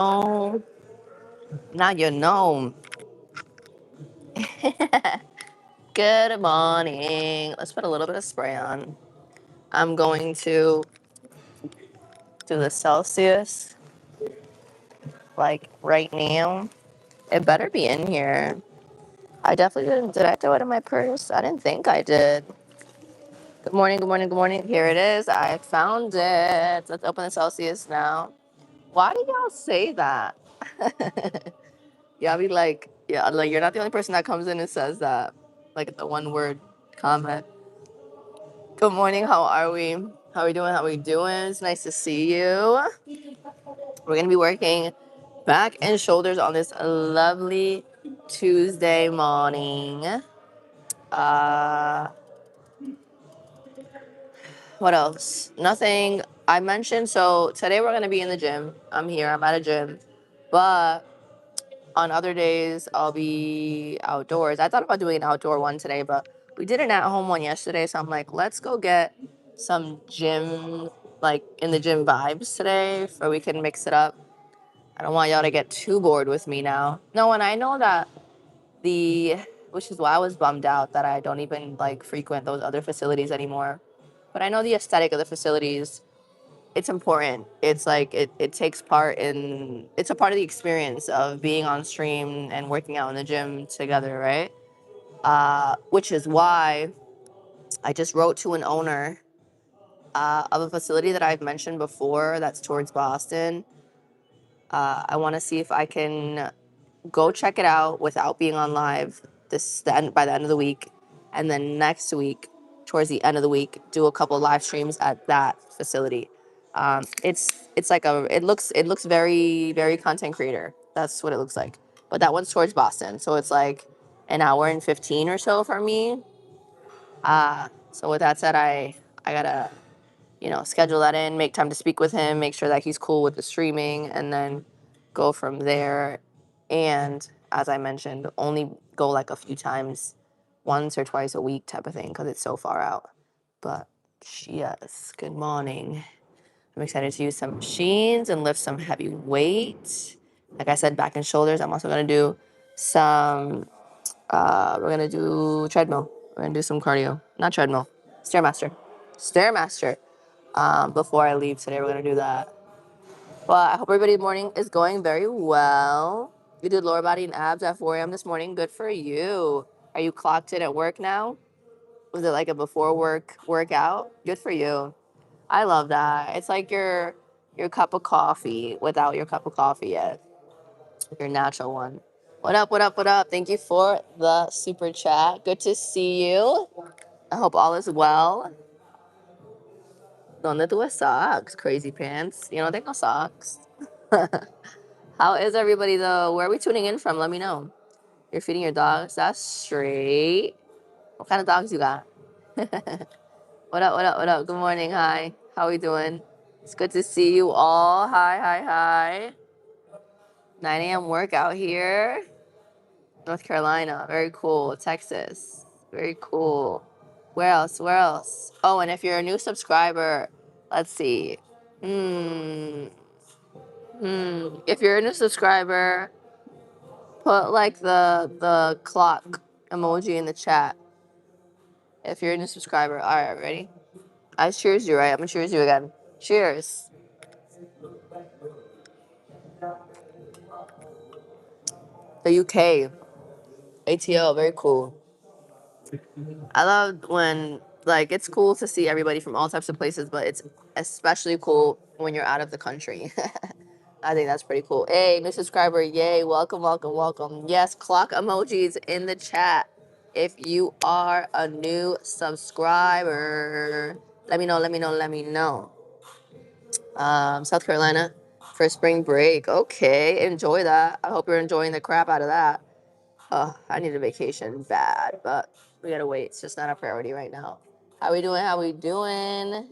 Oh, now you know. Good morning. Let's put a little bit of spray on. I'm going to do the Celsius like right now. It better be in here. I definitely didn't. Did I throw it in my purse? I didn't think I did. Good morning, good morning, good morning. Here it is. I found it. Let's open the Celsius now. Why do y'all say that? Y'all be like, yeah, like you're not the only person that comes in and says that. Like the one word comment. Good morning. How are we? How are we doing? How are we doing? It's nice to see you. We're gonna be working back and shoulders on this lovely Tuesday morning. Uh, what else? Nothing. I mentioned so today we're gonna be in the gym. I'm here. I'm at a gym, but on other days I'll be outdoors. I thought about doing an outdoor one today, but we did an at-home one yesterday. So I'm like, let's go get some gym, like in the gym vibes today, so we can mix it up. I don't want y'all to get too bored with me now. No, and I know that which is why I was bummed out that I don't even like frequent those other facilities anymore. But I know the aesthetic of the facilities, it's important. It's like it takes part in it's a part of the experience of being on stream and working out in the gym together, right? Which is why I just wrote to an owner of a facility that I've mentioned before that's towards Boston. I want to see if I can go check it out without being on live by the end of the week, and then next week, towards the end of the week, do a couple live streams at that facility. It's like it looks very very content creator. That's what it looks like. But that one's towards Boston, so it's like an hour and 15 or so for me. So with that said, I gotta schedule that in, make time to speak with him, make sure that he's cool with the streaming, and then go from there. And as I mentioned, only go like a few times, once or twice a week type of thing, because it's so far out. But yes, good morning. I'm excited to use some machines and lift some heavy weight. Like I said, back and shoulders. I'm also gonna do some. We're gonna do treadmill. We're gonna do some cardio, not treadmill, stairmaster, stairmaster. Before I leave today. We're gonna do that. But I hope everybody's morning is going very well. You did lower body and abs at 4 a.m. this morning. Good for you. Are you clocked in at work now? Was it like a before work workout? Good for you. I love that. It's like your cup of coffee without your cup of coffee yet. Your natural one. What up, what up, what up? Thank you for the super chat. Good to see you. I hope all is well. ¿Dónde tú socks? Crazy pants. You know, tengo socks. How is everybody though? Where are we tuning in from? Let me know. You're feeding your dogs? That's straight. What kind of dogs you got? What up, what up, what up? Good morning. Hi. How we doing? It's good to see you all. Hi, hi, hi. 9 a.m. workout here. North Carolina. Very cool. Texas. Very cool. Where else? Where else? Oh, and if you're a new subscriber, let's see. Hmm. If you're a new subscriber, put like the clock emoji in the chat. If you're a new subscriber. All right, ready? I cheers you, right? I'm gonna cheers you again. Cheers. The UK. ATL, very cool. I love when like it's cool to see everybody from all types of places, but it's especially cool when you're out of the country. I think that's pretty cool. Hey, new subscriber, yay! Welcome, welcome, welcome. Yes, clock emojis in the chat. If you are a new subscriber, let me know. Let me know. Let me know. South Carolina for spring break. Okay, enjoy that. I hope you're enjoying the crap out of that. I need a vacation bad, but we gotta wait. It's just not a priority right now. How we doing? How we doing?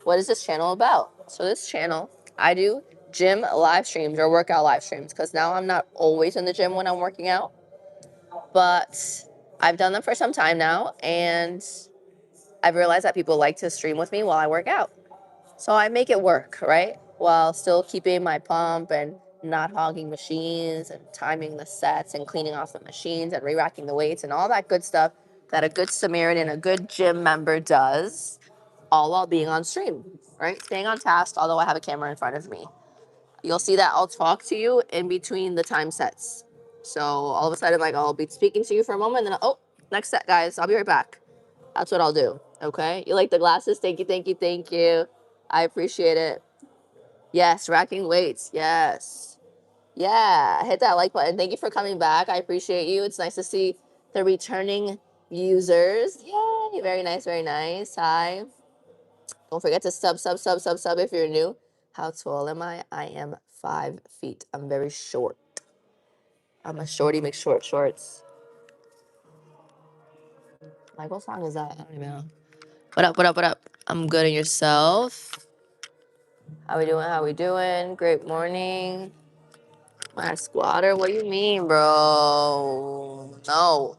What is this channel about? So this channel, I do gym live streams or workout live streams because now I'm not always in the gym when I'm working out, but I've done them for some time now, and I've realized that people like to stream with me while I work out. So I make it work, right? While still keeping my pump and not hogging machines and timing the sets and cleaning off the machines and re-racking the weights and all that good stuff that a good Samaritan, a good gym member does, all while being on stream, right? Staying on task, although I have a camera in front of me. You'll see that I'll talk to you in between the time sets. So all of a sudden, like, I'll be speaking to you for a moment, and then, oh, next set, guys. I'll be right back. That's what I'll do. Okay? You like the glasses? Thank you, thank you, thank you. I appreciate it. Yes, racking weights. Yes. Yeah, hit that like button. Thank you for coming back. I appreciate you. It's nice to see the returning users. Yay. Very nice, very nice. Hi. Don't forget to sub if you're new. How tall am I? I am 5 feet. I'm very short. I'm a shorty McShort shorts. Like, what song is that? I don't even know. What up, what up, what up? I'm good, and yourself? How we doing? How we doing? Great morning. My squatter? What do you mean, bro? No.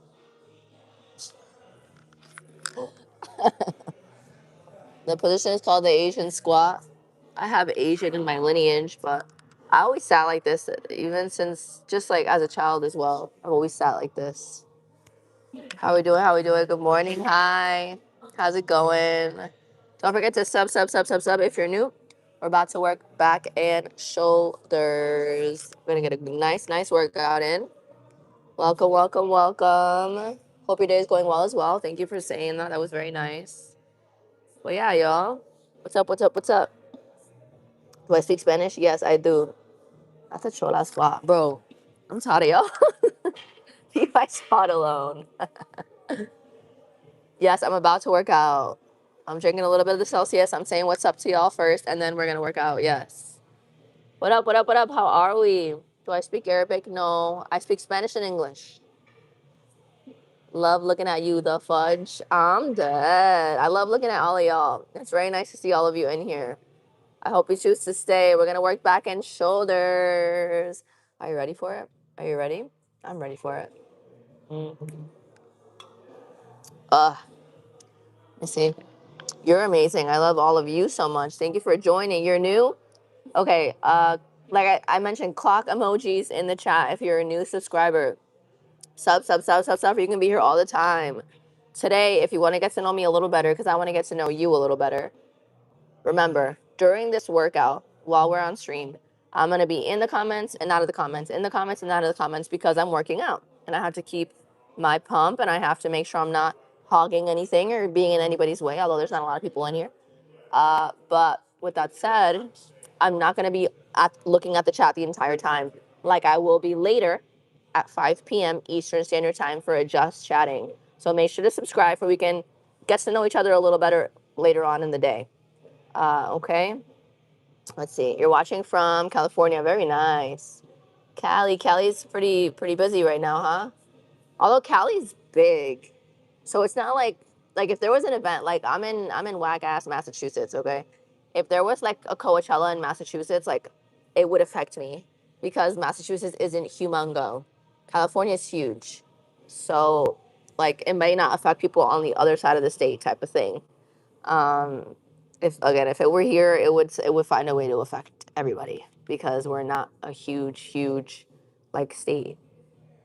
The position is called the Asian squat. I have Asian in my lineage, but I always sat like this, even since just like as a child as well. I've always sat like this. How we doing? How we doing? Good morning. Hi. How's it going? Don't forget to sub if you're new. We're about to work back and shoulders. We're gonna get a nice workout in. Welcome, welcome, welcome. Hope your day is going well as well. Thank you for saying that. That was very nice. Well, yeah, y'all. What's up? What's up? What's up? Do I speak Spanish? Yes, I do. That's a chola spot, bro. I'm tired of y'all. Leave my spot alone. Yes, I'm about to work out. I'm drinking a little bit of the Celsius. I'm saying what's up to y'all first, and then we're gonna work out. Yes. What up? What up? What up? How are we? Do I speak Arabic? No. I speak Spanish and English. Love looking at you, the fudge. I'm dead. I love looking at all of y'all. It's very nice to see all of you in here. I hope you choose to stay. We're gonna work back and shoulders. Are you ready for it? Are you ready? I'm ready for it. Mm. Let me see. You're amazing. I love all of you so much. Thank you for joining. You're new? Okay. Like I mentioned, clock emojis in the chat if you're a new subscriber. Sub. You can be here all the time. Today, if you want to get to know me a little better, because I want to get to know you a little better, remember, during this workout, while we're on stream, I'm going to be in the comments and out of the comments, in the comments and out of the comments, because I'm working out. And I have to keep my pump, and I have to make sure I'm not hogging anything or being in anybody's way, although there's not a lot of people in here. But with that said, I'm not going to be looking at the chat the entire time, like I will be later at 5 p.m. Eastern Standard Time for a Just Chatting. So make sure to subscribe so we can get to know each other a little better later on in the day. Okay. Let's see. You're watching from California. Very nice. Cali's pretty busy right now, huh? Although Cali's big, so it's not like if there was an event, like I'm in whack ass Massachusetts, okay? If there was like a Coachella in Massachusetts, like it would affect me because Massachusetts isn't humongo. California is huge, so like it may not affect people on the other side of the state, type of thing. Um, if it were here, it would find a way to affect everybody because we're not a huge like state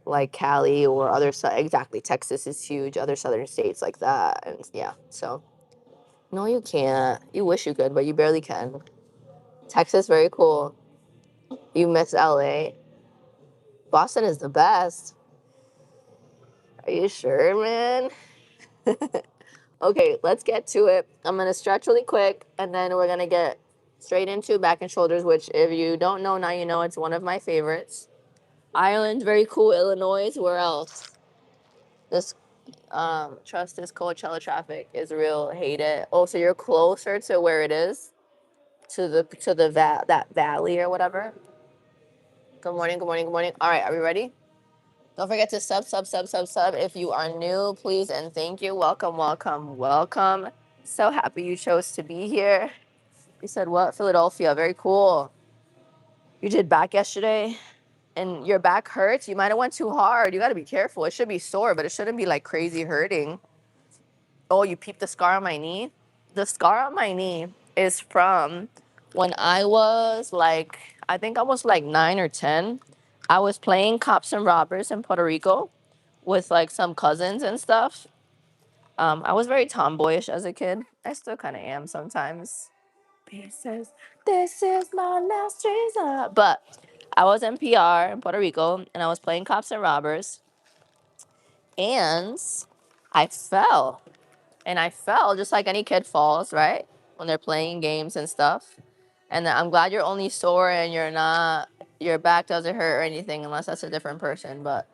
like Cali or exactly, Texas is huge, other southern states like that, and yeah. So no, you can't. You wish you could, but you barely can. Texas, very cool. You miss LA. Boston is the best. Are you sure, man? Okay, let's get to it. I'm gonna stretch really quick, and then we're gonna get straight into back and shoulders, which if you don't know now, you know it's one of my favorites. Ireland, very cool. Illinois, where else? This trust this Coachella traffic is real. Hate it. Oh, so you're closer to where it is, to that valley or whatever. Good morning. Good morning. Good morning. All right, are we ready? Don't forget to sub if you are new, please and thank you. Welcome, welcome, welcome. So happy you chose to be here. You said what? Philadelphia. Very cool. You did back yesterday, and your back hurts. You might have went too hard. You got to be careful. It should be sore, but it shouldn't be like crazy hurting. Oh, you peeped the scar on my knee? The scar on my knee is from when I was like, I think I was like 9 or 10. I was playing cops and robbers in Puerto Rico with like some cousins and stuff. I was very tomboyish as a kid. I still kind of am sometimes. This is my last resort. But I was in PR in Puerto Rico and I was playing cops and robbers and I fell. And I fell just like any kid falls, right? When they're playing games and stuff. And I'm glad you're only sore and your back doesn't hurt or anything unless that's a different person. But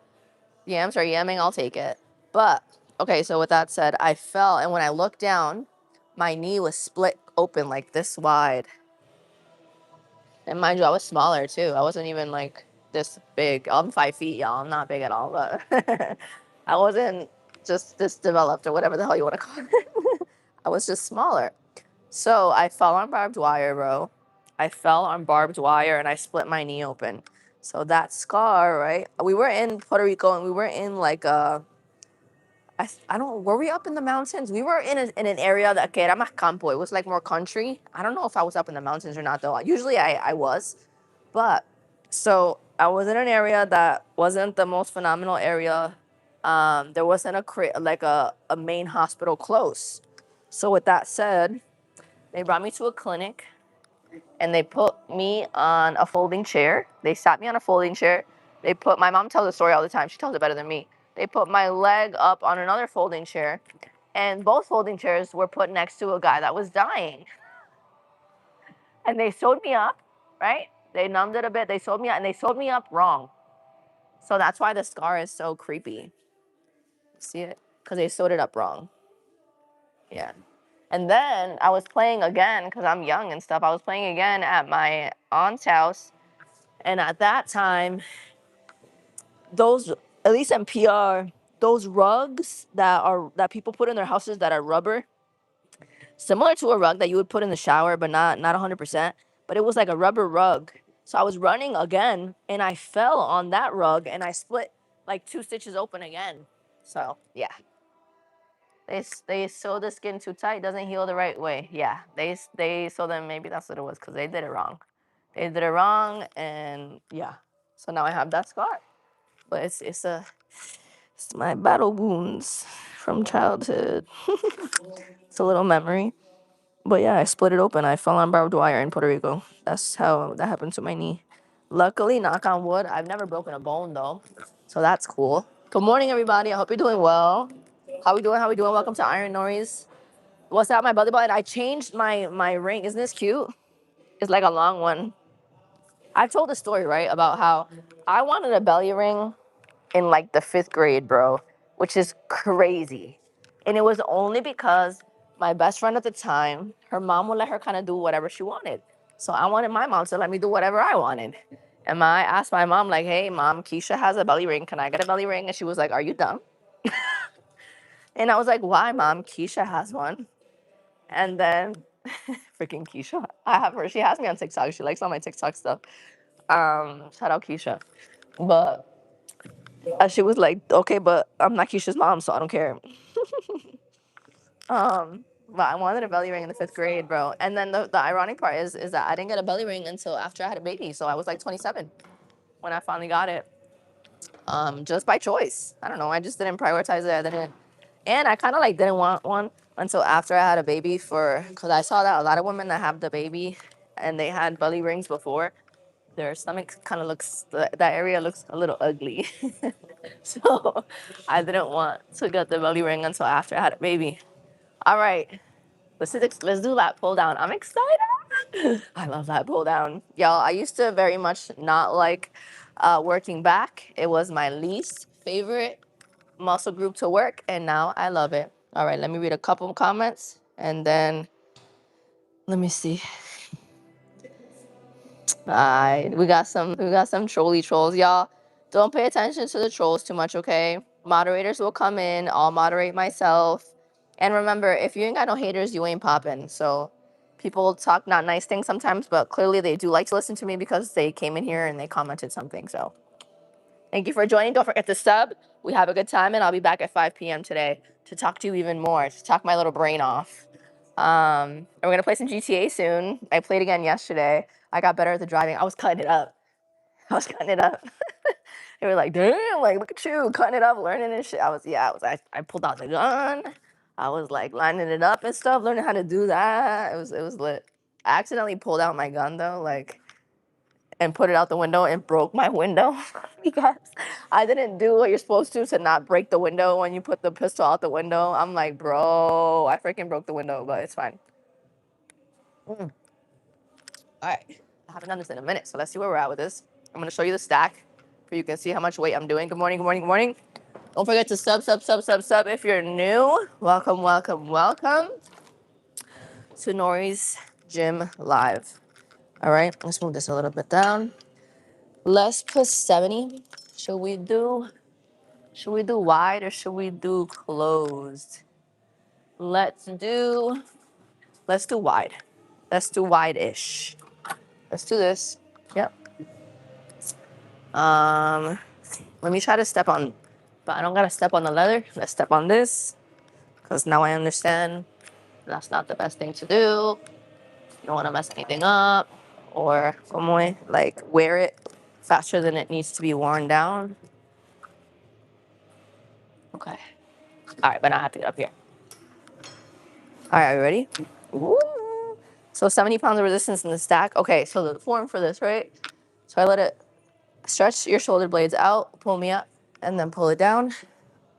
yams are yamming, I'll take it. But okay, so with that said, I fell and when I looked down, my knee was split open like this wide. And mind you, I was smaller too. I wasn't even like this big. I'm 5 feet, y'all. I'm not big at all, but I wasn't just this developed or whatever the hell you want to call it. I was just smaller. So I fell on barbed wire, bro. I fell on barbed wire and I split my knee open. So that scar, right? We were in Puerto Rico and we were in like I don't, were we up in the mountains? We were in an area that, que era más campo. It was like more country. I don't know if I was up in the mountains or not though. Usually I was. But so I was in an area that wasn't the most phenomenal area. There wasn't a main hospital close. So with that said, they brought me to a clinic and they put me on a folding chair. They sat me on a folding chair. My mom tells the story all the time. She tells it better than me. They put my leg up on another folding chair, and both folding chairs were put next to a guy that was dying. And they sewed me up, right? They numbed it a bit. They sewed me up, and they sewed me up wrong. So that's why the scar is so creepy. See it? Because they sewed it up wrong. Yeah. And then I was playing again because I'm young and stuff. I was playing again at my aunt's house. And at that time, those, at least in PR, those rugs that people put in their houses that are rubber, similar to a rug that you would put in the shower, but not 100%. But it was like a rubber rug. So I was running again, and I fell on that rug, and I split like 2 stitches open again. So yeah, they sew the skin too tight, doesn't heal the right way. Yeah, they so then maybe that's what it was because they did it wrong. They did it wrong, and yeah. So now I have that scar, but it's my battle wounds from childhood. It's a little memory. But yeah, I split it open. I fell on barbed wire in Puerto Rico. That's how that happened to my knee. Luckily, knock on wood, I've never broken a bone though. So that's cool. Good morning, everybody. I hope you're doing well. How we doing? How we doing? Welcome to IronNori's. What's that? My belly button. I changed my ring. Isn't this cute? It's like a long one. I've told the story, right? About how I wanted a belly ring in like the 5th grade, bro, which is crazy. And it was only because my best friend at the time, her mom would let her kind of do whatever she wanted. So I wanted my mom to let me do whatever I wanted. And I asked my mom, like, hey, mom, Keisha has a belly ring. Can I get a belly ring? And she was like, are you dumb? And I was like, why, mom? Keisha has one. And then freaking Keisha, I have her. She has me on TikTok. She likes all my TikTok stuff. Shout out Keisha. But she was like, okay, but I'm not Keisha's mom, so I don't care. But I wanted a belly ring in the 5th grade, bro. And then the ironic part is that I didn't get a belly ring until after I had a baby. So I was like 27 when I finally got it. Just by choice. I don't know. I just didn't prioritize it. I didn't, and I kind of like didn't want one until after I had a baby because I saw that a lot of women that have the baby and they had belly rings before, their stomach kind of looks, that area looks a little ugly. So I didn't want to get the belly ring until after I had a baby. All right, let's do that pull down. I'm excited. I love that pull down, y'all. I used to very much not like working back. It was my least favorite muscle group to work, and now I love it. All right, let me read a couple comments, and then let me see. All right, we got some trolly trolls, y'all. Don't pay attention to the trolls too much, okay? Moderators will come in. I'll moderate myself. And remember, if you ain't got no haters, you ain't popping. So people talk not nice things sometimes, but clearly they do like to listen to me because they came in here and they commented something. So thank you for joining. Don't forget to sub. We have a good time, and I'll be back at 5 p.m. today to talk to you even more, to talk my little brain off. And we're gonna play some GTA soon. I played again yesterday. I got better at the driving. I was cutting it up. I was cutting it up. They were like, damn, like, look at you, cutting it up, learning and shit. I pulled out the gun. I was like lining it up and stuff, learning how to do that. It was lit. I accidentally pulled out my gun though, like, and put it out the window and broke my window because I didn't do what you're supposed to not break the window when you put the pistol out the window. I'm like, bro, I freaking broke the window, but it's fine. All right. I haven't done this in a minute, so let's see where we're at with this. I'm going to show you the stack so you can see how much weight I'm doing. Good morning, good morning, good morning. Don't forget to sub if you're new. Welcome, welcome, welcome to Nori's Gym Live. All right, let's move this a little bit down. Let's put 70. Should we do wide or should we do closed? Let's do wide. Let's do wide-ish. Let's do this. Yep. Let me try to step on, but I don't gotta step on the leather. Let's step on this, because now I understand that's not the best thing to do. You don't want to mess anything up, or like wear it faster than it needs to be worn down. Okay. All right, but now I have to get up here. All right, are you ready? Woo. So 70 pounds of resistance in the stack. Okay, so the form for this, right? So I let it stretch your shoulder blades out, pull me up, and then pull it down.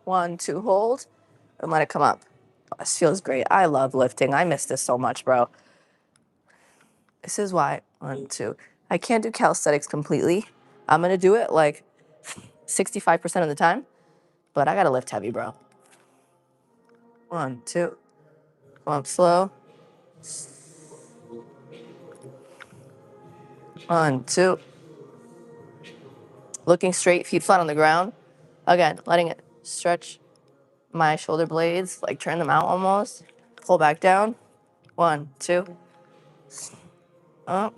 1, 2, hold, and let it come up. This feels great. I love lifting. I miss this so much, bro. This is why. 1, 2. I can't do calisthenics completely. I'm gonna do it like 65% of the time, but I gotta lift heavy, bro. 1, 2. Come up slow. 1, 2. Looking straight, feet flat on the ground. Again, letting it stretch my shoulder blades, like turn them out almost. Pull back down. 1, 2. Up.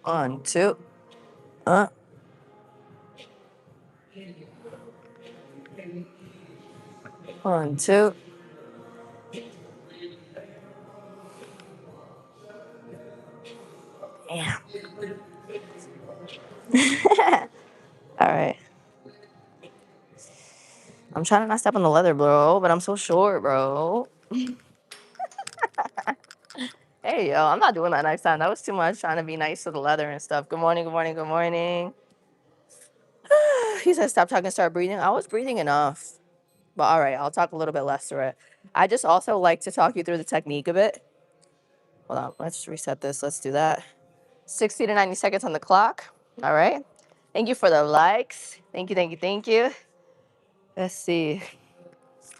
1, 2. Up. 1, 2. Damn. All right. I'm trying to not step on the leather, bro, but I'm so short, bro. Hey, yo, I'm not doing that next time. That was too much trying to be nice to the leather and stuff. Good morning, good morning, good morning. He said, stop talking, start breathing. I was breathing enough. But all right, I'll talk a little bit less through it. I just also like to talk you through the technique a bit. Hold on, let's reset this. Let's do that. 60 to 90 seconds on the clock. All right. Thank you for the likes. Thank you, thank you, thank you. Let's see.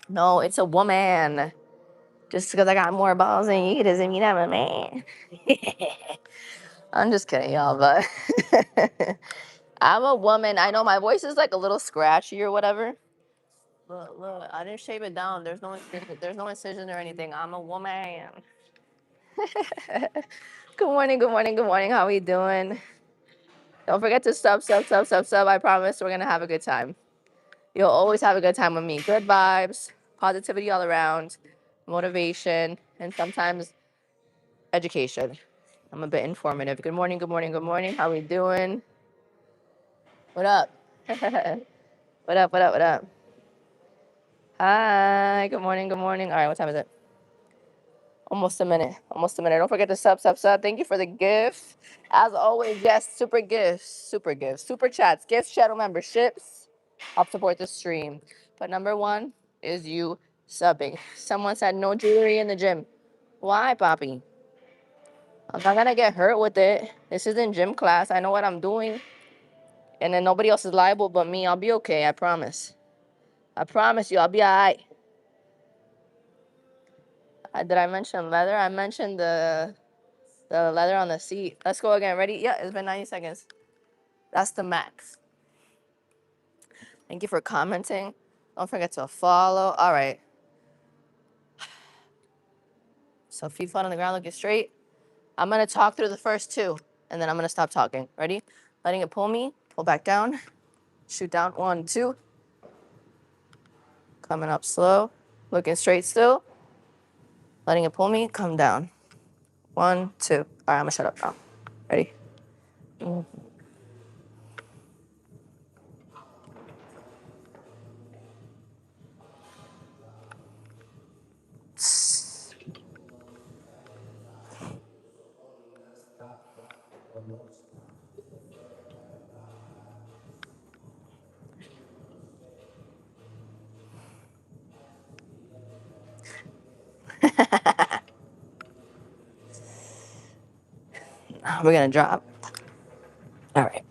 No, it's a woman. Just because I got more balls than you doesn't mean I'm a man. I'm just kidding, y'all, but I'm a woman. I know my voice is like a little scratchy or whatever. Look, I didn't shave it down. There's no incision or anything. I'm a woman. Good morning, good morning, good morning. How we doing? Don't forget to sub. I promise we're gonna have a good time. You'll always have a good time with me. Good vibes, positivity all around, motivation, and sometimes education. I'm a bit informative. Good morning, good morning, good morning. How we doing? What up? What up, what up, what up? Hi, good morning, good morning. All right, what time is it? Almost a minute. Almost a minute. Don't forget to sub. Thank you for the gift. As always, yes, super gifts, super chats, gifts, channel memberships. Help support the stream. But number one is you subbing. Someone said no jewelry in the gym. Why, Poppy? I'm not gonna get hurt with it. This isn't gym class. I know what I'm doing. And then nobody else is liable but me. I'll be okay, I promise. I promise you, I'll be alright. Did I mention leather? I mentioned the leather on the seat. Let's go again. Ready? Yeah, it's been 90 seconds. That's the max. Thank you for commenting. Don't forget to follow. All right. So feet flat on the ground, looking straight. I'm going to talk through the first two, and then I'm going to stop talking. Ready? Letting it pull me. Pull back down. Shoot down. 1, 2. Coming up slow. Looking straight still. Letting it pull me. Come down. 1, 2. All right, I'm gonna shut up now. Ready? Mm. We're gonna drop. All right.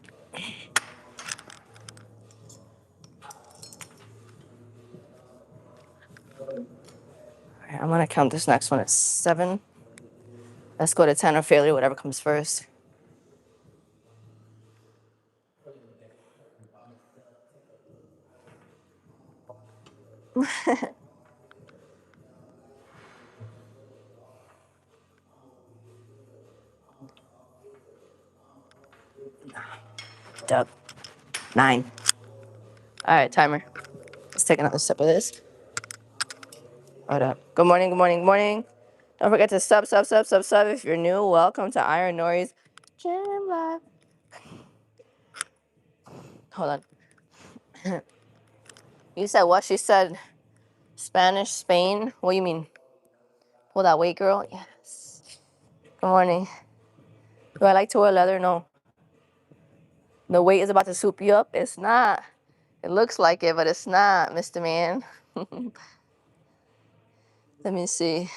All right, I'm gonna count this next one at 7. Let's go to 10 or failure, whatever comes first. Dub. 9. All right, timer. Let's take another sip of this. Hold up. Good morning, good morning, good morning. Don't forget to sub. If you're new, welcome to IronNori's Gym Live. Hold on. You said what? She said Spanish, Spain. What do you mean? Pull that weight, girl. Yes. Good morning. Do I like to wear leather? No. The weight is about to soup you up. It's not. It looks like it, but it's not, Mr. Man. Let me see.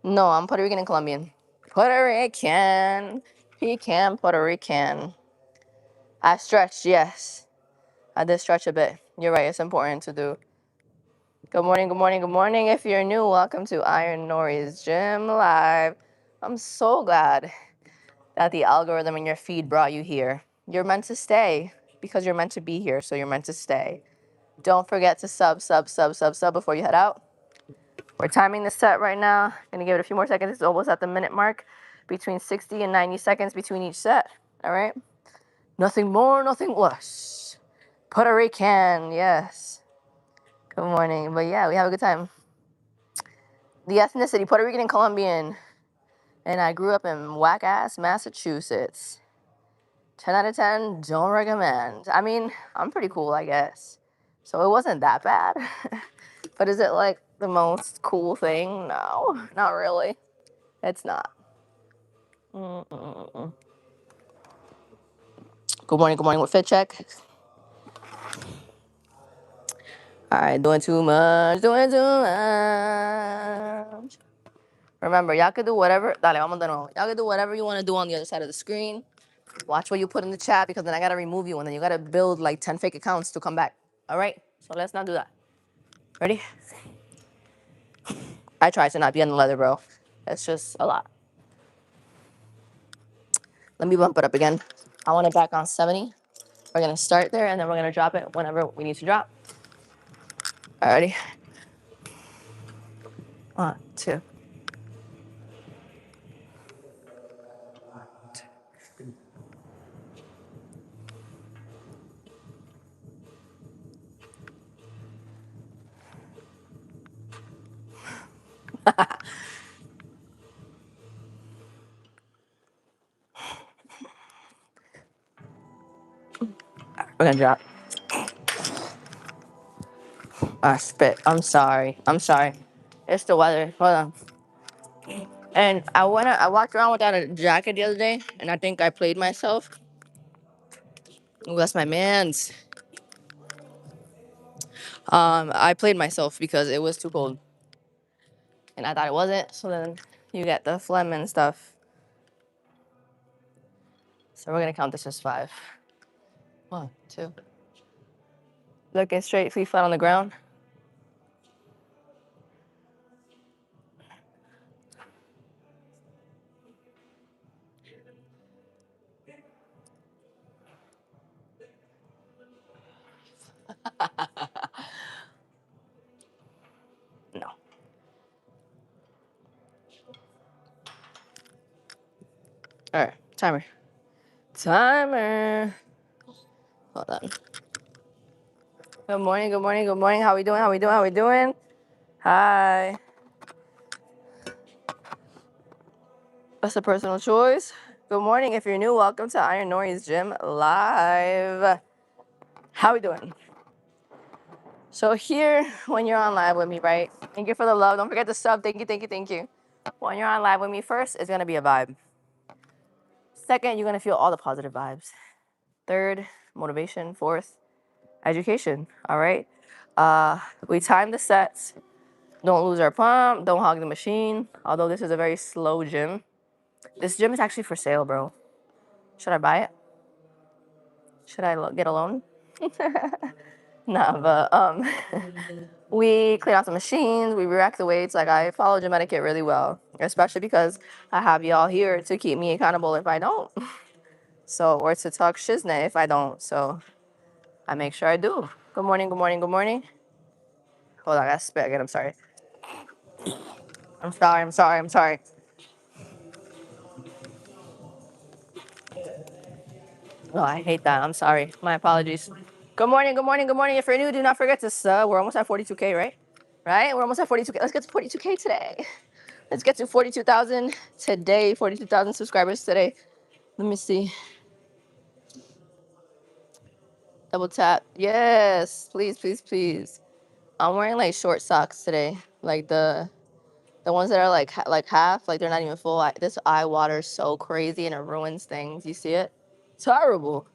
No, I'm Puerto Rican and Colombian. Puerto Rican. Pecan, Puerto Rican. I stretched, yes. I did stretch a bit. You're right, it's important to do. Good morning, good morning, good morning. If you're new, welcome to IronNori's Gym Live. I'm so glad that the algorithm in your feed brought you here. You're meant to stay because you're meant to be here, so you're meant to stay. Don't forget to sub before you head out. We're timing the set right now. Gonna give it a few more seconds. It's almost at the minute mark. Between 60 and 90 seconds between each set. All right? Nothing more, nothing less. Puerto Rican, yes. Good morning. But yeah, we have a good time. The ethnicity, Puerto Rican and Colombian. And I grew up in whack-ass Massachusetts. 10 out of 10, don't recommend. I mean, I'm pretty cool, I guess. So it wasn't that bad. But is it like the most cool thing? No, not really. It's not. Mm-mm-mm. Good morning with Fit Check. All right, doing too much. Remember, y'all could do whatever. Dale, vamos de nuevo. Y'all could do whatever you want to do on the other side of the screen. Watch what you put in the chat because then I got to remove you and then you got to build like 10 fake accounts to come back. All right? So let's not do that. Ready? I try to not be on the leather, bro. That's just a lot. Let me bump it up again. I want it back on 70. We're going to start there and then we're going to drop it whenever we need to drop. Alrighty. 1, 2. We're going to drop. Spit. I'm sorry. It's the weather. Hold on. And I walked around without a jacket the other day, and I think I played myself. Ooh, that's my man's. I played myself because it was too cold, and I thought it wasn't. So then you get the phlegm and stuff. So we're gonna count this as 5. 1, 2. Looking straight, feet flat on the ground. No. All right, timer. Timer. Hold on. Good morning. How we doing? Hi. That's a personal choice. Good morning. If you're new, welcome to IronNori's Gym Live. How we doing? So here, when you're on live with me, right? Thank you for the love. Don't forget to sub. Thank you, thank you, thank you. When you're on live with me, first, it's gonna be a vibe. Second, you're gonna feel all the positive vibes. Third, motivation. Fourth, education. All right. We time the sets. Don't lose our pump. Don't hog the machine. Although this is a very slow gym. This gym is actually for sale, bro. Should I buy it? Should I get a loan? Nah, but we clean out the machines, we react the weights. Like I follow gym etiquette really well, especially because I have y'all here to keep me accountable if I don't. So, or to talk shiznit if I don't. So I make sure I do. Good morning, good morning, good morning. Hold on, I gotta spit again. I'm sorry. I'm sorry, I'm sorry, I'm sorry. Oh, I hate that. I'm sorry. My apologies. Good morning, good morning, good morning. If you're new, do not forget to sub. We're almost at 42K, right? Right? We're almost at 42K. Let's get to 42K today. Let's get to 42,000 today. 42,000 subscribers today. Let me see. Double tap. Yes, please, please, please. I'm wearing like short socks today, like the ones that are like half, like they're not even full. This eye water is so crazy and it ruins things. You see it? Terrible.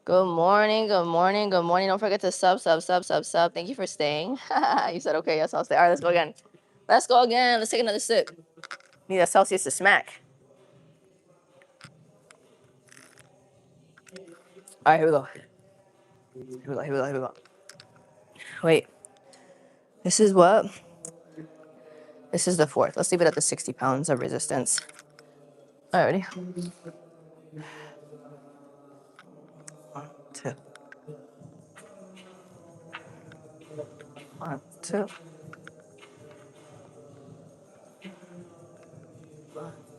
Good morning, good morning, good morning. Don't forget to sub. Thank you for staying. You said okay. Yes, I'll stay. All right, let's go again. Let's go again. Let's take another sip. Need a Celsius to smack. All right, here we go. Here we go. Here we go. Here we go. Wait. This is what? This is the fourth. Let's leave it at the 60 pounds of resistance. Alrighty. 1, 2. 1, 2.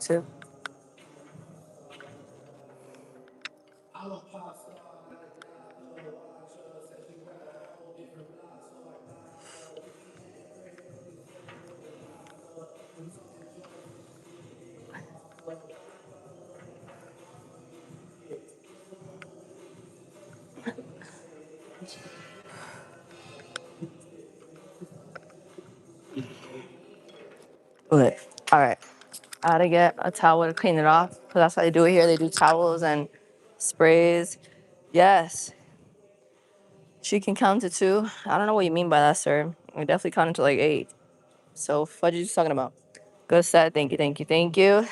2. Okay. All right. I gotta get a towel to clean it off because that's how they do it here. They do towels and sprays. Yes. She can count to 2. I don't know what you mean by that, sir. We definitely counted to like 8. So, what are you talking about? Good set. Thank you, thank you, thank you.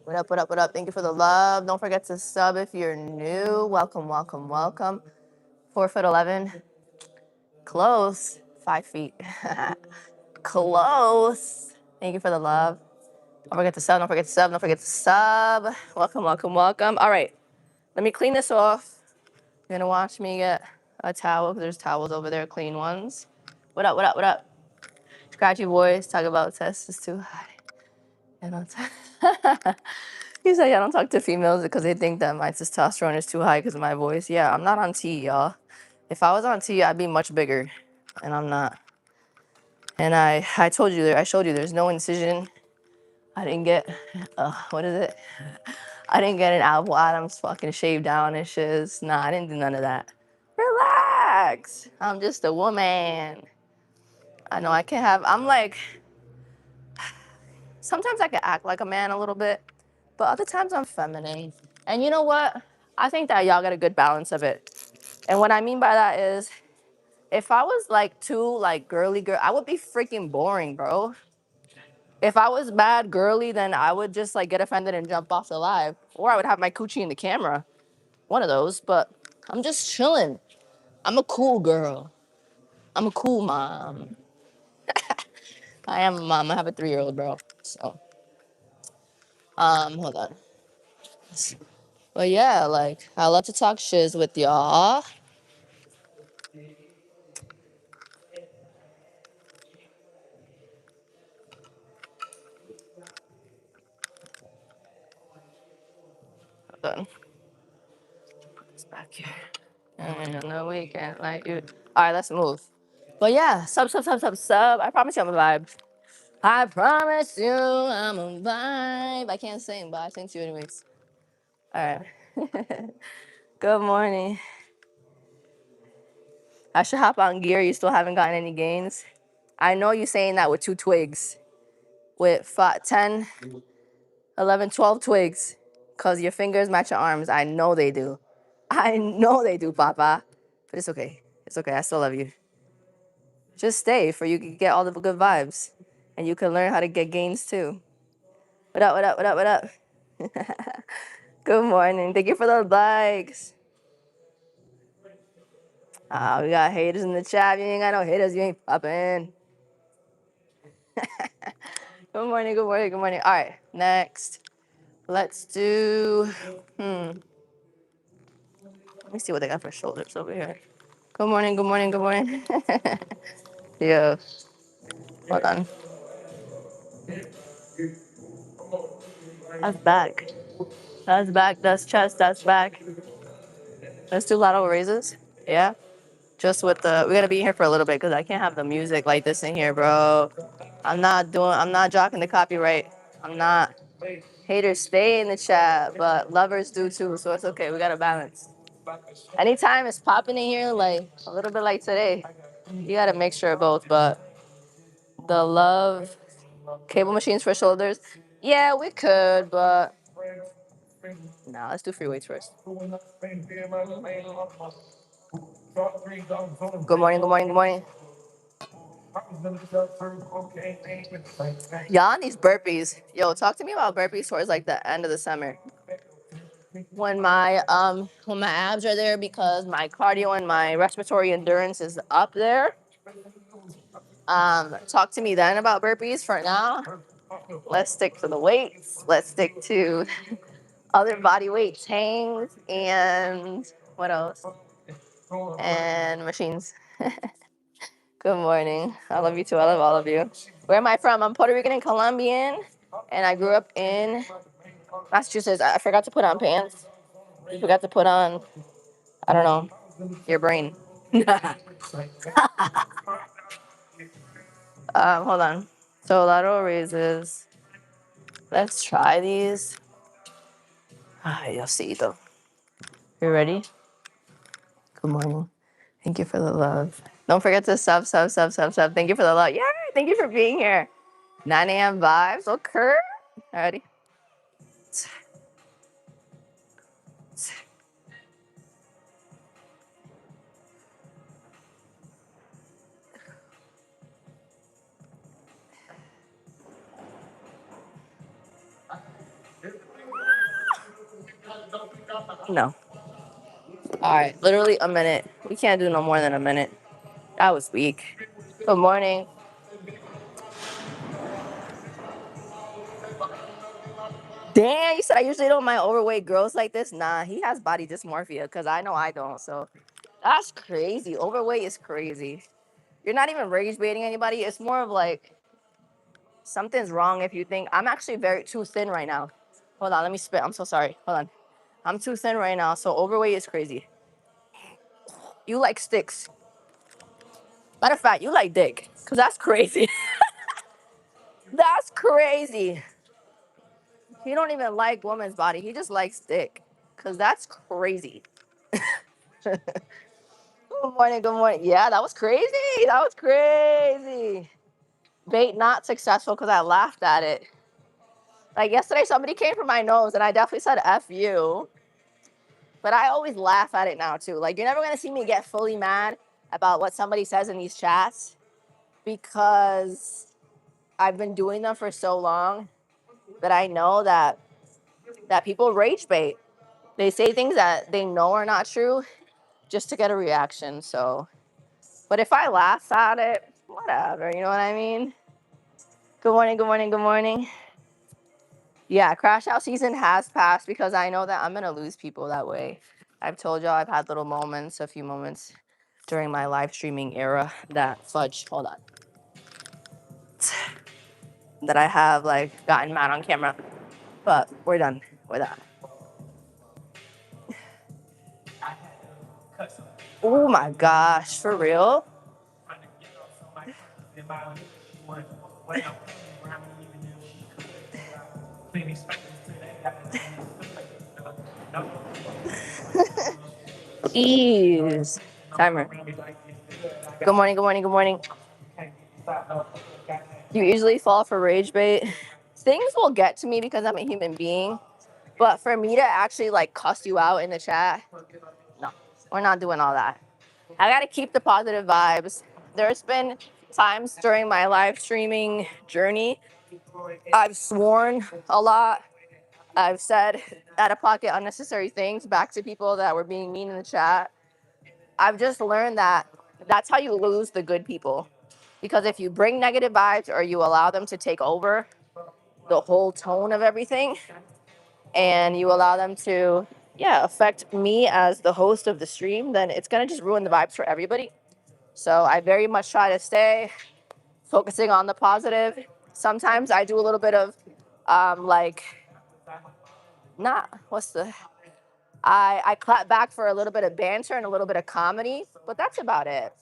What up, what up, what up? Thank you for the love. Don't forget to sub if you're new. Welcome, welcome, welcome. 4'11". Close. 5 feet. Close. Thank you for the love. Don't forget to sub. Don't forget to sub. Don't forget to sub. Welcome, welcome, welcome. All right. Let me clean this off. You're gonna watch me get a towel because there's towels over there, clean ones. What up? What up? What up? Scratchy boys talk about test is too high. I don't he said, "Yeah, I don't talk to females because they think that my testosterone is too high because of my voice." Yeah, I'm not on T, y'all. If I was on T, I'd be much bigger, and I'm not. And I told you there, I showed you there's no incision. I didn't get, what is it? I didn't get an Apple Adams fucking shaved down and shiz. Nah, I didn't do none of that. Relax. I'm just a woman. I know I can have, I'm like, sometimes I can act like a man a little bit, but other times I'm feminine. And you know what? I think that y'all get a good balance of it. And what I mean by that is, if I was like too like girly girl, I would be freaking boring, bro. If I was bad girly, then I would just like get offended and jump off the live, or I would have my coochie in the camera. One of those. But I'm just chilling. I'm a cool girl. I'm a cool mom. I am a mom. I have a 3-year-old, bro. So, hold on. But yeah, like I love to talk shiz with y'all. Hold on. Put this back here. And on the weekend, like you. All right, let's move. But yeah, sub. I promise you I'm a vibe. I promise you I'm a vibe. I can't sing, but I sing to you anyways. All right. Good morning. I should hop on gear. You still haven't gotten any gains. I know you're saying that with 2 twigs, with 10, 11, 12 twigs, because your fingers match your arms. I know they do. I know they do, Papa. But it's okay. It's okay. I still love you. Just stay for you can get all the good vibes. And you can learn how to get gains too. What up, what up, what up, what up? Good morning. Thank you for the likes. We got haters in the chat. You ain't got no haters. You ain't popping. Good morning, good morning, good morning. All right, next. Let's do, let me see what they got for shoulders over here. Good morning, good morning, good morning. Yeah, hold on. That's back. That's back, that's chest, that's back. Let's do lateral raises. Yeah. Just with we gotta be here for a little bit because I can't have the music like this in here, bro. I'm not jocking the copyright. I'm not. Haters stay in the chat, but lovers do too, so it's okay. We gotta balance. Anytime it's popping in here, like a little bit like today, you gotta make sure of both. But the love cable machines for shoulders, yeah, we could, but nah, let's do free weights first. Good morning, good morning, good morning. Y'all these burpees. Yo, talk to me about burpees towards like the end of the summer. When my abs are there because my cardio and my respiratory endurance is up there. Talk to me then about burpees. For now, let's stick to the weights. Let's stick to other body weights, hangs, and what else? And machines. Good morning. I love you too. I love all of you. Where am I from? I'm Puerto Rican and Colombian, and I grew up in Massachusetts. I forgot to put on pants. You forgot to put on, I don't know, your brain. Hold on. So lateral raises. Let's try these. Ay, Diosito. You ready? Good morning. Thank you for the love. Don't forget to sub. Thank you for the love. Yay! Thank you for being here. 9 a.m. vibes. Okay. Alrighty. No. All right. Literally a minute. We can't do no more than a minute. That was weak. Good morning. Damn, you said I usually don't mind overweight girls like this. Nah, he has body dysmorphia because I know I don't. So that's crazy. Overweight is crazy. You're not even rage baiting anybody. It's more of like something's wrong if you think I'm actually very too thin right now. Hold on, let me spit. I'm so sorry. Hold on. I'm too thin right now, so overweight is crazy. You like sticks. Matter of fact, you like dick. Cause that's crazy. That's crazy. He don't even like woman's body. He just likes dick. Cause that's crazy. Good morning, good morning. Yeah, that was crazy. That was crazy. Bait not successful because I laughed at it. Like yesterday, somebody came for my nose and I definitely said F you. But I always laugh at it now too. Like you're never gonna see me get fully mad about what somebody says in these chats because I've been doing them for so long that I know that people rage bait. They say things that they know are not true just to get a reaction. So, but if I laugh at it, whatever. You know what I mean? Good morning. Good morning. Good morning. Yeah, crash out season has passed because I know that I'm gonna lose people that way. I've told y'all I've had little moments, a few moments during my live streaming era that fudge, hold on, that I have like gotten mad on camera. But we're done with that. Oh my gosh, for real? Ease. Timer. Good morning, good morning, good morning. You usually fall for rage bait. Things will get to me because I'm a human being. But for me to actually like cuss you out in the chat, no, we're not doing all that. I gotta keep the positive vibes. There's been times during my live streaming journey, I've sworn a lot. I've said out of pocket unnecessary things back to people that were being mean in the chat. I've just learned that that's how you lose the good people. Because if you bring negative vibes or you allow them to take over the whole tone of everything and you allow them to, yeah, affect me as the host of the stream, then it's going to just ruin the vibes for everybody. So I very much try to stay focusing on the positive. Sometimes I do a little bit of like, not, what's the, I clap back for a little bit of banter and a little bit of comedy, but that's about it.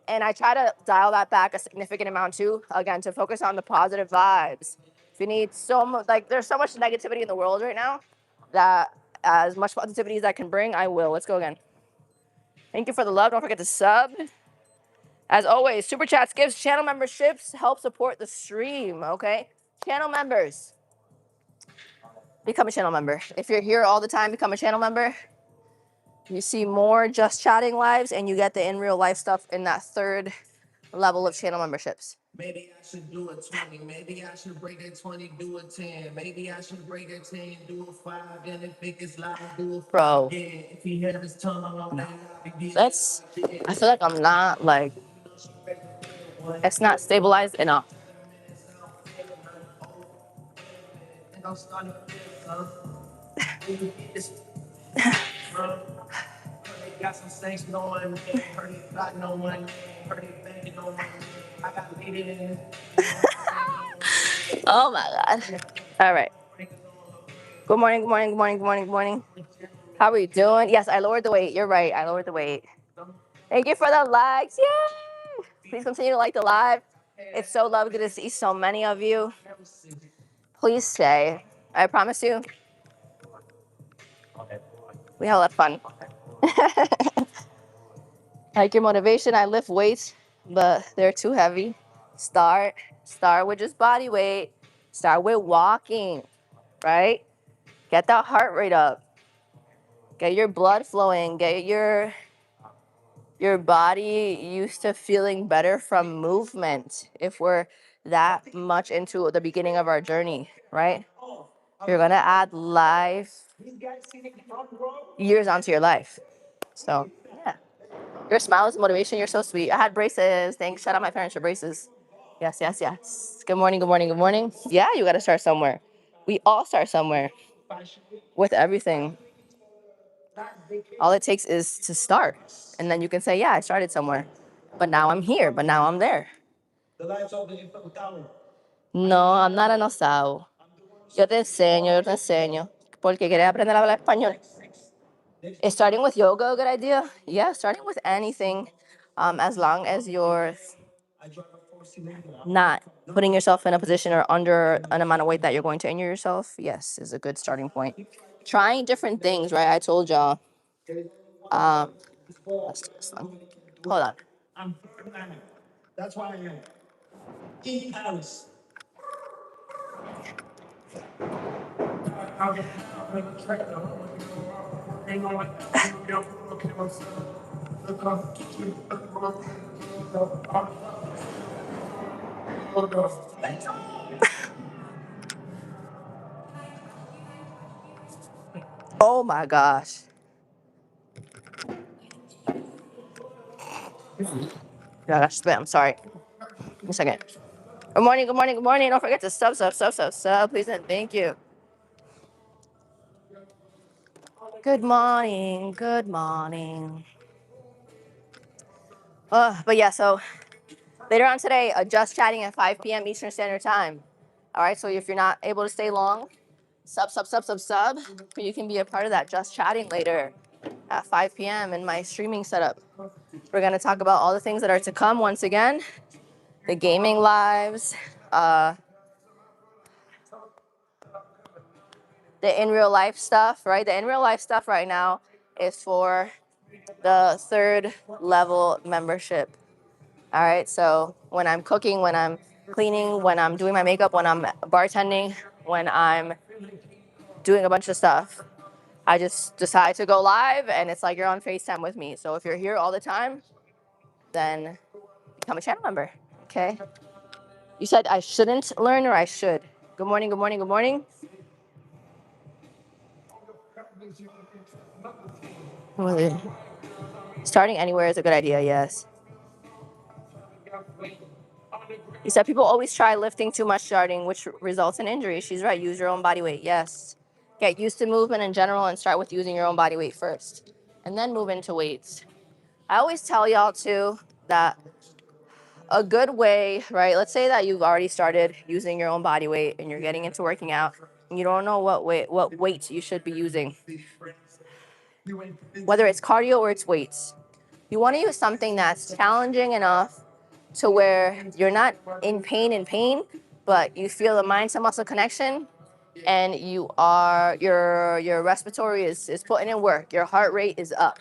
And I try to dial that back a significant amount too, again, to focus on the positive vibes. If you need so much, like, there's so much negativity in the world right now that as much positivity as I can bring, I will. Let's go again. Thank you for the love. Don't forget to sub. As always, Super Chats, gives, channel memberships help support the stream, okay? Channel members, become a channel member. If you're here all the time, become a channel member. You see more just chatting lives, and you get the in real life stuff in that third level of channel memberships. Maybe I should do a 20. Maybe I should break that 20, do a 10. Maybe I should break that 10, do a 5. And if it gets loud, do a 5. Bro. Yeah, if he had his tongue on that, that's, I feel like I'm not like, it's not stabilized enough. Got some snakes going, heard it, got no one, heard it, banging no one. I got lead in. Oh my God. All right. Good morning, good morning, good morning, good morning, good morning. How are we doing? Yes, I lowered the weight. You're right. I lowered the weight. Thank you for the likes. Yay! Please continue to like the live. It's so lovely to see so many of you. Please stay. I promise you, we had a lot of fun. Like your motivation, I lift weights, but they're too heavy. Start with just body weight. Start with walking, right? Get that heart rate up. Get your blood flowing. Get your body used to feeling better from movement. If we're that much into the beginning of our journey, right? You're gonna add life years onto your life. So yeah. Your smile is motivation. You're so sweet. I had braces. Thanks. Shout out my parents for braces. Yes, yes, yes. Good morning, good morning, good morning. Yeah, you got to start somewhere. We all start somewhere with everything. All it takes is to start. And then you can say, yeah, I started somewhere. But now I'm here. But now I'm there. No, I'm not an osao. Yo te enseño, yo te enseño. Porque quieres aprender a hablar español. Is starting with yoga a good idea? Yeah, starting with anything, as long as you're not putting yourself in a position or under an amount of weight that you're going to injure yourself, yes, is a good starting point. Trying different things, right? I told y'all. Let's do this one. Hold on. That's why I am in Paris. Oh my gosh. Yeah, I got spit. I'm sorry. Give me a second. Good morning, good morning, good morning. Don't forget to sub, please and thank you. Good morning, good morning. But yeah, so later on today, just chatting at 5 p.m. Eastern Standard Time. All right, so if you're not able to stay long, sub. You can be a part of that just chatting later at 5 p.m. in my streaming setup. We're going to talk about all the things that are to come once again, the gaming lives, the in real life stuff, right? The in real life stuff right now is for the 3rd level membership. All right. So when I'm cooking, when I'm cleaning, when I'm doing my makeup, when I'm bartending, when I'm doing a bunch of stuff, I just decide to go live, and it's like you're on FaceTime with me. So if you're here all the time, then become a channel member. Okay. You said I shouldn't learn, or I should? Good morning, good morning, good morning. Starting anywhere is a good idea, yes. You said people always try lifting too much starting, which results in injury. She's right. Use your own body weight. Yes. Get used to movement in general and start with using your own body weight first, and then move into weights. I always tell y'all too that a good way, right? Let's say that you've already started using your own body weight and you're getting into working out and you don't know what weight you should be using. Whether it's cardio or it's weights. You want to use something that's challenging enough to where you're not in pain, but you feel the mind to muscle connection, and your respiratory is putting in work. Your heart rate is up.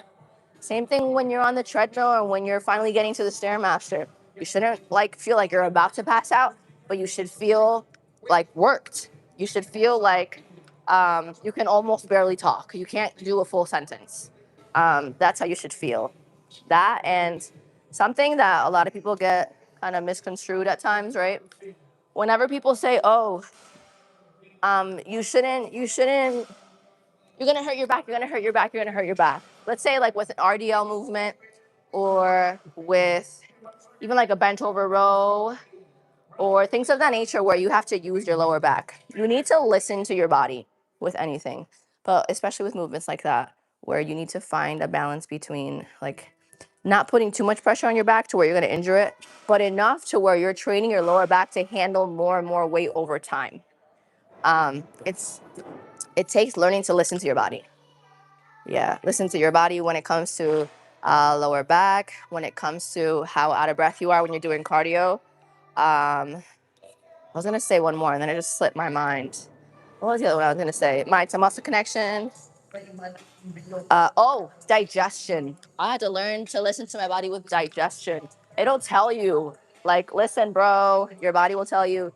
Same thing when you're on the treadmill or when you're finally getting to the Stairmaster. You shouldn't feel like you're about to pass out, but you should feel like worked. You should feel like you can almost barely talk. You can't do a full sentence. That's how you should feel. That, and something that a lot of people get kind of misconstrued at times, right? Whenever people say, "Oh, you shouldn't," you're gonna hurt your back. You're gonna hurt your back. You're gonna hurt your back. Let's say like with an RDL movement, or with even like a bent over row, or things of that nature where you have to use your lower back. You need to listen to your body with anything, but especially with movements like that, where you need to find a balance between like not putting too much pressure on your back to where you're going to injure it, but enough to where you're training your lower back to handle more and more weight over time. It takes learning to listen to your body. Yeah, listen to your body when it comes to lower back, when it comes to how out of breath you are when you're doing cardio. I was gonna say one more, and then it just slipped my mind. What was the other one I was gonna say? Mind to muscle connection. Digestion. I had to learn to listen to my body with digestion. It'll tell you, like, listen, bro, your body will tell you,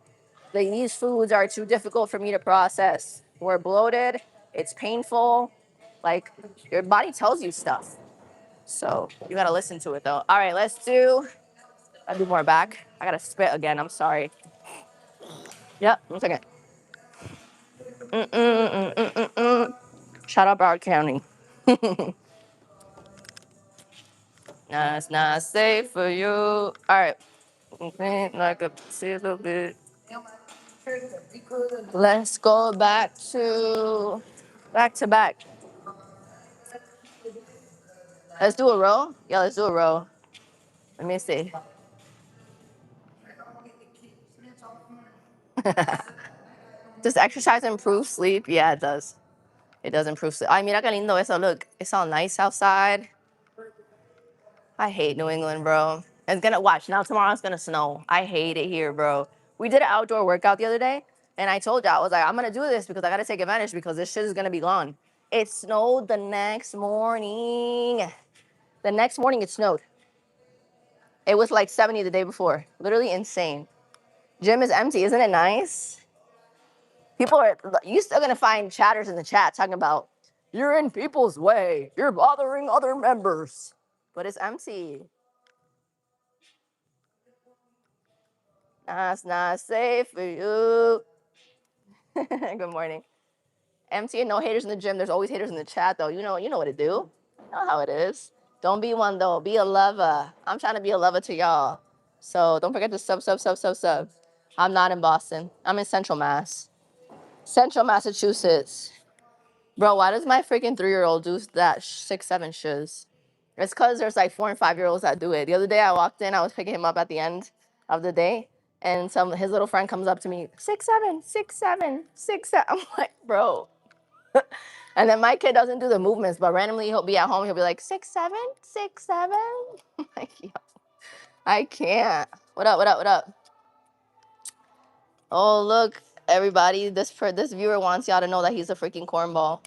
these foods are too difficult for me to process. We're bloated, it's painful. Like, your body tells you stuff. So you gotta listen to it though. All right, I'll do more back. I gotta spit again, I'm sorry. Yep, 1 second. Shout out Broward County. Nah, it's not safe for you. All right. Okay, like a see a little bit. Let's go back to back. Let's do a row. Yeah, let's do a row. Let me see. Does exercise improve sleep? Yeah, it does. It does improve sleep. Ay, mira qué lindo eso. Look, it's all nice outside. I hate New England, bro. It's gonna watch. Now tomorrow it's gonna snow. I hate it here, bro. We did an outdoor workout the other day, and I told y'all, I was like, I'm gonna do this because I gotta take advantage because this shit is gonna be gone. It snowed the next morning. The next morning it snowed. It was like 70 the day before. Literally insane. Gym is empty. Isn't it nice? You still gonna find chatters in the chat talking about you're in people's way. You're bothering other members. But it's empty. That's not safe for you. Good morning. Empty and no haters in the gym. There's always haters in the chat though. You know what to do. You know how it is. Don't be one though. Be a lover. I'm trying to be a lover to y'all. So don't forget to sub. I'm not in Boston. I'm in Central Mass. Central Massachusetts. Bro, why does my freaking 3-year-old do that 6, 7 shoes? It's because there's like 4 and 5-year-olds that do it. The other day I walked in, I was picking him up at the end of the day, and his little friend comes up to me, 6, 7, 6, 7, 6, 7. I'm like, bro. And then my kid doesn't do the movements, but randomly he'll be at home, he'll be like, 6, 7, 6, 7. I'm like, yo, I can't. What up? Oh, look. Everybody, this viewer wants y'all to know that he's a freaking cornball.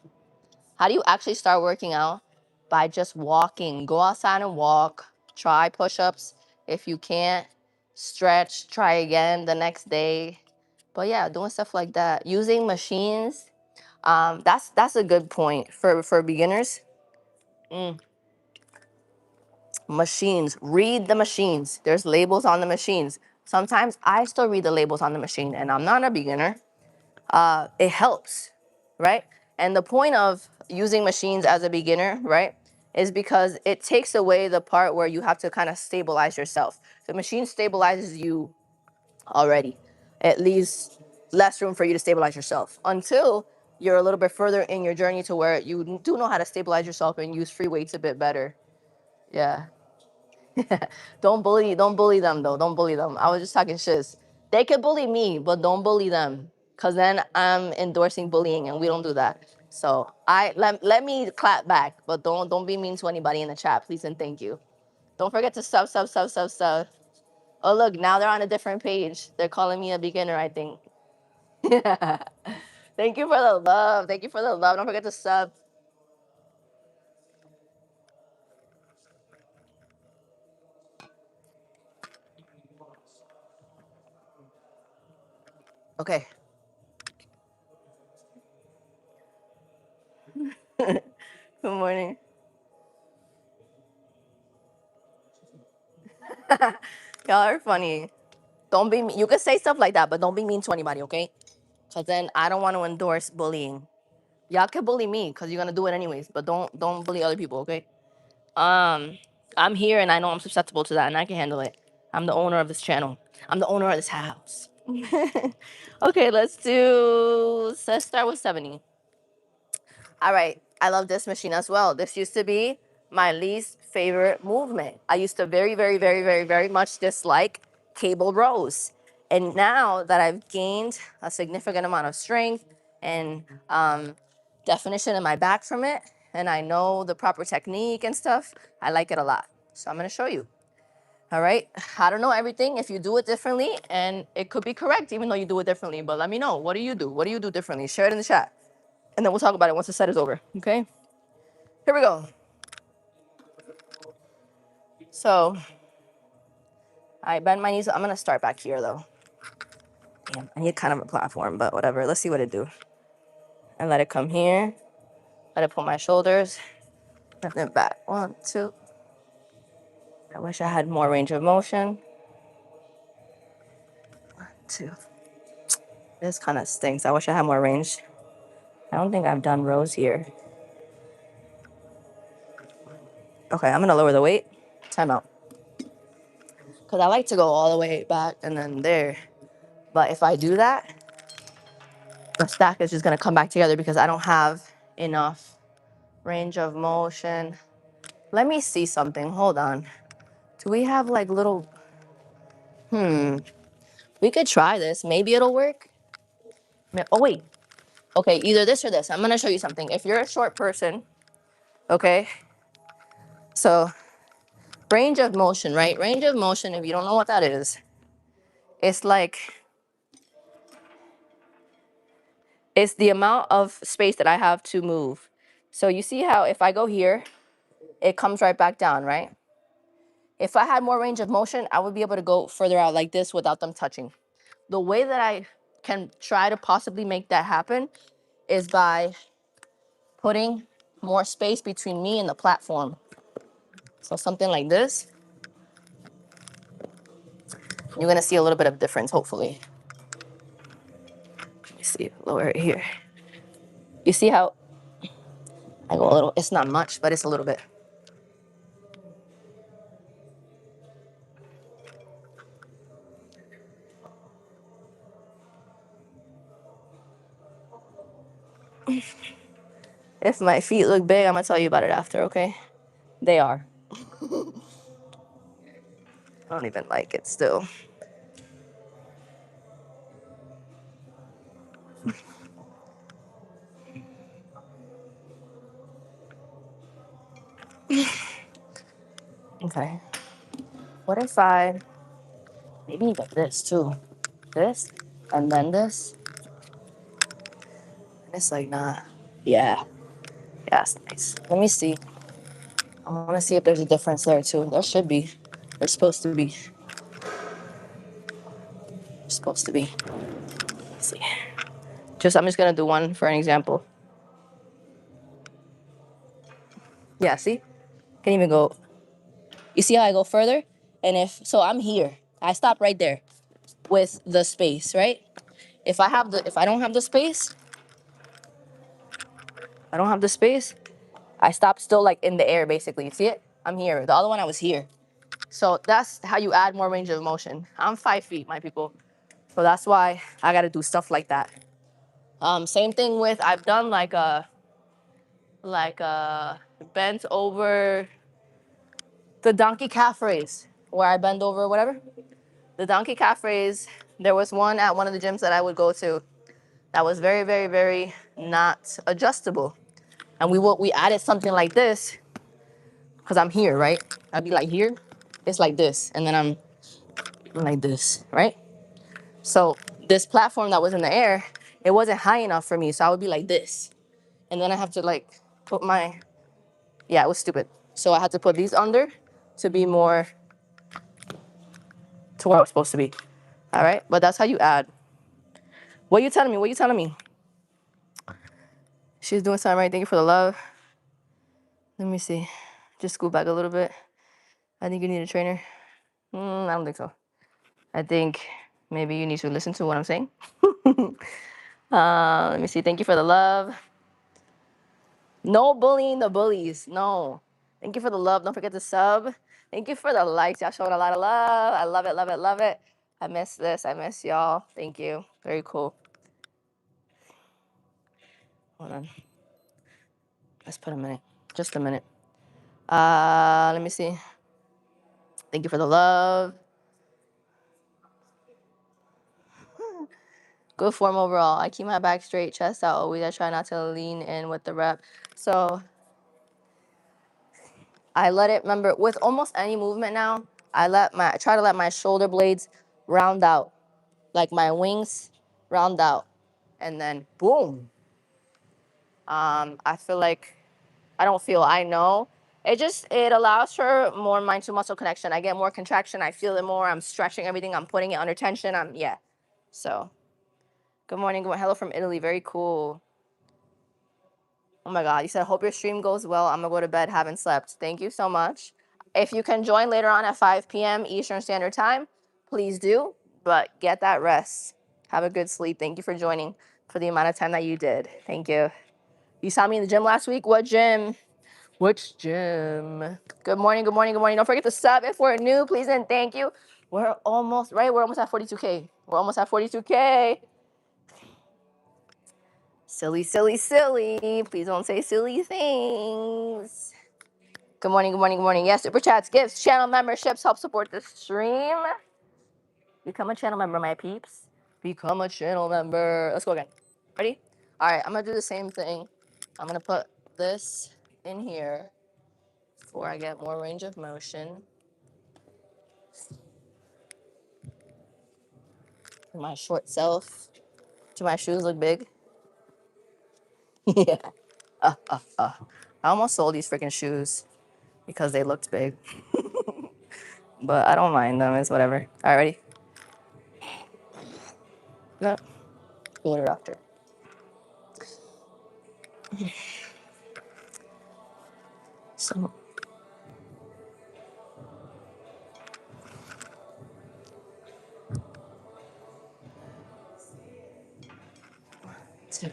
How do you actually start working out? By just walking. Go outside and walk. Try push-ups. If you can't, stretch. Try again the next day. But yeah, doing stuff like that. Using machines. That's a good point for beginners. Mm. Machines. Read the machines. There's labels on the machines. Sometimes I still read the labels on the machine, and I'm not a beginner. It helps, right? And the point of using machines as a beginner, right, is because it takes away the part where you have to kind of stabilize yourself. The machine stabilizes you already. It leaves less room for you to stabilize yourself until you're a little bit further in your journey to where you do know how to stabilize yourself and use free weights a bit better. Yeah. Don't bully them though. Don't bully them. I was just talking shiz. They could bully me, but don't bully them. Cause then I'm endorsing bullying and we don't do that. So let me clap back, but don't be mean to anybody in the chat, please and thank you. Don't forget to sub. Oh look, now they're on a different page. They're calling me a beginner, I think. Thank you for the love. Thank you for the love. Don't forget to sub. Okay. Good morning. Y'all are funny. Don't be mean. You can say stuff like that, but don't be mean to anybody, okay? Because then I don't want to endorse bullying. Y'all can bully me because you're gonna do it anyways, but don't bully other people, okay? I'm here and I know I'm susceptible to that and I can handle it. I'm the owner of this channel. I'm the owner of this house. Okay, let's start with 70. All right, I love this machine as well. This used to be my least favorite movement. I used to very much dislike cable rows. And now that I've gained a significant amount of strength and definition in my back from it, and I know the proper technique and stuff, I like it a lot. So I'm gonna show you. All right. I don't know everything. If you do it differently, and it could be correct, even though you do it differently, but let me know. What do you do? What do you do differently? Share it in the chat. And then we'll talk about it once the set is over. Okay. Here we go. So I bend my knees. I'm gonna start back here though. Damn, I need kind of a platform, but whatever. Let's see what it do. And let it come here. Let it pull my shoulders. And then back. 1, 2. I wish I had more range of motion. 1, 2. This kind of stinks. I wish I had more range. I don't think I've done rows here. Okay, I'm gonna lower the weight. Time out. Because I like to go all the way back and then there. But if I do that, the stack is just going to come back together because I don't have enough range of motion. Let me see something. Hold on. Do we have like little... We could try this. Maybe it'll work. Oh, wait. Okay, either this or this. I'm going to show you something. If you're a short person, okay, so range of motion, right? Range of motion, if you don't know what that is, it's like... It's the amount of space that I have to move. So you see how if I go here, it comes right back down, right? If I had more range of motion, I would be able to go further out like this without them touching. The way that I can try to possibly make that happen is by putting more space between me and the platform. So something like this. You're gonna see a little bit of difference, hopefully. Let me see, lower it here. You see how I go a little, it's not much, but it's a little bit. If my feet look big, I'm gonna tell you about it after, okay? They are. I don't even like it still. Okay. What if I maybe even this too? This and then this. It's like, nah. Yeah. Yeah, it's nice. Let me see. I want to see if there's a difference there too. There should be. There's supposed to be. There's supposed to be. Let's see. I'm just gonna do one for an example. Yeah, see? Can't even go. You see how I go further? And so I'm here. I stop right there with the space, right? If I don't have the space, I stop still like in the air basically. You see it? I'm here. The other one I was here. So that's how you add more range of motion. I'm 5 feet, my people. So that's why I gotta do stuff like that. Same thing with I've done like a bent over the donkey calf raise where I bend over whatever. The donkey calf raise, there was one at one of the gyms that I would go to that was very, very, very not adjustable. And we added something like this because I'm here, right? I'd be like here, it's like this, and then I'm like this, right? So this platform that was in the air, it wasn't high enough for me, so I would be like this, and then I have to like put it was stupid. So I had to put these under to be more to where I was supposed to be. All right, but that's how you add. What are you telling me? What are you telling me? She's doing something right. Thank you for the love. Let me see. Just scoot back a little bit. I think you need a trainer. I don't think so. I think maybe you need to listen to what I'm saying. Let me see. Thank you for the love. No bullying the bullies. No. Thank you for the love. Don't forget to sub. Thank you for the likes. Y'all showed a lot of love. I love it, love it, love it. I miss this. I miss y'all. Thank you. Very cool. Hold on. Let's put a minute. Just a minute. Let me see. Thank you for the love. Good form overall. I keep my back straight, chest out always. I try not to lean in with the rep. So I let it, remember, with almost any movement now, I try to let my shoulder blades round out. Like my wings round out. And then boom. I feel like, I know. It allows for more mind to muscle connection. I get more contraction. I feel it more. I'm stretching everything. I'm putting it under tension. Yeah. So, good morning. Good morning. Hello from Italy. Very cool. Oh my God. You said, hope your stream goes well. I'm going to go to bed. Haven't slept. Thank you so much. If you can join later on at 5 p.m. Eastern Standard Time, please do. But get that rest. Have a good sleep. Thank you for joining for the amount of time that you did. Thank you. You saw me in the gym last week? What gym? Which gym? Good morning, good morning, good morning. Don't forget to sub if we're new, please and thank you. We're almost, right? We're almost at 42K. We're almost at 42K. Silly, silly, silly. Please don't say silly things. Good morning, good morning, good morning. Yes, super chats, gifts, channel memberships help support the stream. Become a channel member, my peeps. Become a channel member. Let's go again. Ready? All right, I'm going to do the same thing. I'm going to put this in here before I get more range of motion. My short self. Do my shoes look big? Yeah. I almost sold these freaking shoes because they looked big. But I don't mind them. It's whatever. All right, ready? No. Go to the doctor. So, 2.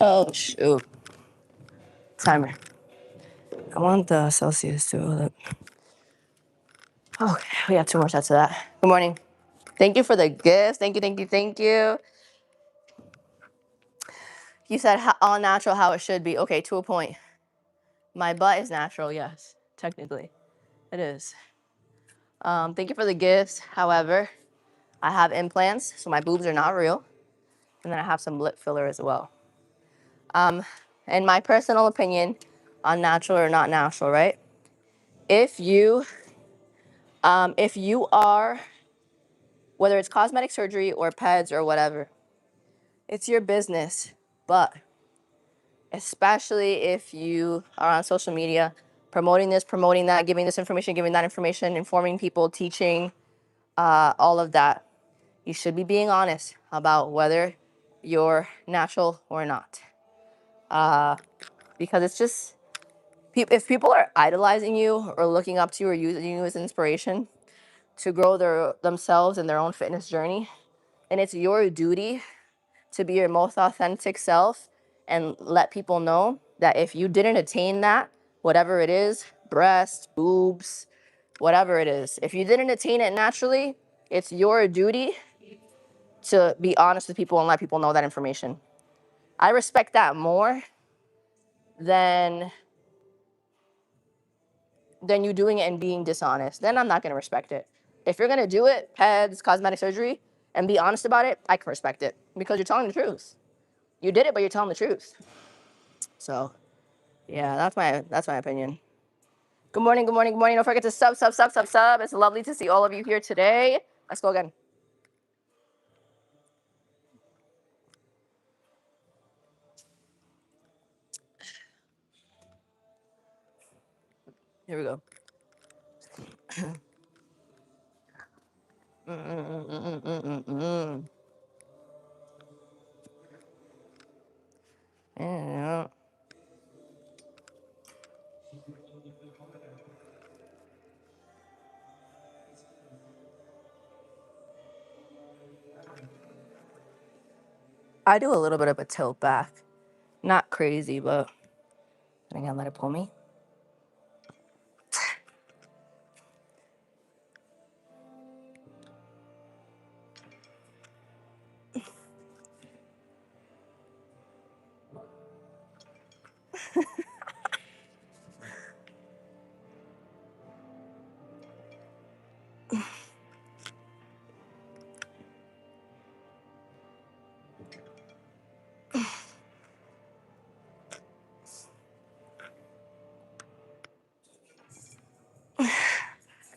Oh, shoot. Timer. I want the Celsius too. Look. Okay, we have 2 more sets of that. Good morning. Thank you for the gifts. Thank you, thank you, thank you. You said all natural, how it should be. Okay, to a point. My butt is natural, yes, technically. It is. Thank you for the gifts. However, I have implants, so my boobs are not real. And then I have some lip filler as well. In my personal opinion, on natural or not natural, right? If you, if you are, whether it's cosmetic surgery or peds or whatever, it's your business. But especially if you are on social media, promoting this, promoting that, giving this information, giving that information, informing people, teaching, all of that, you should be being honest about whether you're natural or not. Because it's just, if people are idolizing you or looking up to you or using you as inspiration to grow themselves and their own fitness journey, and it's your duty to be your most authentic self and let people know that if you didn't attain that, whatever it is, breast, boobs, whatever it is, if you didn't attain it naturally, it's your duty to be honest with people and let people know that information. I respect that more than you doing it and being dishonest. Then I'm not going to respect it. If you're going to do it, peds, cosmetic surgery, and be honest about it, I can respect it because you're telling the truth. You did it, but you're telling the truth. So, yeah, that's my opinion. Good morning, good morning, good morning. Don't forget to sub. It's lovely to see all of you here today. Let's go again. Here we go. Yeah. I do a little bit of a tilt back. Not crazy, but I think I let it pull me.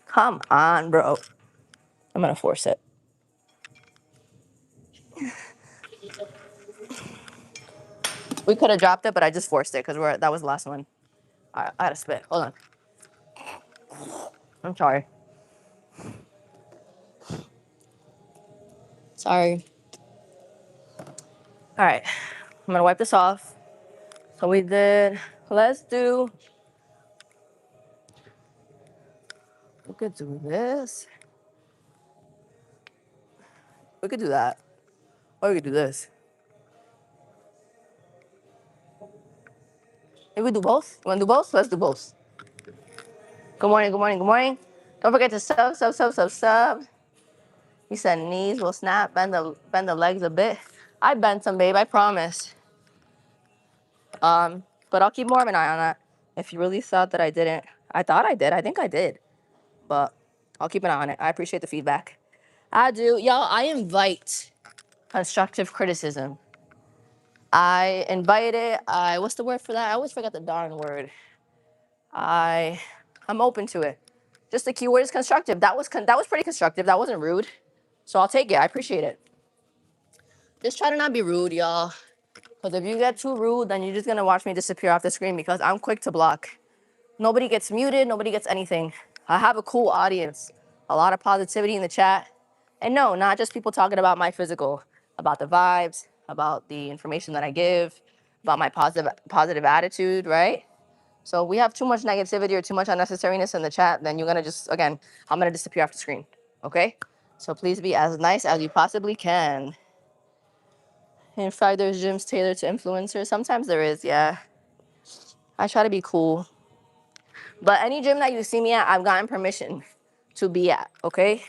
Come on, bro. I'm gonna force it. We could have dropped it, but I just forced it because that was the last one. I gotta spit. Hold on. I'm sorry. Sorry. All right. I'm gonna wipe this off. So we did. Let's do. We could do this. We could do that. Or we could do this. Maybe we do both. You wanna do both? Let's do both. Good morning. Good morning. Good morning. Don't forget to sub. You said knees will snap. Bend the legs a bit. I bent some, babe. I promise. But I'll keep more of an eye on that. If you really thought that I didn't, I thought I did. I think I did. But I'll keep an eye on it. I appreciate the feedback. I do. Y'all, I invite constructive criticism. I invite it. What's the word for that? I always forget the darn word. I'm open to it. Just the keyword is constructive. That was pretty constructive. That wasn't rude. So I'll take it. I appreciate it. Just try to not be rude, y'all. Because if you get too rude, then you're just gonna watch me disappear off the screen because I'm quick to block. Nobody gets muted, nobody gets anything. I have a cool audience, a lot of positivity in the chat. And no, not just people talking about my physical, about the vibes, about the information that I give, about my positive attitude, right? So if we have too much negativity or too much unnecessariness in the chat, then you're gonna just, again, I'm gonna disappear off the screen, okay? So please be as nice as you possibly can. In fact, there's gyms tailored to influencers. Sometimes there is, yeah. I try to be cool. But any gym that you see me at, I've gotten permission to be at, okay?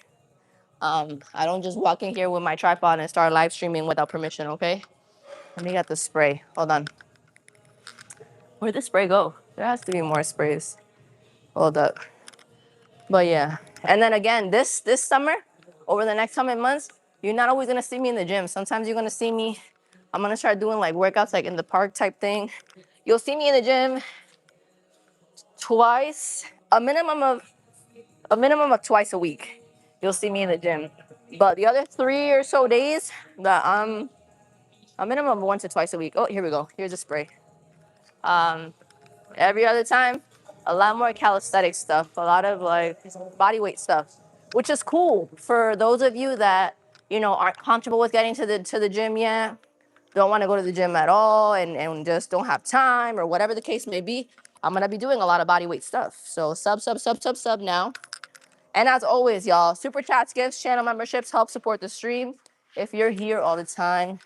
I don't just walk in here with my tripod and start live streaming without permission, okay? Let me get the spray. Hold on. Where'd the spray go? There has to be more sprays. Hold up. But yeah. And then again, this summer, over the next coming months, you're not always gonna see me in the gym. Sometimes you're gonna see me. I'm gonna start doing like workouts like in the park type thing. You'll see me in the gym twice, a minimum of twice a week. You'll see me in the gym. But the other 3 or so days, that a minimum of once or twice a week. Oh, here we go. Here's a spray. Um, every other time, a lot more calisthenic stuff, a lot of like body weight stuff, which is cool for those of you that aren't comfortable with getting to the gym yet, don't want to go to the gym at all, and just don't have time or whatever the case may be. I'm gonna be doing a lot of body weight stuff. So sub now. And as always, y'all, super chats, gifts, channel memberships help support the stream. If you're here all the time,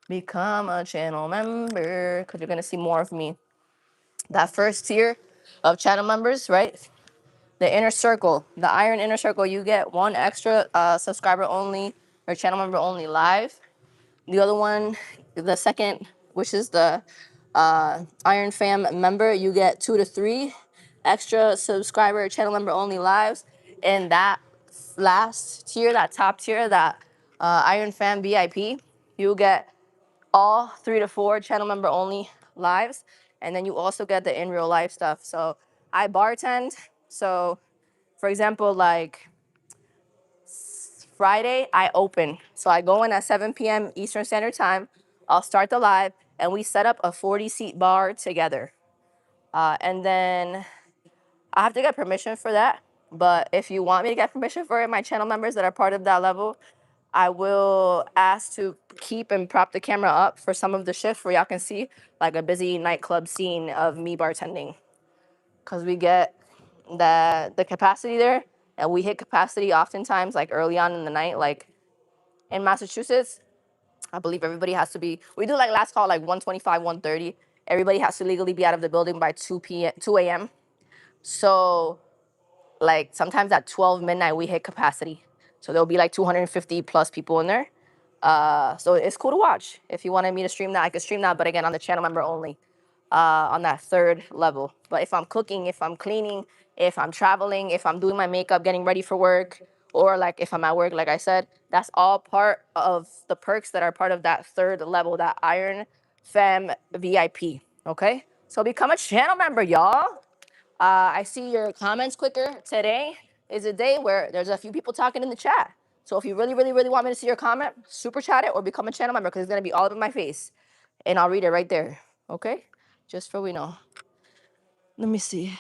become a channel member because you're gonna see more of me. That first tier of channel members, right? The inner circle, the iron inner circle, you get one extra subscriber only or channel member only live. The other one, the second, which is the Iron Fam member, you get 2 to 3 extra subscriber channel member only lives. And that last tier, that top tier, that Iron Fam VIP, you get all 3 to 4 channel member only lives. And then you also get the in real life stuff. So I bartend. So for example, like Friday, I open. So I go in at 7 p.m. Eastern Standard Time. I'll start the live, and we set up a 40-seat bar together. And then I have to get permission for that. But if you want me to get permission for it, my channel members that are part of that level, I will ask to keep and prop the camera up for some of the shifts where y'all can see like a busy nightclub scene of me bartending. Because we get the capacity there, and we hit capacity oftentimes like early on in the night, like in Massachusetts. I believe everybody has to be, we do like last call like 125, 130. Everybody has to legally be out of the building by 2 a.m. So like sometimes at 12 midnight we hit capacity. So there'll be like 250 plus people in there. So it's cool to watch. If you wanted me to stream that, I could stream that, but again on the channel member only, on that third level. But if I'm cooking, if I'm cleaning, if I'm traveling, if I'm doing my makeup, getting ready for work, or like if I'm at work, like I said, that's all part of the perks that are part of that third level, that Iron Fam VIP. Okay? So become a channel member, y'all. I see your comments quicker. Today is a day where there's a few people talking in the chat. So if you really, really, really want me to see your comment, super chat it or become a channel member because it's going to be all up in my face. And I'll read it right there. Okay? Just for we know. Let me see.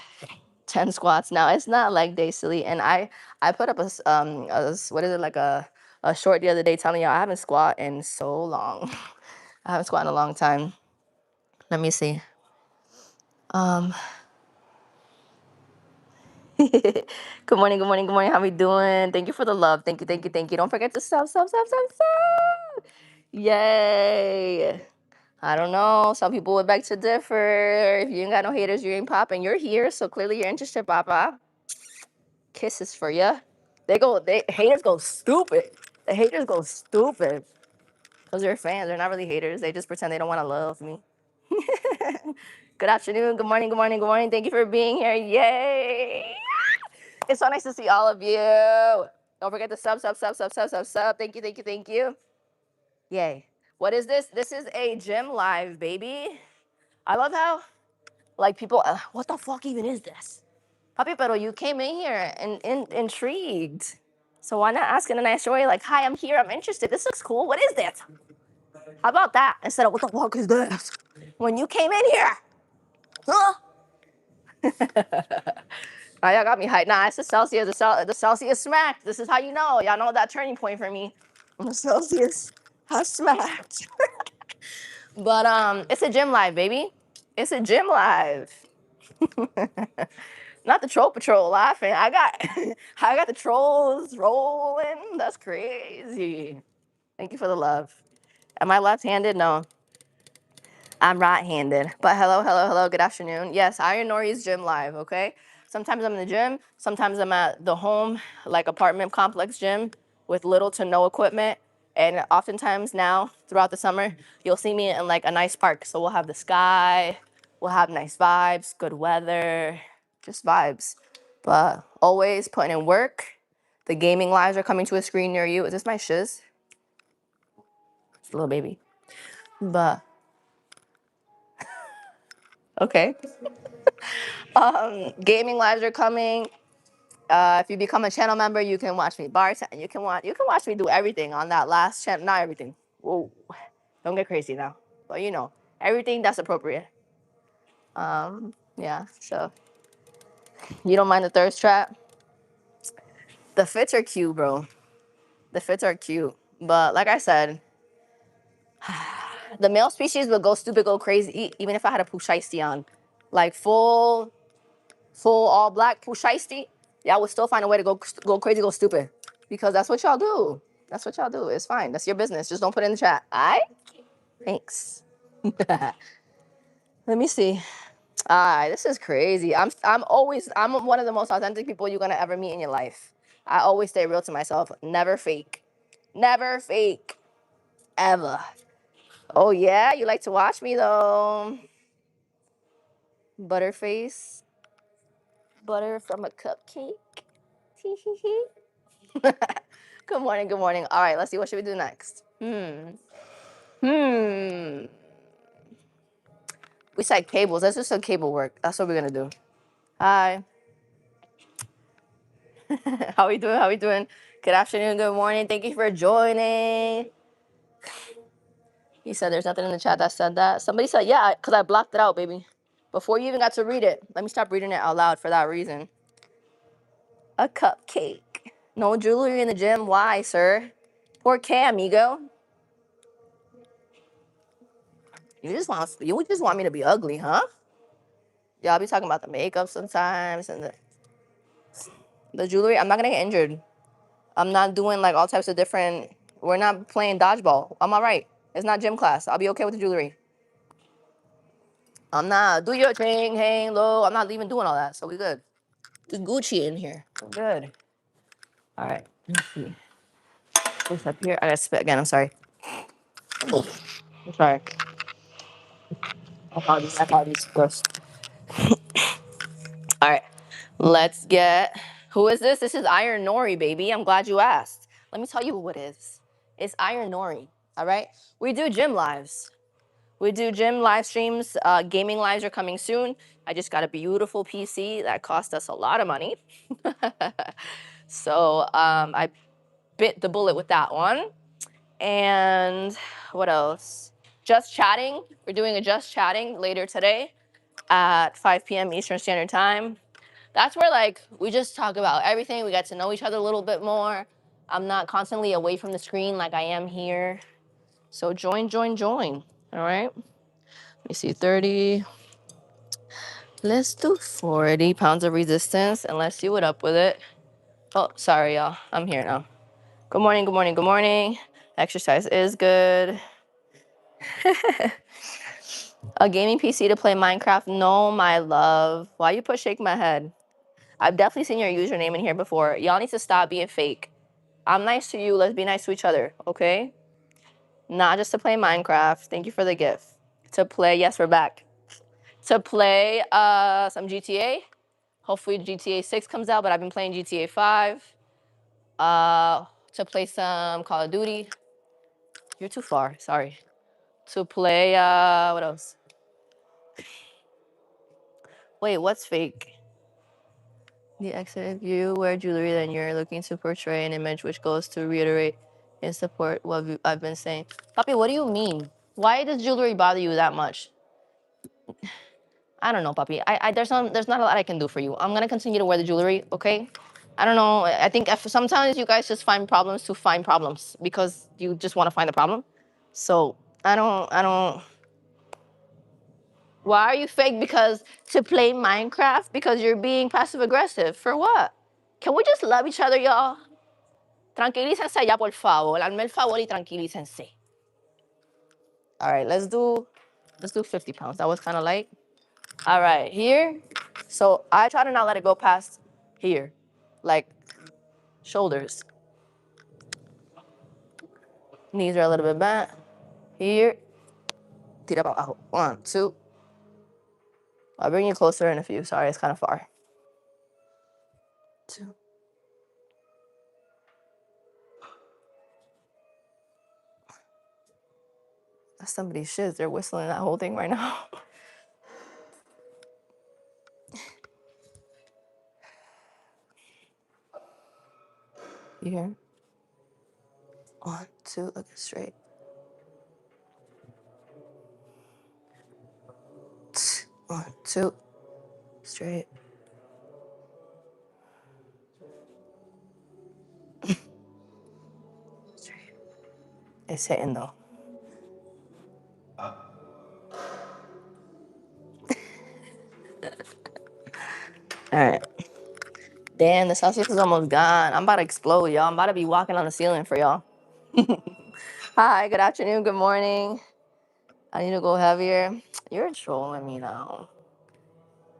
10 squats. Now, it's not like day silly. And I put up what is it, like a short the other day telling y'all I haven't squat in so long. I haven't squat in a long time. Let me see. Good morning, good morning, good morning. How we doing? Thank you for the love. Thank you, thank you, thank you. Don't forget to sub. Yay. I don't know. Some people would beg to differ. If you ain't got no haters, you ain't popping. You're here, so clearly you're interested, Papa. Kisses for ya. Haters go stupid. The haters go stupid. Because they're fans. They're not really haters. They just pretend they don't want to love me. Good afternoon. Good morning. Good morning. Good morning. Thank you for being here. Yay. It's so nice to see all of you. Don't forget to sub. Thank you, thank you, thank you. Yay. What is this? This is a gym live, baby. I love how, like, people, what the fuck even is this? Papi, pero you came in here and intrigued. So why not ask in a nice way, like, hi, I'm here, I'm interested. This looks cool. What is this? How about that? Instead of, what the fuck is this? When you came in here, huh? Oh, y'all got me hyped. Nah, it's the Celsius. The Celsius smacked. This is how you know. Y'all know that turning point for me. The Celsius has smacked. But it's a gym live, baby. It's a gym live. Not the troll patrol laughing. I got the trolls rolling. That's crazy. Thank you for the love. Am I left-handed? No. I'm right-handed. But hello, hello, hello. Good afternoon. Yes, IronNori's gym live, okay? Sometimes I'm in the gym. Sometimes I'm at the home, like apartment complex gym. with little to no equipment. And oftentimes now, throughout the summer, you'll see me in like a nice park. So we'll have the sky, we'll have nice vibes, good weather, just vibes. But always putting in work. The gaming lives are coming to a screen near you. Is this my shiz? It's a little baby. But okay. Gaming lives are coming. If you become a channel member, you can watch me bartend. You can watch me do everything on that last channel. Not everything. Whoa, don't get crazy now. But everything that's appropriate. Yeah. So you don't mind the thirst trap? The fits are cute, bro. The fits are cute. But like I said, the male species would go stupid, go crazy, even if I had a pushiesty on, like full all black pushiesty. Y'all would still find a way to go crazy, go stupid, because that's what y'all do. That's what y'all do. It's fine. That's your business. Just don't put it in the chat. Alright? Thanks. Let me see. This is crazy. I'm one of the most authentic people you're gonna ever meet in your life. I always stay real to myself. Never fake. Never fake. Ever. Oh yeah, you like to watch me though. Butterface. Butter from a cupcake. Tee hee hee. Good morning, good morning. All right, let's see. What should we do next? Hmm. We said cables. Let's do some cable work. That's what we're gonna do. Hi. How we doing? How we doing? Good afternoon, good morning. Thank you for joining. He said there's nothing in the chat that said that. Somebody said, yeah, because I blocked it out, baby. Before you even got to read it. Let me stop reading it out loud for that reason. A cupcake. No jewelry in the gym. Why, sir? Por qué, amigo? You just want me to be ugly, huh? Y'all be talking about the makeup sometimes and the jewelry. I'm not gonna get injured. I'm not doing like all types of different. We're not playing dodgeball. I'm all right. It's not gym class. I'll be okay with the jewelry. I'm not. Do your thing, hang low. I'm not even doing all that. So we good. Just Gucci in here. We're good. All right. Let's see. What's up here? I gotta spit again. I'm sorry. Oh, I'm sorry. Apologies. Apologies. Gross. All right. Let's get. Who is this? This is IronNori, baby. I'm glad you asked. Let me tell you who it is. It's IronNori. All right. We do gym lives. We do gym live streams. Gaming lives are coming soon. I just got a beautiful PC that cost us a lot of money. So I bit the bullet with that one. And what else? Just chatting. We're doing a just chatting later today at 5 p.m. Eastern Standard Time. That's where we just talk about everything. We get to know each other a little bit more. I'm not constantly away from the screen like I am here. So join, join, join. All right. Let me see, 30. Let's do 40 pounds of resistance and let's see what up with it. Oh, sorry, y'all. I'm here now. Good morning, good morning, good morning. Exercise is good. A gaming PC to play Minecraft? No, my love. Why you put shake my head? I've definitely seen your username in here before. Y'all need to stop being fake. I'm nice to you. Let's be nice to each other, okay? Not just to play Minecraft. Thank you for the gift. To play, yes, we're back. To play some GTA. Hopefully GTA 6 comes out, but I've been playing GTA 5. To play some Call of Duty. You're too far, sorry. To play, what else? Wait, what's fake? The exit. If you wear jewelry, then you're looking to portray an image which goes to reiterate and support what I've been saying. Papi, what do you mean? Why does jewelry bother you that much? I don't know, Papi. There's not a lot I can do for you. I'm gonna continue to wear the jewelry, okay? I don't know. I think sometimes you guys just find problems to find problems because you just want to find the problem. So I don't. Why are you fake? Because to play Minecraft? Because you're being passive aggressive. For what? Can we just love each other, y'all? Tranquilícense ya, por favor. Hazme el favor y tranquilícense. All right, let's do 50 pounds. That was kind of light. All right, here. So I try to not let it go past here, like shoulders. Knees are a little bit bent. Here. Tira para abajo. 1, 2. I'll bring you closer in a few. Sorry, it's kind of far. 2. That's somebody's shit. They're whistling that whole thing right now. Here. 1, 2. Look straight. 1, 2. Straight. Straight. It's hitting though. All right. Damn, the Celsius is almost gone. I'm about to explode, y'all. I'm about to be walking on the ceiling for y'all. Hi, good afternoon, good morning. I need to go heavier. You're trolling me now.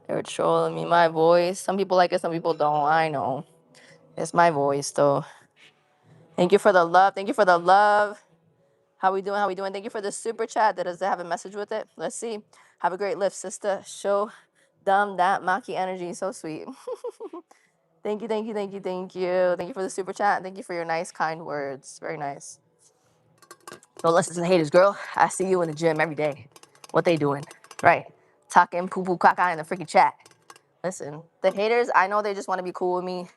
You're trolling me. My voice. Some people like it, some people don't. I know. It's my voice, though. Thank you for the love. Thank you for the love. How we doing? How we doing? Thank you for the super chat. Does it have a message with it? Let's see. Have a great lift, sister. Show them that Maki energy. So sweet. Thank you, thank you, thank you, thank you. Thank you for the super chat. Thank you for your nice, kind words. Very nice. Don't listen to the haters, girl. I see you in the gym every day. What they doing? Right. Talking poo-poo caca in the freaking chat. Listen, the haters, I know they just want to be cool with me.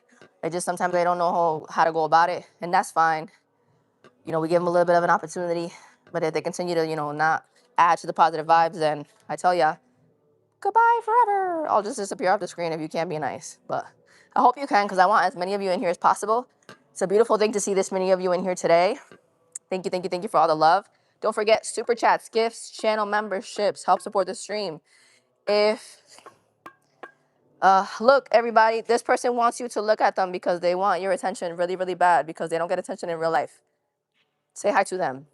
They just sometimes they don't know how to go about it. And that's fine. You know, we give them a little bit of an opportunity. But if they continue to, not add to the positive vibes, then I tell ya, goodbye forever. I'll just disappear off the screen if you can't be nice. But I hope you can, because I want as many of you in here as possible. It's a beautiful thing to see this many of you in here today. Thank you, thank you, thank you for all the love. Don't forget super chats, gifts, channel memberships. Help support the stream. Look, everybody, this person wants you to look at them because they want your attention really, really bad because they don't get attention in real life. Say hi to them.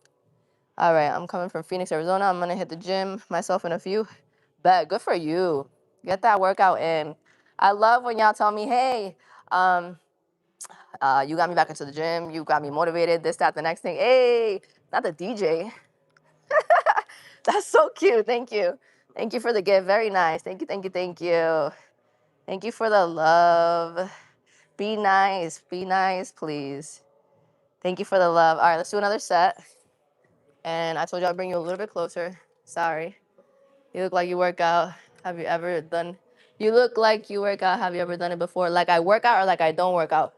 All right, I'm coming from Phoenix, Arizona. I'm going to hit the gym myself in a few. Bet, good for you. Get that workout in. I love when y'all tell me, hey, you got me back into the gym. You got me motivated, this, that, the next thing. Hey, not the DJ. That's so cute. Thank you. Thank you for the gift. Very nice. Thank you, thank you, thank you. Thank you for the love. Be nice. Be nice, please. Thank you for the love. All right, let's do another set. And I told you I'll bring you a little bit closer. Sorry. You look like you work out. Have you ever done... You look like you work out. Have you ever done it before? Like I work out or like I don't work out?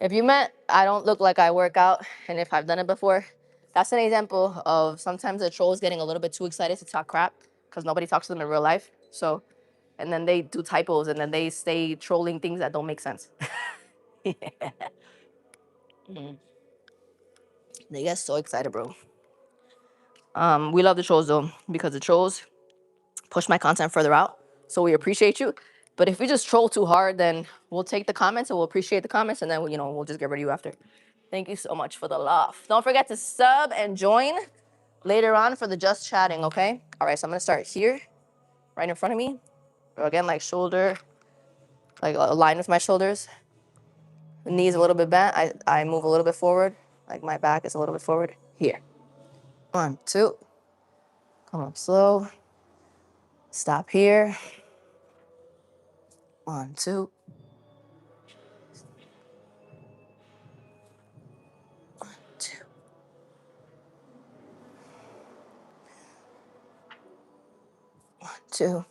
If you meant I don't look like I work out and if I've done it before, that's an example of sometimes the trolls getting a little bit too excited to talk crap because nobody talks to them in real life. So, and then they do typos and then they stay trolling things that don't make sense. Yeah. They get so excited, bro. We love the trolls though because the trolls push my content further out. So we appreciate you. But if you just troll too hard, then we'll take the comments and we'll appreciate the comments and then we'll just get rid of you after. Thank you so much for the love. Don't forget to sub and join later on for the just chatting, okay? All right, so I'm gonna start here, right in front of me. Again, like shoulder, like align with my shoulders. The knees a little bit bent. I move a little bit forward, like my back is a little bit forward. Here. 1, 2. Come up slow. Stop here. 1, 2. 1, 2. 1, 2. 2.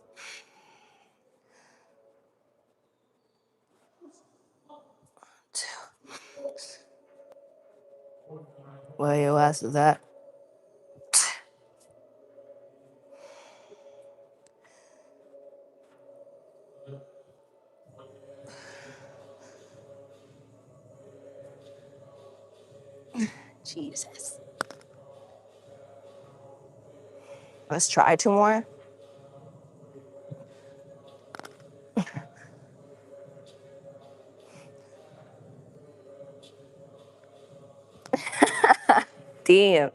Where your ass is at? Jesus. Let's try 2 more. Damn.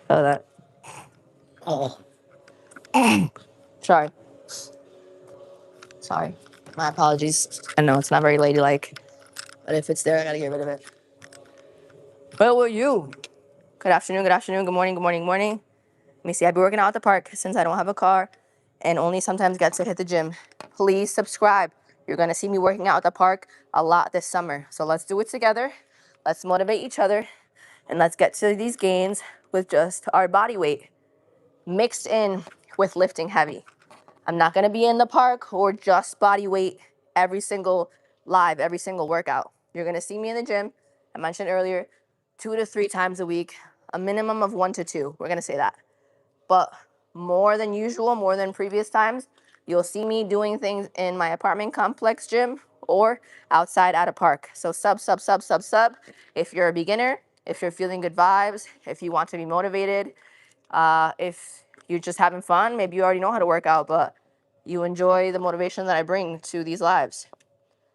Hold on. Oh. Sorry. Sorry. My apologies. I know it's not very ladylike, but if it's there, I gotta get rid of it. Where were you? Good afternoon, good afternoon, good morning, good morning, good morning. Let me see, I've been working out at the park since I don't have a car and only sometimes get to hit the gym. Please subscribe. You're going to see me working out at the park a lot this summer. So let's do it together. Let's motivate each other. And let's get to these gains with just our body weight mixed in with lifting heavy. I'm not going to be in the park or just body weight every single workout. You're going to see me in the gym. I mentioned earlier, 2 to 3 times a week, a minimum of 1 to 2. We're going to say that. But more than usual, more than previous times, you'll see me doing things in my apartment complex gym or outside at a park. So sub. If you're a beginner, if you're feeling good vibes, if you want to be motivated, if you're just having fun, maybe you already know how to work out, but you enjoy the motivation that I bring to these lives.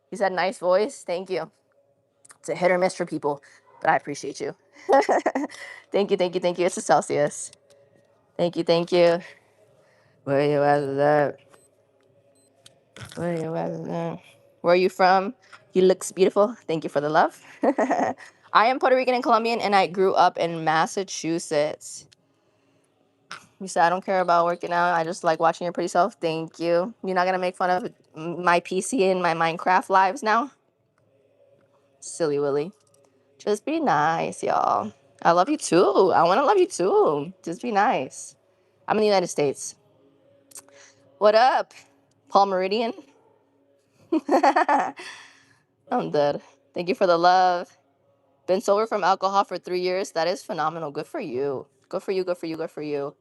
You said nice voice. Thank you. It's a hit or miss for people, but I appreciate you. Thank you. It's a Celsius. Thank you. Where you at? Where are you from? You looks beautiful. Thank you for the love. I am Puerto Rican and Colombian, and I grew up in Massachusetts. You said I don't care about working out. I just like watching your pretty self. Thank you. You're not gonna make fun of my PC and my Minecraft lives now? Silly Willy. Just be nice, y'all. I love you too. I want to love you too. Just be nice. I'm in the United States. What up, Paul Meridian? I'm dead. Thank you for the love. Been sober from alcohol for 3 years. That is phenomenal. Good for you. Good for you.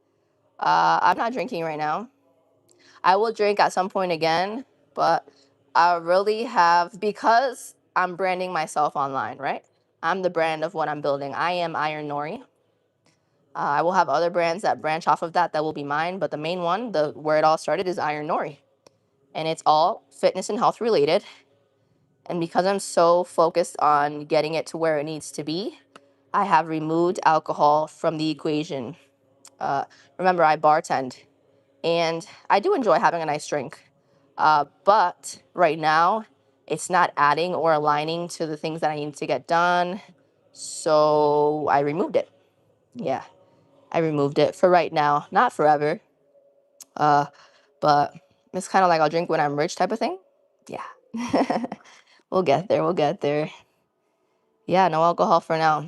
I'm not drinking right now. I will drink at some point again, but I really have, because I'm branding myself online, right? I'm the brand of what I'm building. I am IronNori. I will have other brands that branch off of that will be mine, but the main one, where it all started, is IronNori. And it's all fitness and health related. And because I'm so focused on getting it to where it needs to be, I have removed alcohol from the equation. Remember, I bartend, and I do enjoy having a nice drink. But right now, it's not adding or aligning to the things that I need to get done. So I removed it. Yeah, I removed it for right now, not forever. But it's kind of like I'll drink when I'm rich type of thing. Yeah. We'll get there. Yeah, no alcohol for now.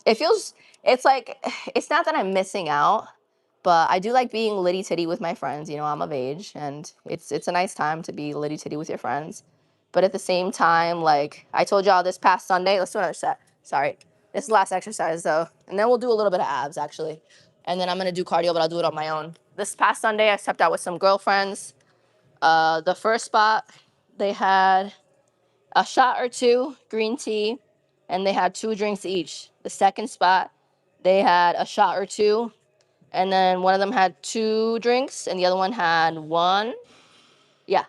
It's like, it's not that I'm missing out, but I do like being litty titty with my friends. You know, I'm of age, and it's a nice time to be litty titty with your friends. But at the same time, like I told y'all this past Sunday, let's do another set. Sorry, this is the last exercise though, and then we'll do a little bit of abs actually, and then I'm gonna do cardio, but I'll do it on my own. This past Sunday, I stepped out with some girlfriends. The first spot, they had a shot or two green tea, and they had 2 drinks each. The second spot, they had a shot or two, and then one of them had 2 drinks and the other one had 1. Yeah,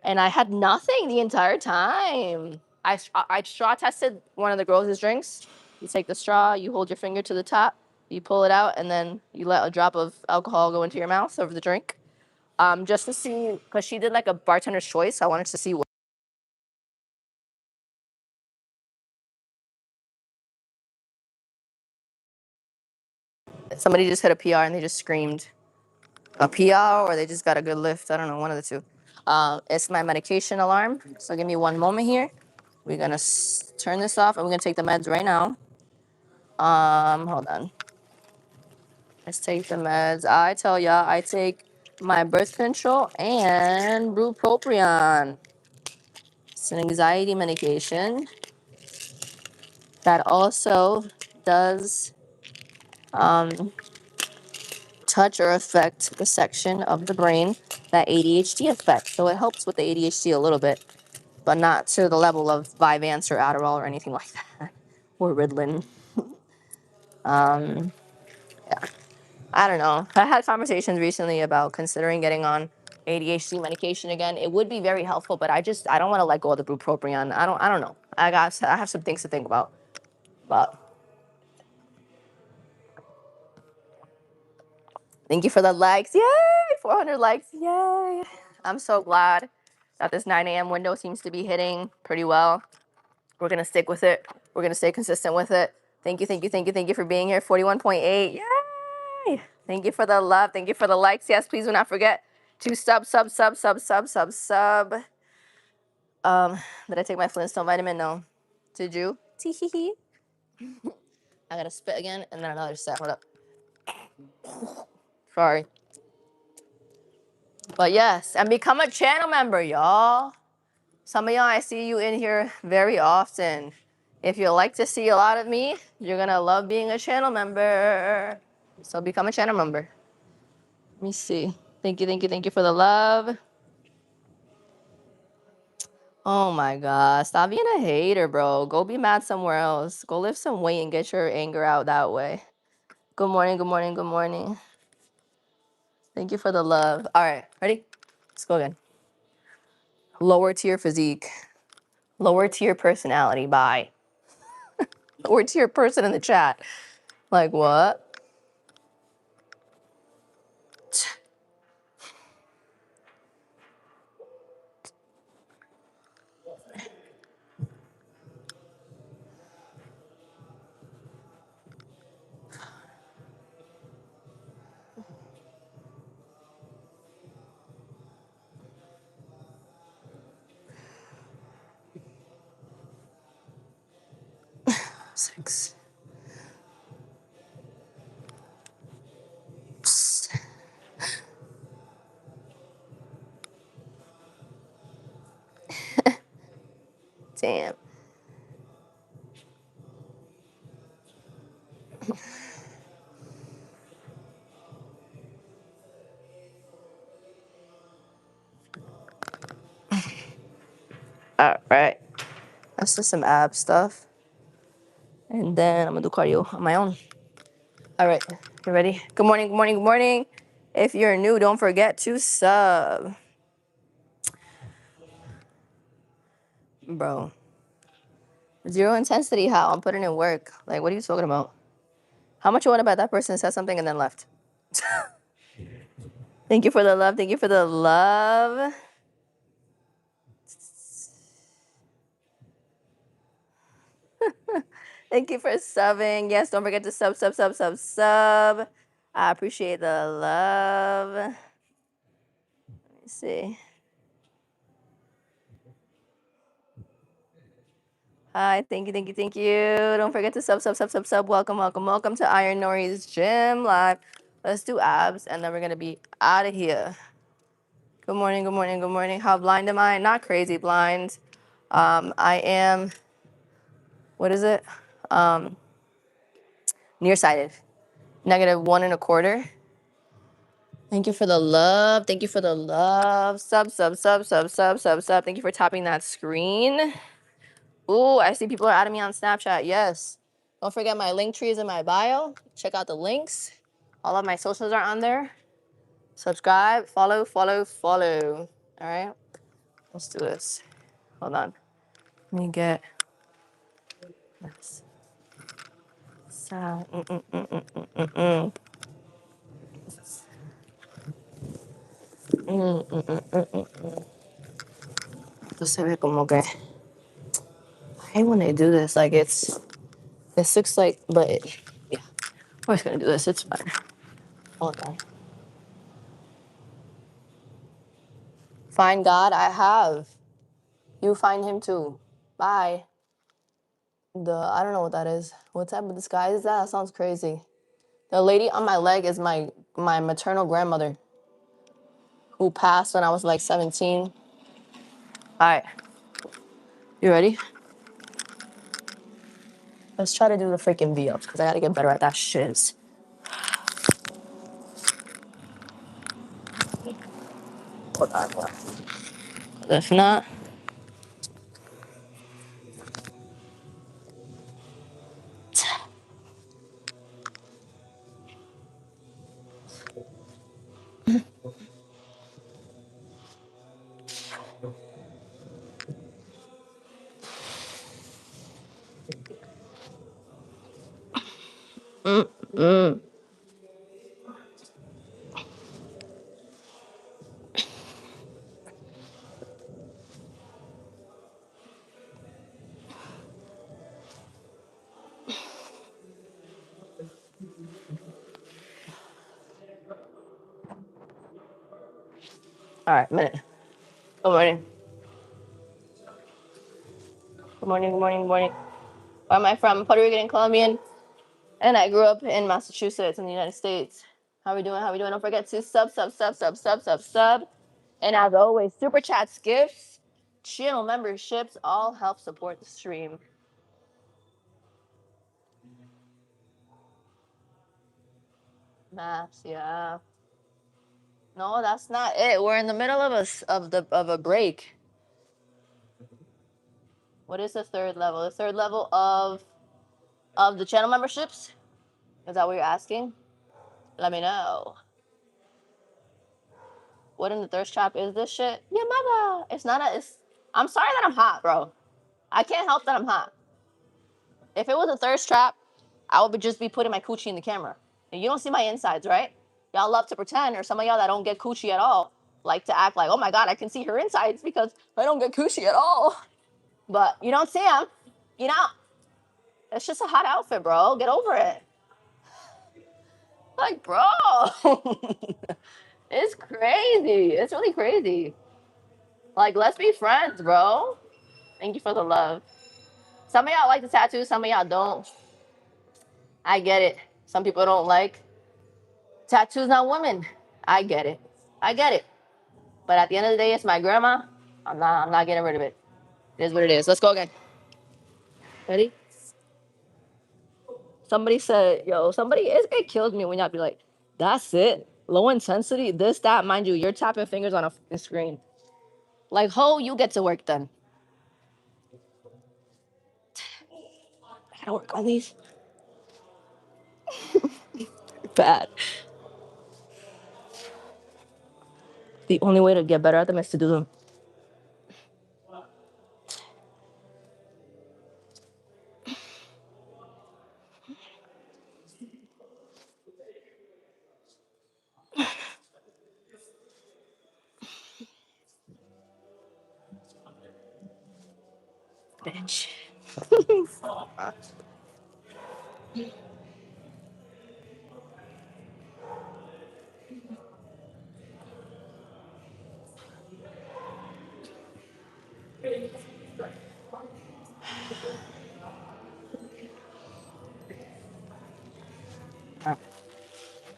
and I had nothing the entire time. I straw tested one of the girls' drinks. You take the straw, you hold your finger to the top, you pull it out, and then you let a drop of alcohol go into your mouth over the drink. Just to see, because she did like a bartender's choice. I wanted to see what. Somebody just hit a PR and they just screamed a PR, or they just got a good lift. I don't know, one of the two. It's my medication alarm. So give me one moment here. We're gonna turn this off, and we're gonna take the meds right now. Hold on. Let's take the meds. I tell ya, I take my birth control and bupropion. It's an anxiety medication that also does touch or affect the section of the brain that ADHD affects. So it helps with the ADHD a little bit, but not to the level of Vyvanse or Adderall or anything like that, or Ritalin. Yeah, I don't know. I had conversations recently about considering getting on ADHD medication again. It would be very helpful, but I don't want to let go of the bupropion. I don't know. I have some things to think about, but. Thank you for the likes. Yay! 400 likes. Yay! I'm so glad that this 9 a.m. window seems to be hitting pretty well. We're going to stick with it. We're going to stay consistent with it. Thank you, thank you, thank you, thank you for being here. 41.8. Yay! Thank you for the love. Thank you for the likes. Yes, please do not forget to sub. Did I take my Flintstone vitamin? No. Did you? Tee-hee-hee. I gotta spit again and then another set. Hold up. Sorry. But yes, and become a channel member, y'all. Some of y'all, I see you in here very often. If you like to see a lot of me, you're gonna love being a channel member. So become a channel member. Let me see. Thank you, thank you, thank you for the love. Oh my God. Stop being a hater, bro. Go be mad somewhere else. Go lift some weight and get your anger out that way. Good morning, good morning, good morning. Thank you for the love. All right, ready? Let's go again. Lower tier physique. Lower tier personality. Bye. Lower tier person in the chat. Like what? 6. Damn. All right. That's just some ab stuff. And then I'm gonna do cardio on my own. All right. You ready? Good morning, good morning, good morning. If you're new, don't forget to sub. Bro. Zero intensity, how? I'm putting in work. Like, what are you talking about? How much you want to bet that person said something and then left? Thank you for the love. Thank you for the love. Thank you for subbing. Yes, don't forget to sub. I appreciate the love. Let me see. Hi, thank you, thank you, thank you. Don't forget to sub. Welcome, welcome, welcome to IronNori's gym live. Let's do abs, and then we're gonna be out of here. Good morning, good morning, good morning. How blind am I? Not crazy blind. I am. What is it? Nearsighted. -1.25. Thank you for the love. Thank you for the love. Sub. Thank you for tapping that screen. Ooh, I see people are adding me on Snapchat. Yes. Don't forget my link tree is in my bio. Check out the links. All of my socials are on there. Subscribe, follow. All right. Let's do this. Hold on. Let me get this. Esto se ve como que. I hate when they do this. Like this looks like, but yeah. We're just gonna do this. It's fine. Hold on. Find God, I have. You find him too. Bye. I don't know what that is. What type of disguise is that? That sounds crazy. The lady on my leg is my maternal grandmother who passed when I was like 17. All right. You ready? Let's try to do the freaking V-ups because I gotta get better at that shit. Hold on. If not, All right, minute. Good morning. Good morning. Good morning. Good morning. Where am I from? Puerto Rican and Colombian. And I grew up in Massachusetts in the United States. How we doing? How we doing? Don't forget to sub. And as always, super chats, gifts, channel memberships all help support the stream. Maps, yeah. No, that's not it. We're in the middle of a break. What is the third level? The third level of the channel memberships? Is that what you're asking? Let me know. What in the thirst trap is this shit? Your mother. It's not a. It's. I'm sorry that I'm hot, bro. I can't help that I'm hot. If it was a thirst trap, I would just be putting my coochie in the camera. And you don't see my insides, right? Y'all love to pretend, or some of y'all that don't get coochie at all like to act like, oh my god, I can see her insides because I don't get coochie at all. But you don't see them. You know, it's just a hot outfit, bro. Get over it. Like, bro, it's crazy. It's really crazy. Like, let's be friends, bro. Thank you for the love. Some of y'all like the tattoos, some of y'all don't. I get it. Some people don't like tattoos on women. I get it. I get it. But at the end of the day, it's my grandma. I'm not getting rid of it. It is what it is. Let's go again. Ready? Somebody said, yo, it kills me when y'all be like, that's it. Low intensity, this, that. Mind you, you're tapping fingers on a fucking screen. Like, ho, you get to work done. I gotta work on these. Bad. The only way to get better at them is to do them. Bitch.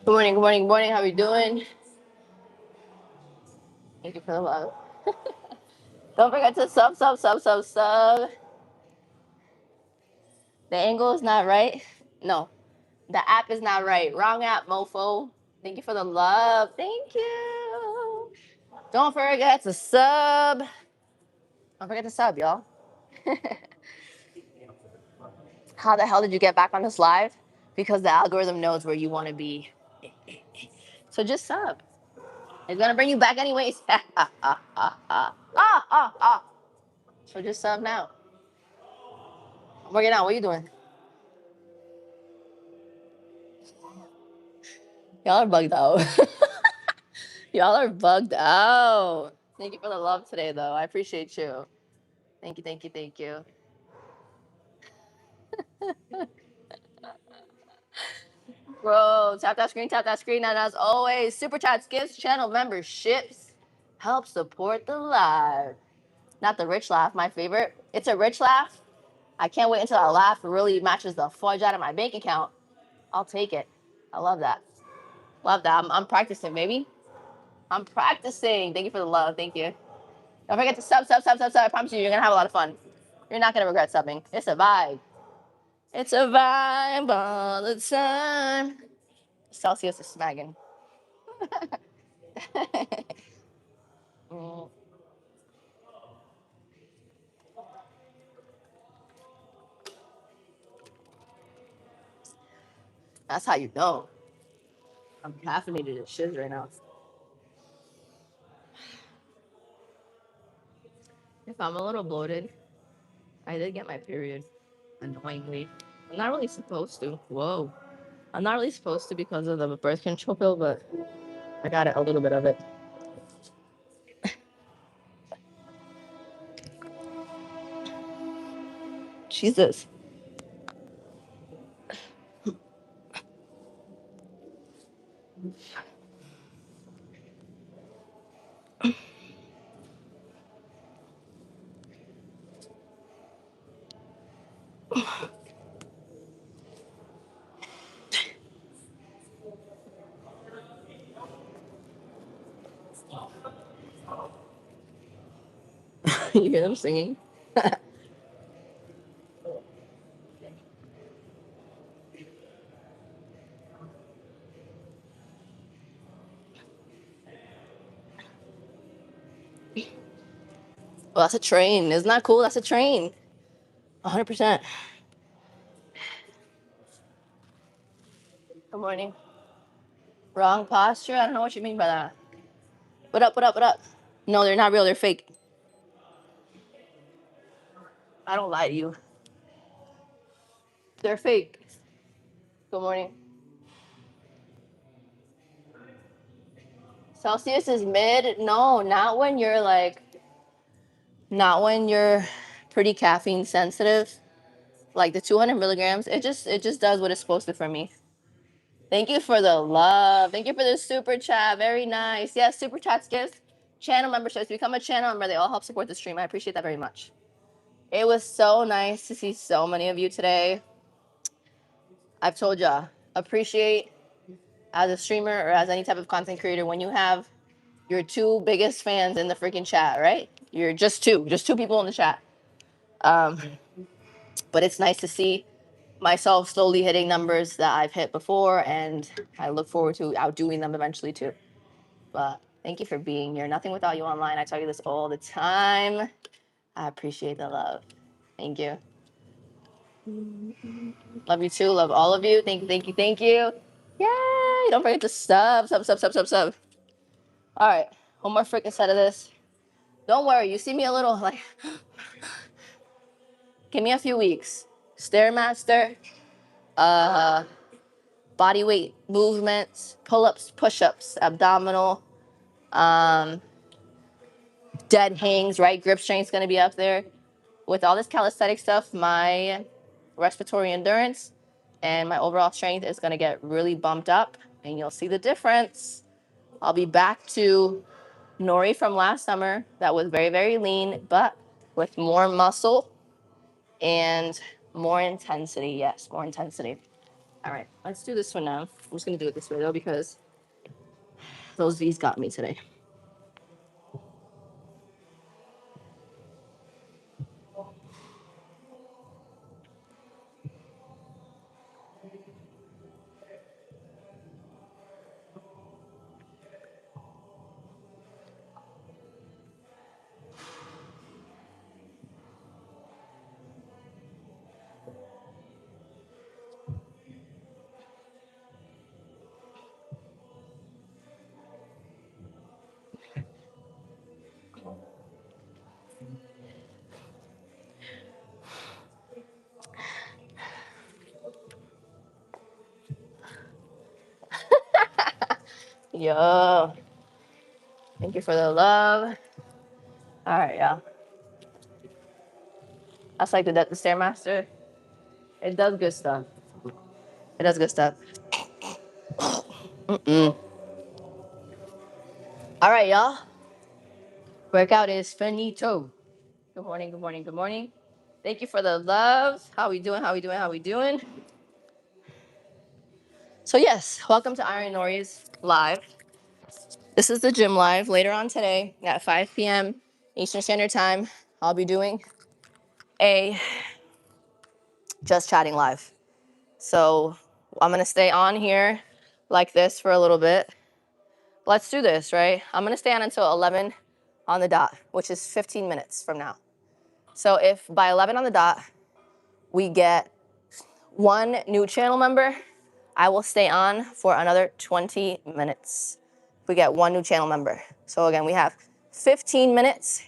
Good morning, good morning, good morning. How are you doing? Thank you for the love. Don't forget to sub. The angle is not right. No, the app is not right. Wrong app, mofo. Thank you for the love. Thank you. Don't forget to sub. Don't forget to sub, y'all. How the hell did you get back on this live? Because the algorithm knows where you want to be. So just sub. It's gonna bring you back anyways. So just sub now. I'm working out. What are you doing? Y'all are bugged out. Y'all are bugged out. Thank you for the love today, though. I appreciate you. Thank you, thank you, thank you. Bro, tap that screen, tap that screen. And as always, super chats, gifts, channel memberships help support the live. Not the rich laugh, my favorite. It's a rich laugh. I can't wait until that laugh really matches the fudge out of my bank account. I'll take it. I love that. Love that. I'm practicing, baby. I'm practicing. Thank you for the love. Thank you. Don't forget to sub. I promise you, you're going to have a lot of fun. You're not going to regret subbing. It's a vibe. It's a vibe all the time. Celsius is smacking. Mm, that's how you know. I'm caffeinated as shit right now. If I'm a little bloated, I did get my period, annoyingly. I'm not really supposed to. Whoa. I'm not really supposed to because of the birth control pill, but I got a little bit of it. Jesus. You hear them singing? Well, that's a train. Isn't that cool? That's a train. 100%. Good morning. Wrong posture? I don't know what you mean by that. What up, what up, what up? No, they're not real. They're fake. I don't lie to you. They're fake. Good morning. Celsius is mid. No, not when you're like, not when you're pretty caffeine sensitive. Like the 200 milligrams, it just does what it's supposed to for me. Thank you for the love. Thank you for the super chat. Very nice. Yes, super chats, gifts, channel memberships. Become a channel member. They all help support the stream. I appreciate that very much. It was so nice to see so many of you today. I've told ya, appreciate as a streamer or as any type of content creator when you have your two biggest fans in the freaking chat, right? You're just two people in the chat. Um, but it's nice to see myself slowly hitting numbers that I've hit before, and I look forward to outdoing them eventually too. But thank you for being here. Nothing without you online. I tell you this all the time. I appreciate the love. Thank you. Love you too. Love all of you. Thank you, thank you, thank you. Yay! Don't forget to sub. All right. One more freaking set of this. Don't worry. You see me a little like, give me a few weeks. Stairmaster, uh, body weight movements, pull-ups, push-ups, abdominal, um, dead hangs, right? Grip strength's gonna be up there. With all this calisthenic stuff, my respiratory endurance and my overall strength is gonna get really bumped up, and you'll see the difference. I'll be back to Nori from last summer that was very, very lean, but with more muscle and more intensity. Yes, more intensity. All right, let's do this one now. I'm just gonna do it this way though because those V's got me today. Yo, thank you for the love. All right, y'all. That's like the Stairmaster. It does good stuff. It does good stuff. Mm-mm. All right, y'all. Workout is finito. Good morning, good morning, good morning. Thank you for the love. How we doing? How we doing? How we doing? So yes, welcome to IronNori's live. This is the gym live. Later on today at 5 p.m. Eastern Standard Time, I'll be doing a just chatting live. So I'm gonna stay on here like this for a little bit. Let's do this, right? I'm gonna stay on until 11 on the dot, which is 15 minutes from now. So if by 11 on the dot we get one new channel member, I will stay on for another 20 minutes. If we get one new channel member. So again, we have 15 minutes.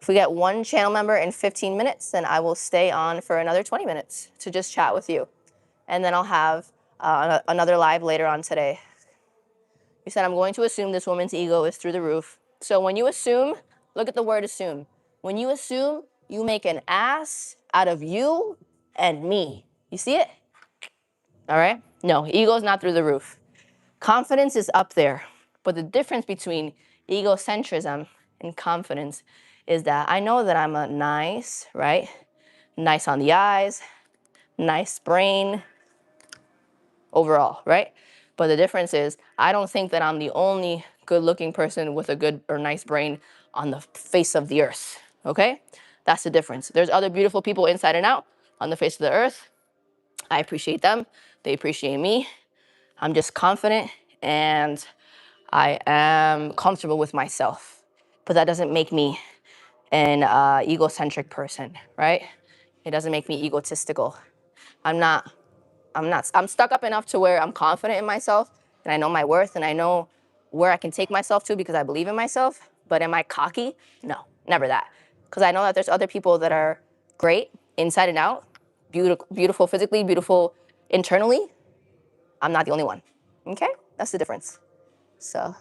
If we get one channel member in 15 minutes, then I will stay on for another 20 minutes to just chat with you. And then I'll have another live later on today. You said, I'm going to assume this woman's ego is through the roof. So when you assume, look at the word assume. When you assume, you make an ass out of you and me. You see it? All right? No, ego is not through the roof. Confidence is up there. But the difference between Egocentrism and confidence is that I know that I'm a nice, right? Nice on the eyes, nice brain overall, right? But the difference is I don't think that I'm the only good looking person with a good or nice brain on the face of the earth, okay? That's the difference. There's other beautiful people inside and out on the face of the earth. I appreciate them. They appreciate me. I'm just confident and I am comfortable with myself. But that doesn't make me an egocentric person, right? It doesn't make me egotistical. I'm not, I'm stuck up enough to where I'm confident in myself and I know my worth and I know where I can take myself to because I believe in myself. But am I cocky? No, never that. Because I know that there's other people that are great inside and out, beautiful physically, beautiful internally. I'm not the only one. Okay? That's the difference. So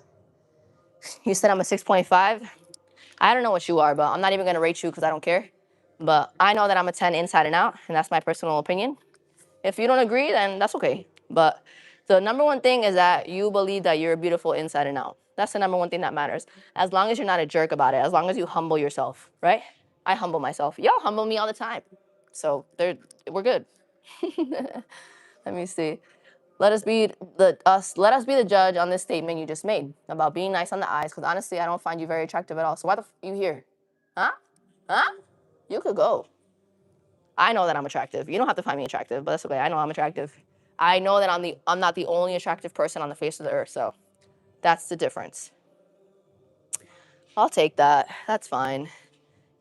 you said I'm a 6.5. I don't know what you are, but I'm not even going to rate you because I don't care. But I know that I'm a 10 inside and out, and that's my personal opinion. If you don't agree, then that's okay. But the number one thing is that you believe that you're beautiful inside and out. That's the number one thing that matters. As long as you're not a jerk about it, as long as you humble yourself, right? I humble myself. Y'all humble me all the time. So we're good. Let me see. Let us be the judge on this statement you just made about being nice on the eyes. Because honestly, I don't find you very attractive at all. So why the you here? Huh? Huh? You could go. I know that I'm attractive. You don't have to find me attractive, but that's okay. I know I'm attractive. I know that I'm not the only attractive person on the face of the earth. So that's the difference. I'll take that. That's fine.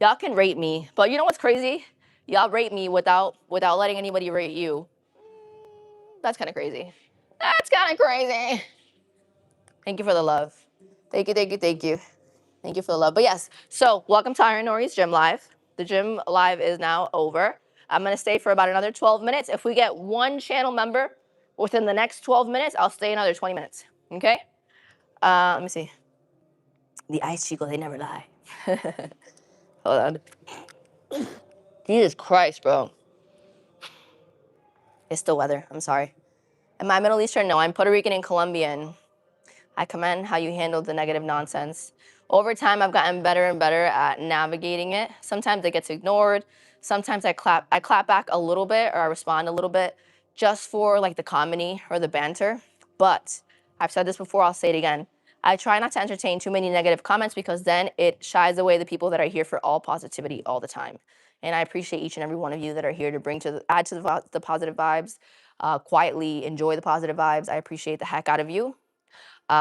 Y'all can rate me, but you know what's crazy? Y'all rate me without letting anybody rate you. That's kind of crazy. That's kind of crazy. Thank you for the love. Thank you, thank you, thank you. Thank you for the love. But yes, so welcome to IronNori's Gym Live. The Gym Live is now over. I'm going to stay for about another 12 minutes. If we get one channel member within the next 12 minutes, I'll stay another 20 minutes. Okay? Let me see. The ice chico, they never lie. Hold on. Jesus Christ, bro. It's the weather. I'm sorry. Am I Middle Eastern? No, I'm Puerto Rican and Colombian. I commend how you handled the negative nonsense. Over time, I've gotten better and better at navigating it. Sometimes it gets ignored. Sometimes I clap back a little bit or I respond a little bit just for like the comedy or the banter. But I've said this before, I'll say it again. I try not to entertain too many negative comments because then it shies away the people that are here for all positivity all the time. And I appreciate each and every one of you that are here to add to the positive vibes, quietly enjoy the positive vibes. I appreciate the heck out of you.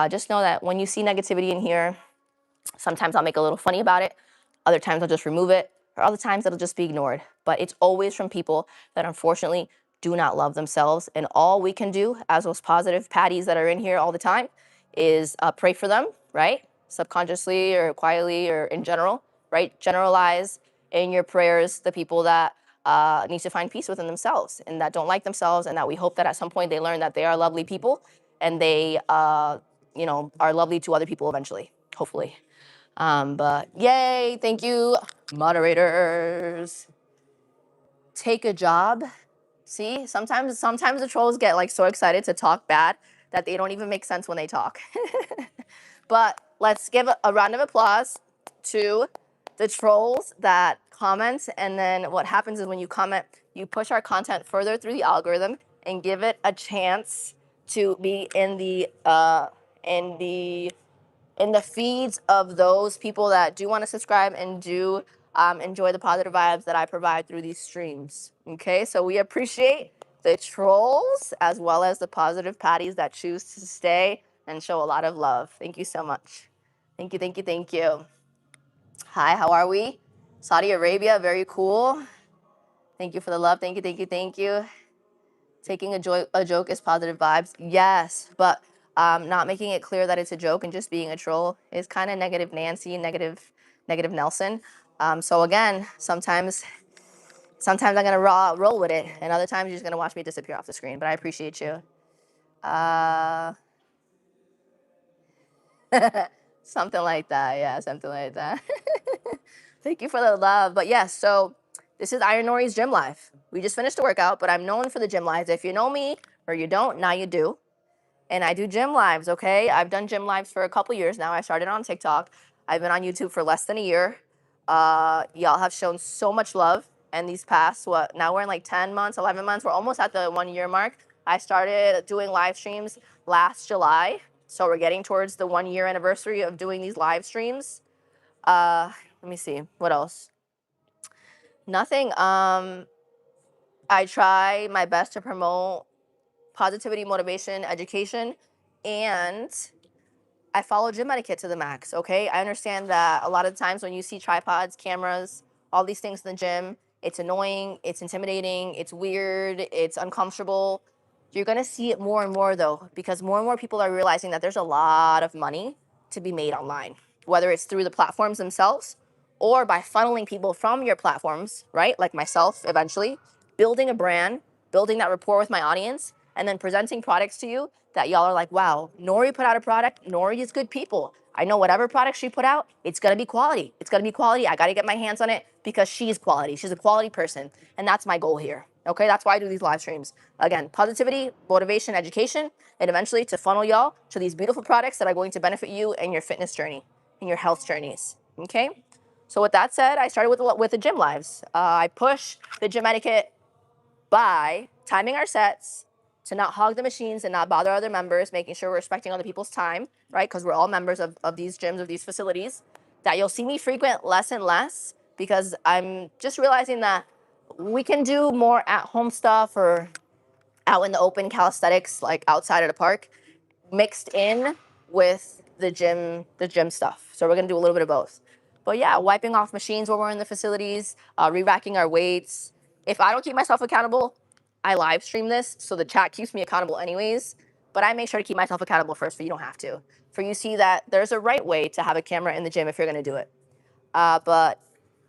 Just know that when you see negativity in here, sometimes I'll make a little funny about it. Other times I'll just remove it. Or other times it'll just be ignored. But it's always from people that unfortunately do not love themselves. And all we can do as those positive patties that are in here all the time is pray for them, right? Subconsciously or quietly or in general, right? Generalize in your prayers the people that need to find peace within themselves and that don't like themselves, and that we hope that at some point they learn that they are lovely people and they are lovely to other people eventually, hopefully. But yay, thank you, moderators. Take a job. See, sometimes the trolls get like so excited to talk bad that they don't even make sense when they talk. But let's give a round of applause to the trolls that comment. And then what happens is when you comment, you push our content further through the algorithm and give it a chance to be in the feeds of those people that do want to subscribe and do enjoy the positive vibes that I provide through these streams. Okay, so we appreciate the trolls as well as the positive patties that choose to stay and show a lot of love. Thank you so much. Thank you, thank you, thank you. Hi, how are we? Saudi Arabia, very cool. Thank you for the love. Thank you, thank you, thank you. Taking a joke is positive vibes. Yes, but not making it clear that it's a joke and just being a troll is kind of negative Nancy, negative Nelson. So again, sometimes I'm gonna roll with it, and other times you're just gonna watch me disappear off the screen. But I appreciate you. Something like that. Yeah, something like that. Thank you for the love. But yes, so this is IronNori's Gym Live. We just finished the workout, but I'm known for the Gym Lives. If you know me or you don't, now you do. and I do gym lives, okay? I've done gym lives for a couple years now. I started on TikTok. I've been on YouTube for less than a year. Y'all have shown so much love. And these past, now we're in like 10 months, 11 months. We're almost at the 1 year mark. I started doing live streams last July. So we're getting towards the 1 year anniversary of doing these live streams. Let me see. What else? Nothing. I try my best to promote positivity, motivation, education, and I follow gym etiquette to the max, okay? I understand that a lot of times when you see tripods, cameras, all these things in the gym, it's annoying, it's intimidating, it's weird, it's uncomfortable. You're gonna see it more and more though, because more and more people are realizing that there's a lot of money to be made online, whether it's through the platforms themselves or by funneling people from your platforms, right? Like myself eventually, building a brand, building that rapport with my audience, and then presenting products to you that y'all are like, wow, Nori put out a product. Nori is good people. I know whatever product she put out, it's gonna be quality. It's gonna be quality. I gotta get my hands on it because she's quality. She's a quality person. And that's my goal here. Okay, that's why I do these live streams. Again, positivity, motivation, education, and eventually to funnel y'all to these beautiful products that are going to benefit you in your fitness journey, in your health journeys. Okay? So with that said, I started with the gym lives. I push the gym etiquette by timing our sets to not hog the machines and not bother other members, making sure we're respecting other people's time, right? Because we're all members of these gyms, of these facilities. That you'll see me frequent less and less because I'm just realizing that we can do more at-home stuff or out in the open calisthenics, like outside of the park, mixed in with the gym stuff. So we're gonna do a little bit of both. But yeah, wiping off machines when we're in the facilities, re-racking our weights. If I don't keep myself accountable, I live stream this, so the chat keeps me accountable anyways. But I make sure to keep myself accountable first, so you don't have to. For you see that there's a right way to have a camera in the gym if you're gonna do it. But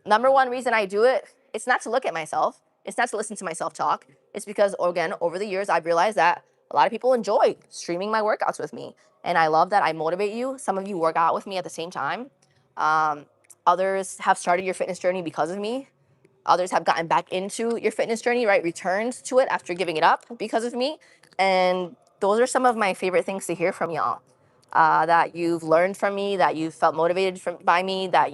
number one reason I do it, it's not to look at myself. It's not to listen to myself talk. It's because, again, over the years, I've realized that a lot of people enjoy streaming my workouts with me. And I love that I motivate you. Some of you work out with me at the same time. Um, Others have started your fitness journey because of me. Others have gotten back into your fitness journey, right? Returned to it after giving it up because of me. And those are some of my favorite things to hear from y'all. That you've learned from me, that you felt motivated by me, that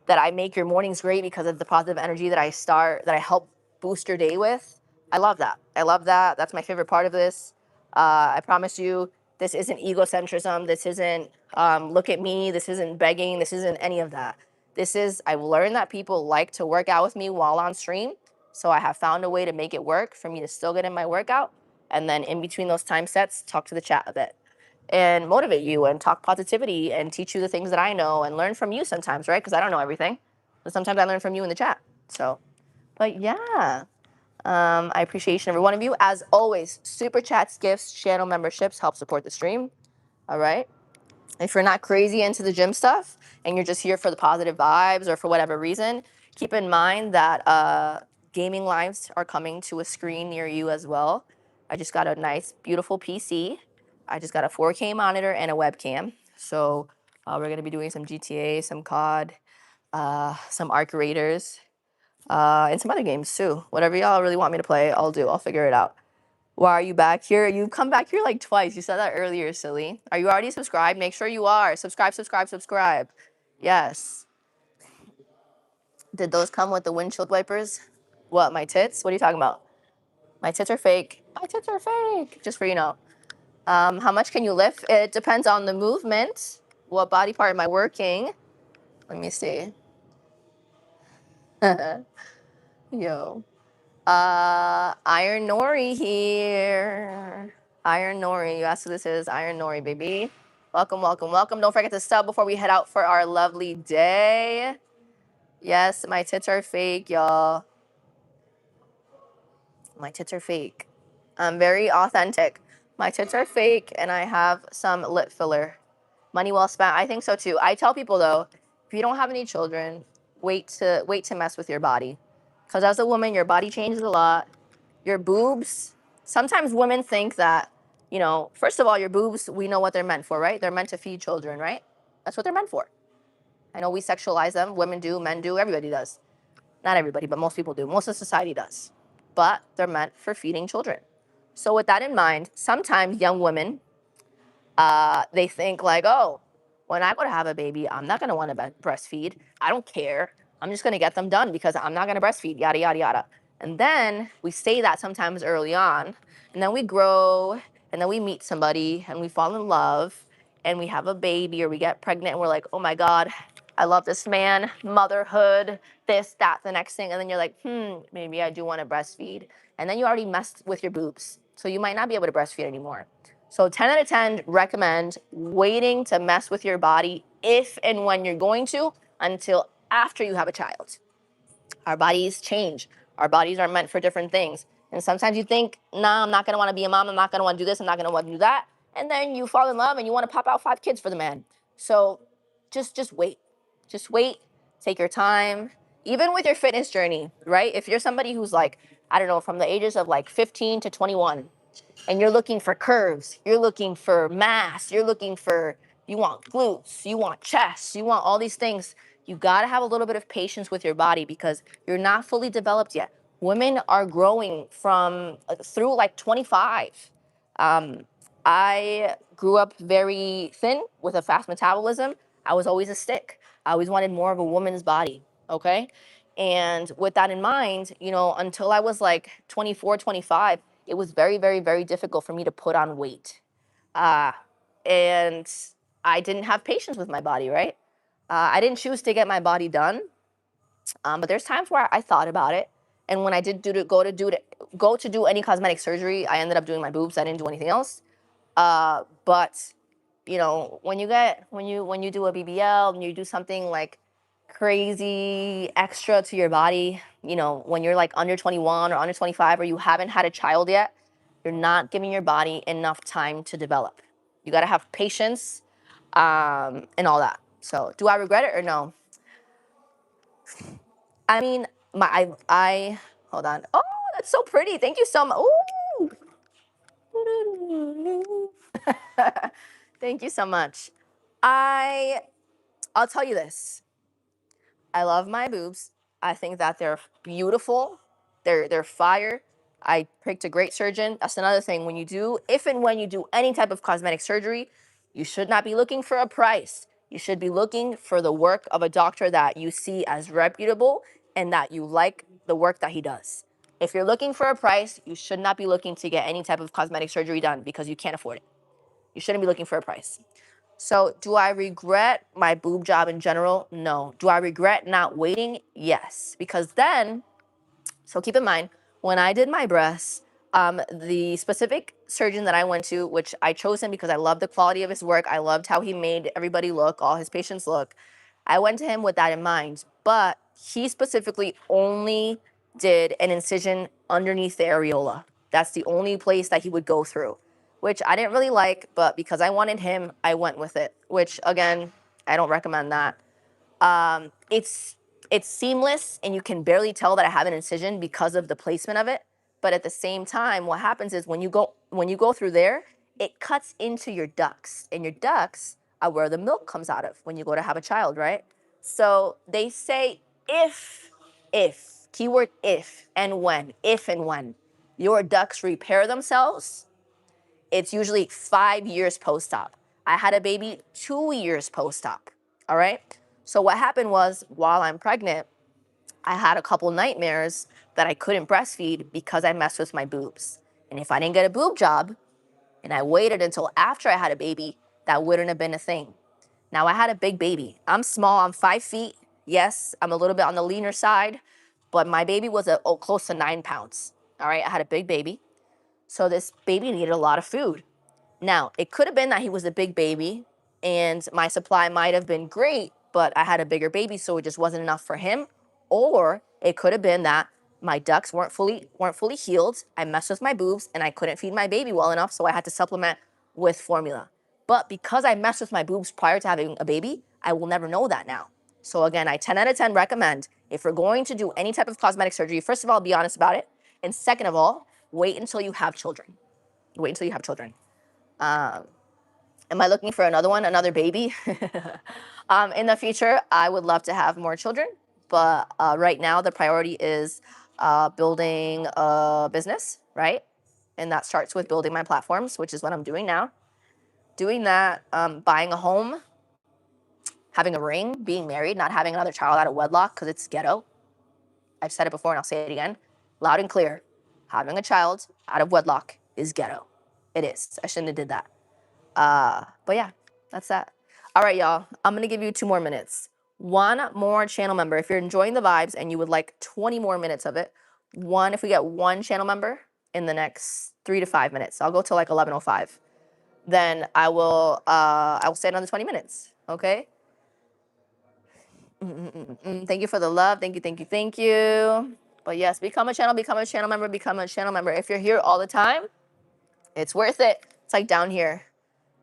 I make your mornings great because of the positive energy that I help boost your day with. I love that. I love that. That's my favorite part of this. I promise you, this isn't egocentrism. This isn't look at me. This isn't begging. This isn't any of that. I've learned that people like to work out with me while on stream. So I have found a way to make it work for me to still get in my workout. And then in between those time sets, talk to the chat a bit and motivate you and talk positivity and teach you the things that I know and learn from you sometimes, right? Because I don't know everything. But sometimes I learn from you in the chat. So, but yeah, I appreciate each and every one of you. As always, super chats, gifts, channel memberships help support the stream. All right. If you're not crazy into the gym stuff and you're just here for the positive vibes or for whatever reason, keep in mind that gaming lives are coming to a screen near you as well. I just got a nice, beautiful PC. I just got a 4K monitor and a webcam. So we're going to be doing some GTA, some COD, some Arc Raiders, and some other games too. Whatever y'all really want me to play, I'll do. I'll figure it out. Why are you back here? You've come back here like twice. You said that earlier, silly. Are you already subscribed? Make sure you are. Subscribe, subscribe, subscribe. Yes. Did those come with the windshield wipers? What, my tits? What are you talking about? My tits are fake. My tits are fake. Just for you know. How much can you lift? It depends on the movement. What body part am I working? Let me see. Yo. IronNori here. IronNori. You asked who this is. IronNori, baby. Welcome, welcome, welcome. Don't forget to sub before we head out for our lovely day. Yes, my tits are fake, y'all. My tits are fake. I'm very authentic. My tits are fake, and I have some lip filler. Money well spent. I think so too. I tell people though, if you don't have any children, wait to mess with your body, because as a woman, your body changes a lot. Your boobs. Sometimes women think that, first of all, your boobs. We know what they're meant for, right? They're meant to feed children, right? That's what they're meant for. I know we sexualize them. Women do, men do, everybody does. Not everybody, but most people do. Most of society does. But they're meant for feeding children. So with that in mind, sometimes young women They think like, oh, when I go to have a baby, I'm not gonna want to breastfeed. I don't care. I'm just gonna get them done because I'm not gonna breastfeed. Yada yada yada. And then we say that sometimes early on, and then we grow, and then we meet somebody, and we fall in love, and we have a baby, or we get pregnant, and we're like, oh my god, I love this man, motherhood, this, that, the next thing, and then you're like, maybe I do want to breastfeed, and then you already messed with your boobs, so you might not be able to breastfeed anymore. So 10 out of 10 recommend waiting to mess with your body if and when you're going to until after you have a child. Our bodies change. Our bodies are meant for different things. And sometimes you think, nah, I'm not gonna wanna be a mom, I'm not gonna wanna do this, I'm not gonna wanna do that. And then you fall in love and you wanna pop out 5 kids for the man. So just wait. Just wait, take your time. Even with your fitness journey, right? If you're somebody who's like, I don't know, from the ages of like 15 to 21, and you're looking for curves, you're looking for mass, you want glutes, you want chest, you want all these things. You gotta have a little bit of patience with your body because you're not fully developed yet. Women are growing from through like 25. Um, I grew up very thin with a fast metabolism. I was always a stick. I always wanted more of a woman's body, okay? And with that in mind, until I was like 24, 25, it was very, very, very difficult for me to put on weight. Uh, and I didn't have patience with my body, right? I didn't choose to get my body done, but there's times where I thought about it. And when I did go to do any cosmetic surgery, I ended up doing my boobs. I didn't do anything else. But when you do a BBL and you do something like crazy extra to your body, when you're like under 21 or under 25 or you haven't had a child yet, you're not giving your body enough time to develop. You got to have patience, and all that. So, do I regret it or no? I mean, I hold on. Oh, that's so pretty. Thank you so much. Ooh. Thank you so much. I I'll tell you this. I love my boobs. I think that they're beautiful. They're fire. I picked a great surgeon. That's another thing. If and when you do any type of cosmetic surgery, you should not be looking for a price. You should be looking for the work of a doctor that you see as reputable and that you like the work that he does. If you're looking for a price, you should not be looking to get any type of cosmetic surgery done because you can't afford it. You shouldn't be looking for a price. So, do I regret my boob job in general? No. Do I regret not waiting? Yes. Because then, so keep in mind, when I did my breasts, the specific surgeon that I went to, which I chose him because I loved the quality of his work, I loved how he made everybody look, all his patients look. I went to him with that in mind. But he specifically only did an incision underneath the areola. That's the only place that he would go through, which I didn't really like, but because I wanted him, I went with it, which again, I don't recommend that. It's seamless and you can barely tell that I have an incision because of the placement of it. But at the same time, what happens is when you go through there, it cuts into your ducts, and your ducts are where the milk comes out of when you go to have a child, right? So they say if keyword if and when your ducts repair themselves, it's usually 5 years post-op. I had a baby 2 years post-op. All right. So what happened was while I'm pregnant, I had a couple nightmares that I couldn't breastfeed because I messed with my boobs. And if I didn't get a boob job and I waited until after I had a baby, that wouldn't have been a thing. Now I had a big baby. I'm small, I'm 5 feet. Yes, I'm a little bit on the leaner side, but my baby was close to 9 pounds. All right, I had a big baby. So this baby needed a lot of food. Now, it could have been that he was a big baby and my supply might have been great, but I had a bigger baby, so it just wasn't enough for him. Or it could have been that my ducts weren't fully healed. I messed with my boobs and I couldn't feed my baby well enough, so I had to supplement with formula. But because I messed with my boobs prior to having a baby, I will never know that now. So again, I 10 out of 10 recommend if you're going to do any type of cosmetic surgery, first of all, be honest about it. And second of all, wait until you have children. Wait until you have children. Um, am I looking for another baby? In the future, I would love to have more children, but right now the priority is building a business, right? And that starts with building my platforms, which is what I'm doing now. doing that, buying a home, having a ring, being married, not having another child out of wedlock because it's ghetto. I've said it before and I'll say it again, loud and clear. Having a child out of wedlock is ghetto. It is. I shouldn't have did that. But yeah, that's that. All right, y'all. I'm gonna give you 2 more minutes. One more channel member. If you're enjoying the vibes and you would like 20 more minutes of it, if we get one channel member in the next 3 to 5 minutes, I'll go till like 11:05. Then I will stay another 20 minutes. Okay. Thank you for the love. Thank you, thank you, thank you. But yes, become a channel member, become a channel member. If you're here all the time, it's worth it. It's like down here.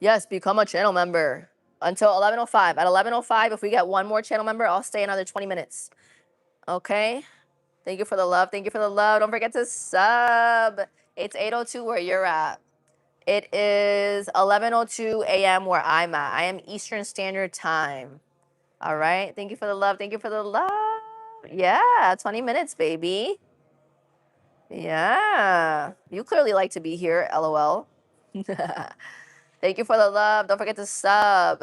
Yes, become a channel member until 11:05. At 11:05, if we get one more channel member, I'll stay another 20 minutes. Okay? Thank you for the love. Thank you for the love. Don't forget to sub. It's 8:02 where you're at. It is 11:02 a.m. where I'm at. I am Eastern Standard Time. All right? Thank you for the love. Thank you for the love. Yeah, 20 minutes, baby. Yeah. You clearly like to be here, LOL. Thank you for the love. Don't forget to sub.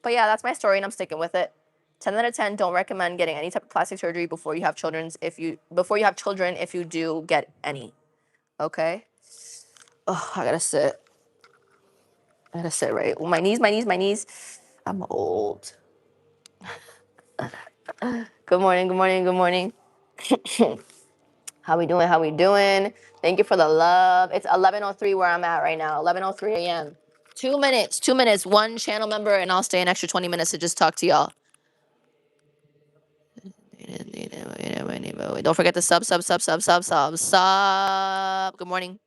But yeah, that's my story and I'm sticking with it. 10 out of 10, don't recommend getting any type of plastic surgery before you have children if you do get any. Okay? Oh, I gotta sit. Right. My knees, my knees, my knees. I'm old. Good morning, good morning, good morning. How we doing? How we doing? Thank you for the love. It's 11:03 where I'm at right now. 11:03 a.m. 2 minutes. 2 minutes. One channel member, and I'll stay an extra 20 minutes to just talk to y'all. Don't forget to sub. Good morning.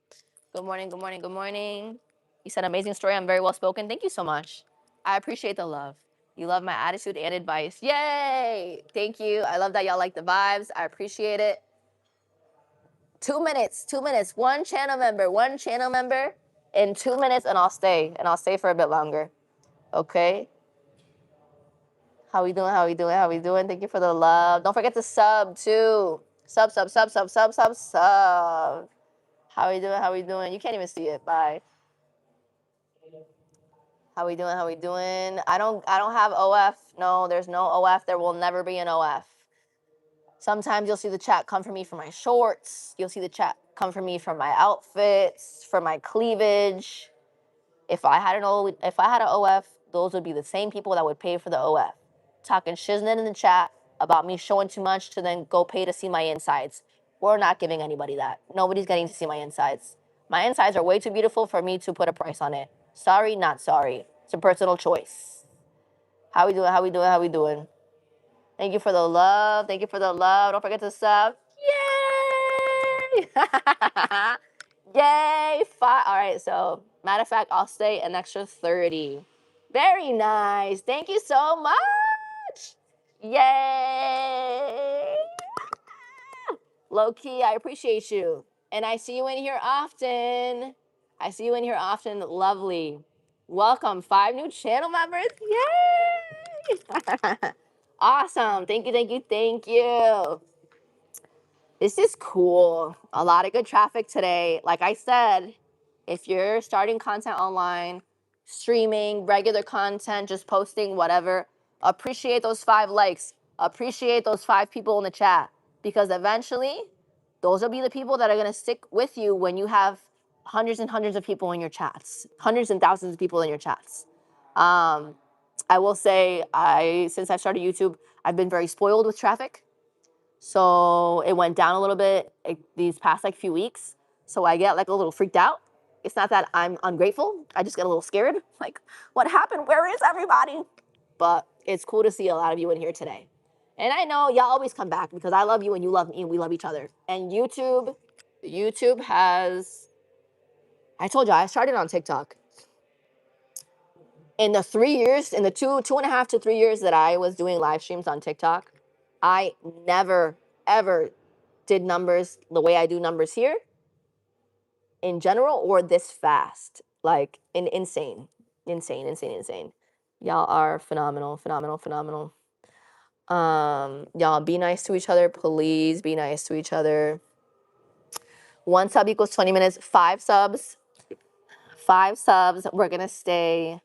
Good morning. Good morning. Good morning. You said amazing story. I'm very well spoken. Thank you so much. I appreciate the love. You love my attitude and advice. Yay! Thank you. I love that y'all like the vibes. I appreciate it. 2 minutes. 2 minutes. One channel member in 2 minutes, and I'll stay. And I'll stay for a bit longer. Okay? How we doing? How we doing? How we doing? Thank you for the love. Don't forget to sub too. Sub. How we doing? How we doing? You can't even see it. Bye. How we doing? How we doing? I don't have OF. No, there's no OF. There will never be an OF. Sometimes you'll see the chat come for me for my shorts. You'll see the chat come for me for my outfits, for my cleavage. If I had an OF, those would be the same people that would pay for the OF. Talking shiznit in the chat about me showing too much to then go pay to see my insides. We're not giving anybody that. Nobody's getting to see my insides. My insides are way too beautiful for me to put a price on it. Sorry, not sorry. It's a personal choice. How we doing? How we doing? How we doing? Thank you for the love. Thank you for the love. Don't forget to sub. Yay! Yay! All right, so matter of fact, I'll stay an extra 30. Very nice. Thank you so much. Yay! Low key, I appreciate you. And I see you in here often. Lovely. Welcome. 5 new channel members. Yay! Awesome. Thank you, thank you, thank you. This is cool. A lot of good traffic today. Like I said, if you're starting content online, streaming, regular content, just posting, whatever, appreciate those 5 likes. Appreciate those 5 people in the chat. Because eventually, those will be the people that are going to stick with you when you have hundreds and hundreds of people in your chats, hundreds and thousands of people in your chats. I will say, since I started YouTube, I've been very spoiled with traffic. So it went down a little bit these past few weeks. So I get a little freaked out. It's not that I'm ungrateful. I just get a little scared. Like, what happened? Where is everybody? But it's cool to see a lot of you in here today. And I know y'all always come back because I love you and you love me and we love each other. And YouTube has, I told you, I started on TikTok. In the 3 years, in the 2.5 to 3 years that I was doing live streams on TikTok, I never, ever did numbers the way I do numbers here in general or this fast. Insane. Y'all are phenomenal. Y'all be nice to each other. Please be nice to each other. 1 sub equals 20 minutes. 5 subs. 5 subs, we're gonna stay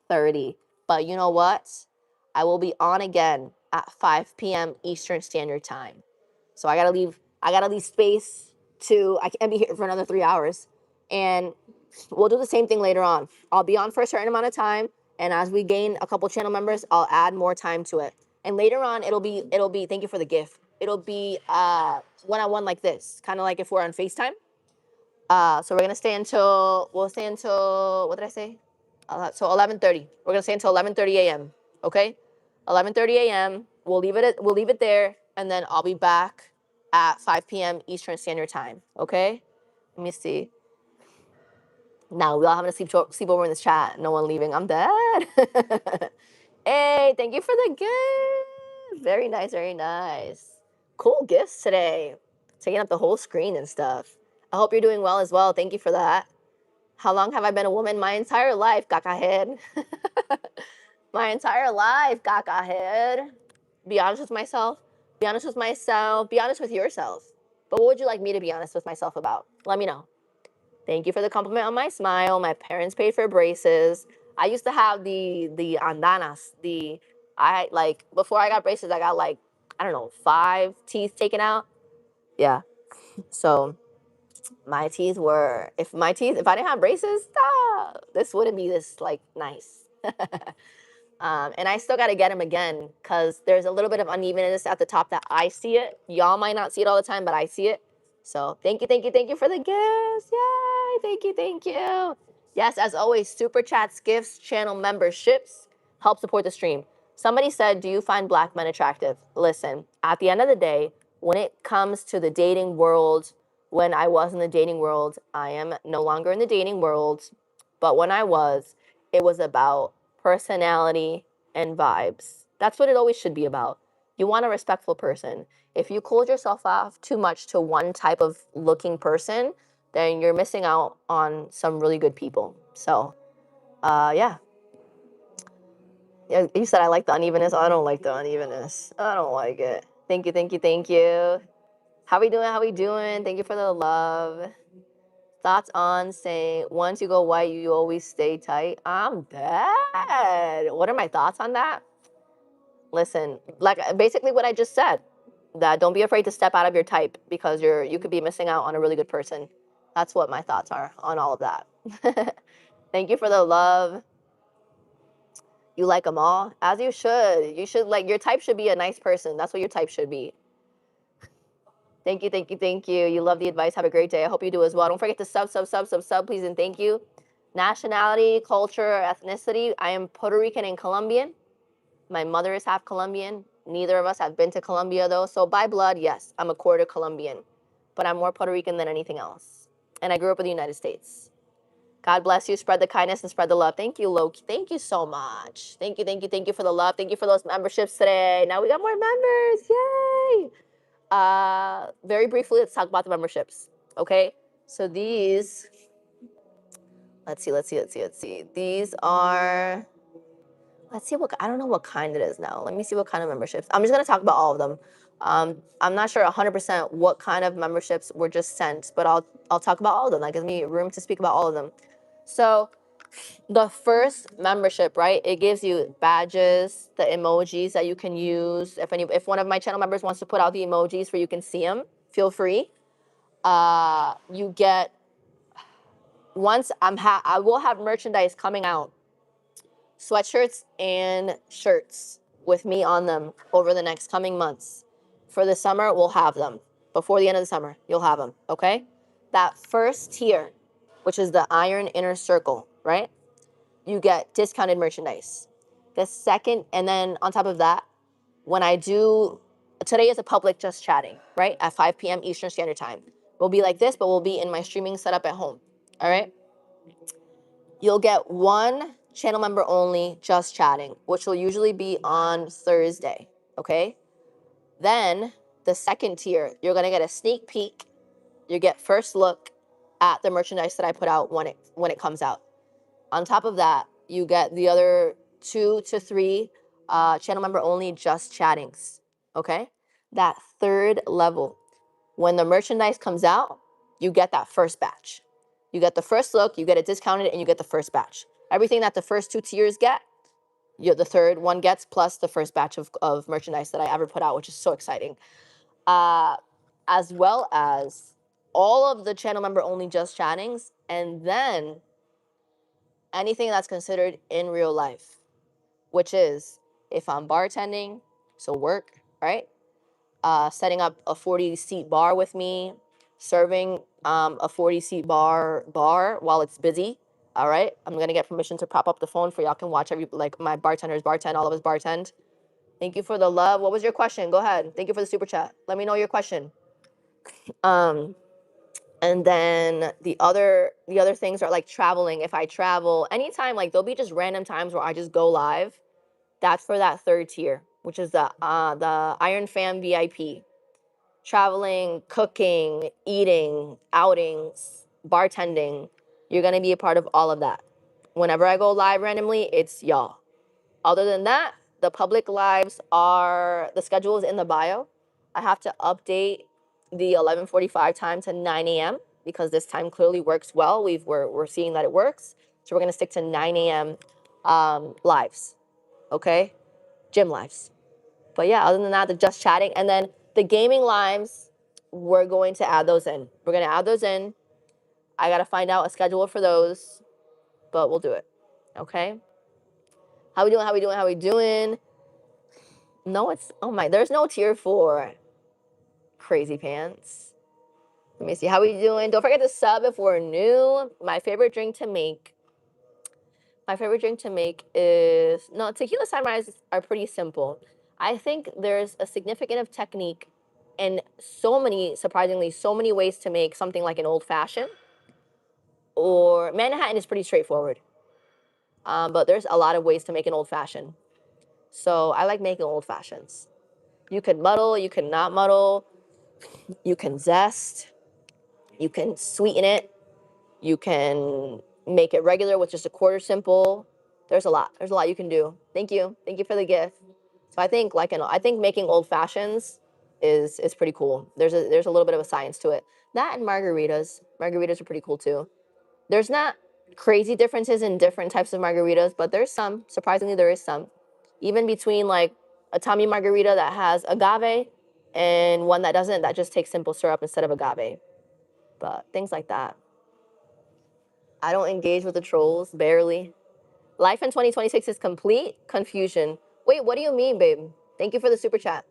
30. But you know what? I will be on again at 5 p.m. Eastern Standard Time. So I gotta leave space to, I can't be here for another 3 hours. And we'll do the same thing later on. I'll be on for a certain amount of time, and as we gain a couple channel members, I'll add more time to it. And later on, it'll be thank you for the gift. It'll be one-on-one like this, kind of like if we're on FaceTime. So we're gonna stay until what did I say? So 11:30. We're gonna stay until 11:30 a.m. Okay, 11:30 a.m. We'll leave it there, and then I'll be back at 5 p.m. Eastern Standard Time. Okay. Let me see. Now we all having a sleepover in this chat. No one leaving. I'm dead. Hey, thank you for the gift. Very nice, very nice. Cool gifts today. Taking up the whole screen and stuff. I hope you're doing well as well. Thank you for that. How long have I been a woman? My entire life, caca head. My entire life, caca head. Be honest with myself. Be honest with myself. Be honest with yourself. But what would you like me to be honest with myself about? Let me know. Thank you for the compliment on my smile. My parents paid for braces. I used to have the andanas. I like before I got braces, I got like, I don't know, 5 teeth taken out. Yeah. So my teeth were, if I didn't have braces, this wouldn't be this like nice. And I still got to get them again because there's a little bit of unevenness at the top that I see it. Y'all might not see it all the time, but I see it. So thank you, thank you, thank you for the gifts. Yay, thank you, thank you. Yes, as always, super chats, gifts, channel memberships help support the stream. Somebody said, do you find black men attractive? Listen, at the end of the day, when it comes to the dating world, when I was in the dating world, I am no longer in the dating world, but when I was, it was about personality and vibes. That's what it always should be about. You want a respectful person. If you close yourself off too much to one type of looking person, then you're missing out on some really good people. So, yeah. Yeah, you said I like the unevenness. I don't like the unevenness. I don't like it. Thank you, thank you, thank you. How we doing? How we doing? Thank you for the love. Thoughts on saying once you go white, you always stay tight? I'm dead. What are my thoughts on that? Listen, like basically what I just said, that don't be afraid to step out of your type because you could be missing out on a really good person. That's what my thoughts are on all of that. Thank you for the love. You like them all, as you should. You should like your type should be a nice person. That's what your type should be. Thank you, thank you, thank you. You love the advice. Have a great day. I hope you do as well. Don't forget to sub, please, and thank you. Nationality, culture, ethnicity. I am Puerto Rican and Colombian. My mother is half Colombian. Neither of us have been to Colombia, though. So by blood, yes, I'm a quarter Colombian. But I'm more Puerto Rican than anything else. And I grew up in the United States. God bless you. Spread the kindness and spread the love. Thank you, Loki. Thank you so much. Thank you, thank you, thank you for the love. Thank you for those memberships today. Now we got more members. Yay! Very briefly, let's talk about the memberships. Okay? So these, let's see. These are, let's see what, I don't know what kind it is now. Let me see what kind of memberships. I'm just going to talk about all of them. I'm not sure 100% what kind of memberships were just sent, but I'll talk about all of them. That gives me room to speak about all of them. So the first membership, right? It gives you badges, the emojis that you can use. If one of my channel members wants to put out the emojis for you can see them, feel free. You get, once I will have merchandise coming out, sweatshirts and shirts with me on them over the next coming months. For the summer, we'll have them. Before the end of the summer, you'll have them, okay? That first tier, which is the Iron Inner Circle, right? You get discounted merchandise. The second, and then on top of that, when I do, today is a public just chatting, right? At 5 p.m. Eastern Standard Time. We'll be like this, but we'll be in my streaming setup at home, all right? You'll get one channel member only just chatting, which will usually be on Thursday, okay? Then the second tier, you're gonna get a sneak peek. You get first look at the merchandise that I put out when it comes out. On top of that, you get the other 2 to 3 channel member only just chattings, okay? That third level, when the merchandise comes out, you get that first batch. You get the first look, you get it discounted, and you get the first batch. Everything that the first 2 tiers get, the third one gets, plus the first batch of merchandise that I ever put out, which is so exciting. As well as all of the channel member only just chattings, and then anything that's considered in real life, which is if I'm bartending, so work, right? Setting up a 40-seat bar with me, serving a 40-seat bar while it's busy. All right, I'm gonna get permission to prop up the phone for y'all can watch like my bartenders bartend, all of us bartend. Thank you for the love. What was your question? Go ahead. Thank you for the super chat. Let me know your question. Um, and then the other things are like traveling. If I travel anytime, like there'll be just random times where I just go live. That's for that third tier, which is the Iron Fam VIP. Traveling, cooking, eating, outings, bartending. You're gonna be a part of all of that. Whenever I go live randomly, it's y'all. Other than that, the public lives are the schedule is in the bio. I have to update the 11:45 time to 9 a.m. because this time clearly works well. We're seeing that it works, so we're gonna stick to 9 a.m. Lives, okay, gym lives. But yeah, other than that, the just chatting and then the gaming lives, we're going to add those in. We're gonna add those in. I gotta find out a schedule for those, but we'll do it. Okay. How we doing? How we doing? How we doing? No, oh my, there's no tier for crazy pants. Let me see, how we doing? Don't forget to sub if we're new. My favorite drink to make is, no, tequila sunrise are pretty simple. I think there's a significant of technique and surprisingly, so many ways to make something like an old fashioned, or Manhattan is pretty straightforward. But there's a lot of ways to make an old fashioned. So I like making old fashions. You can muddle, you can not muddle, you can zest, you can sweeten it, you can make it regular with just a quarter simple. There's a lot. There's a lot you can do. Thank you. Thank you for the gift. So I think I think making old fashions is pretty cool. There's a little bit of a science to it. That and margaritas. Margaritas are pretty cool too. There's not crazy differences in different types of margaritas, but there's some. Surprisingly, there is some. Even between like a Tommy margarita that has agave and one that doesn't, that just takes simple syrup instead of agave. But things like that. I don't engage with the trolls, barely. Life in 2026 is complete confusion. Wait, what do you mean, babe? Thank you for the super chat.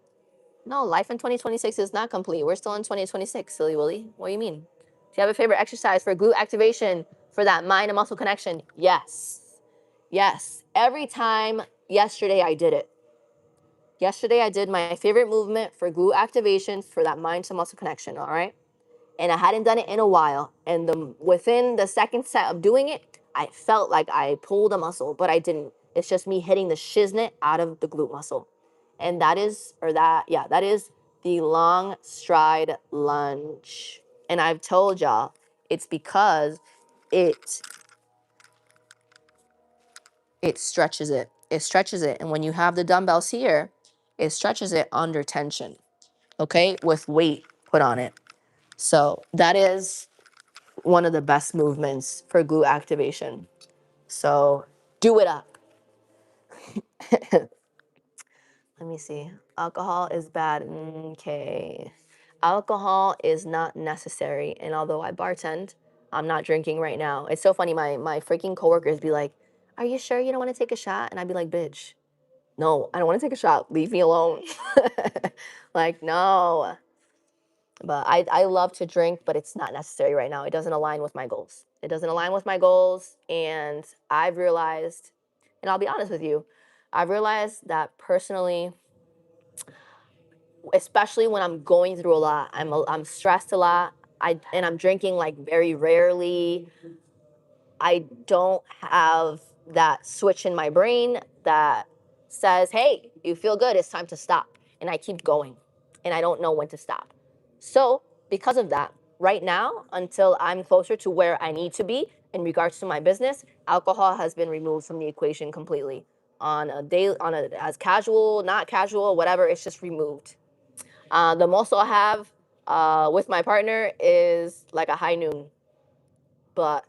No, life in 2026 is not complete. We're still in 2026, silly Willy. What do you mean? Do you have a favorite exercise for glute activation for that mind and muscle connection? Yes. Yes. Every time yesterday I did it. Yesterday I did my favorite movement for glute activation for that mind to muscle connection, all right? And I hadn't done it in a while. And within the second set of doing it, I felt like I pulled a muscle, but I didn't. It's just me hitting the shiznit out of the glute muscle. And that is the long stride lunge. And I've told y'all, it's because it it stretches it. It stretches it. And when you have the dumbbells here, it stretches it under tension, okay, with weight put on it. So that is one of the best movements for glute activation. So do it up. Let me see. Alcohol is bad. Okay. Alcohol is not necessary. And although I bartend, I'm not drinking right now. It's so funny. My freaking coworkers be like, "Are you sure you don't want to take a shot?" And I'd be like, "Bitch, no, I don't want to take a shot. Leave me alone." Like, no. But I love to drink, but it's not necessary right now. It doesn't align with my goals. It doesn't align with my goals. And I've realized, and I'll be honest with you, I've realized that personally, especially when I'm going through a lot, I'm stressed a lot. And I'm drinking like very rarely. I don't have that switch in my brain that says, "Hey, you feel good, it's time to stop." And I keep going and I don't know when to stop. So, because of that, right now, until I'm closer to where I need to be in regards to my business, alcohol has been removed from the equation completely. On a day, as casual, not casual, whatever, it's just removed. The most I'll have with my partner is like a high noon. But,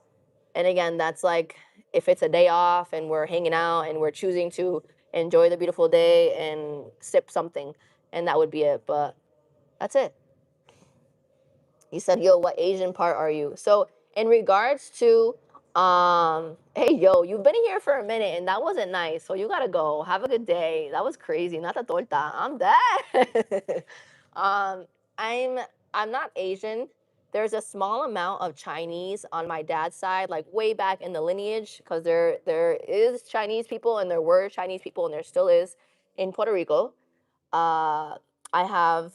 and again, that's like if it's a day off and we're hanging out and we're choosing to enjoy the beautiful day and sip something, and that would be it. But that's it. He said, "Yo, what Asian part are you?" So in regards to, hey, yo, you've been here for a minute and that wasn't nice. So you gotta go. Have a good day. That was crazy. Not a torta. I'm dead. um, I'm I'm not Asian. There's a small amount of Chinese on my dad's side, like way back in the lineage, because there is Chinese people and there were Chinese people and there still is in Puerto Rico. uh, I have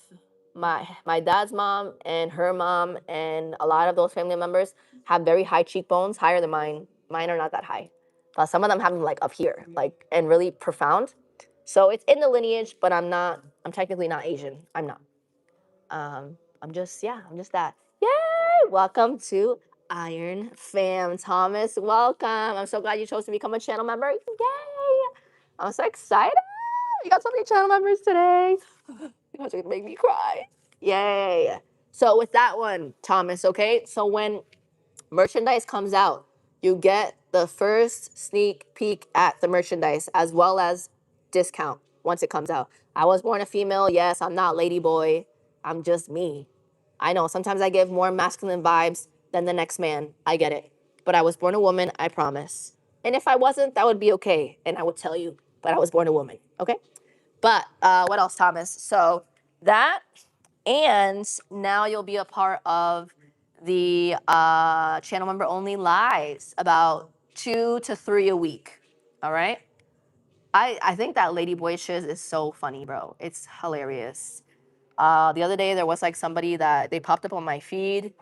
my dad's mom and her mom and a lot of those family members have very high cheekbones, higher than mine. Mine are not that high, but some of them have them like up here, like and really profound. So it's in the lineage, but I'm not. I'm technically not Asian. I'm not. I'm just yeah. I'm just that. Yay! Welcome to Iron Fam, Thomas. Welcome. I'm so glad you chose to become a channel member. Yay! I'm so excited. We got so many channel members today. You guys are gonna make me cry. Yay. So with that one, Thomas, okay? So when merchandise comes out, you get the first sneak peek at the merchandise as well as discount once it comes out. I was born a female. Yes, I'm not lady boy. I'm just me. I know sometimes I give more masculine vibes than the next man. I get it. But I was born a woman, I promise. And if I wasn't, that would be okay. And I would tell you, but I was born a woman, okay? But what else, Thomas? So that, and now you'll be a part of the channel member only lives, about 2 to 3 a week. All right. I think that Lady Boy shiz is so funny, bro. It's hilarious. The other day there was like somebody that they popped up on my feed,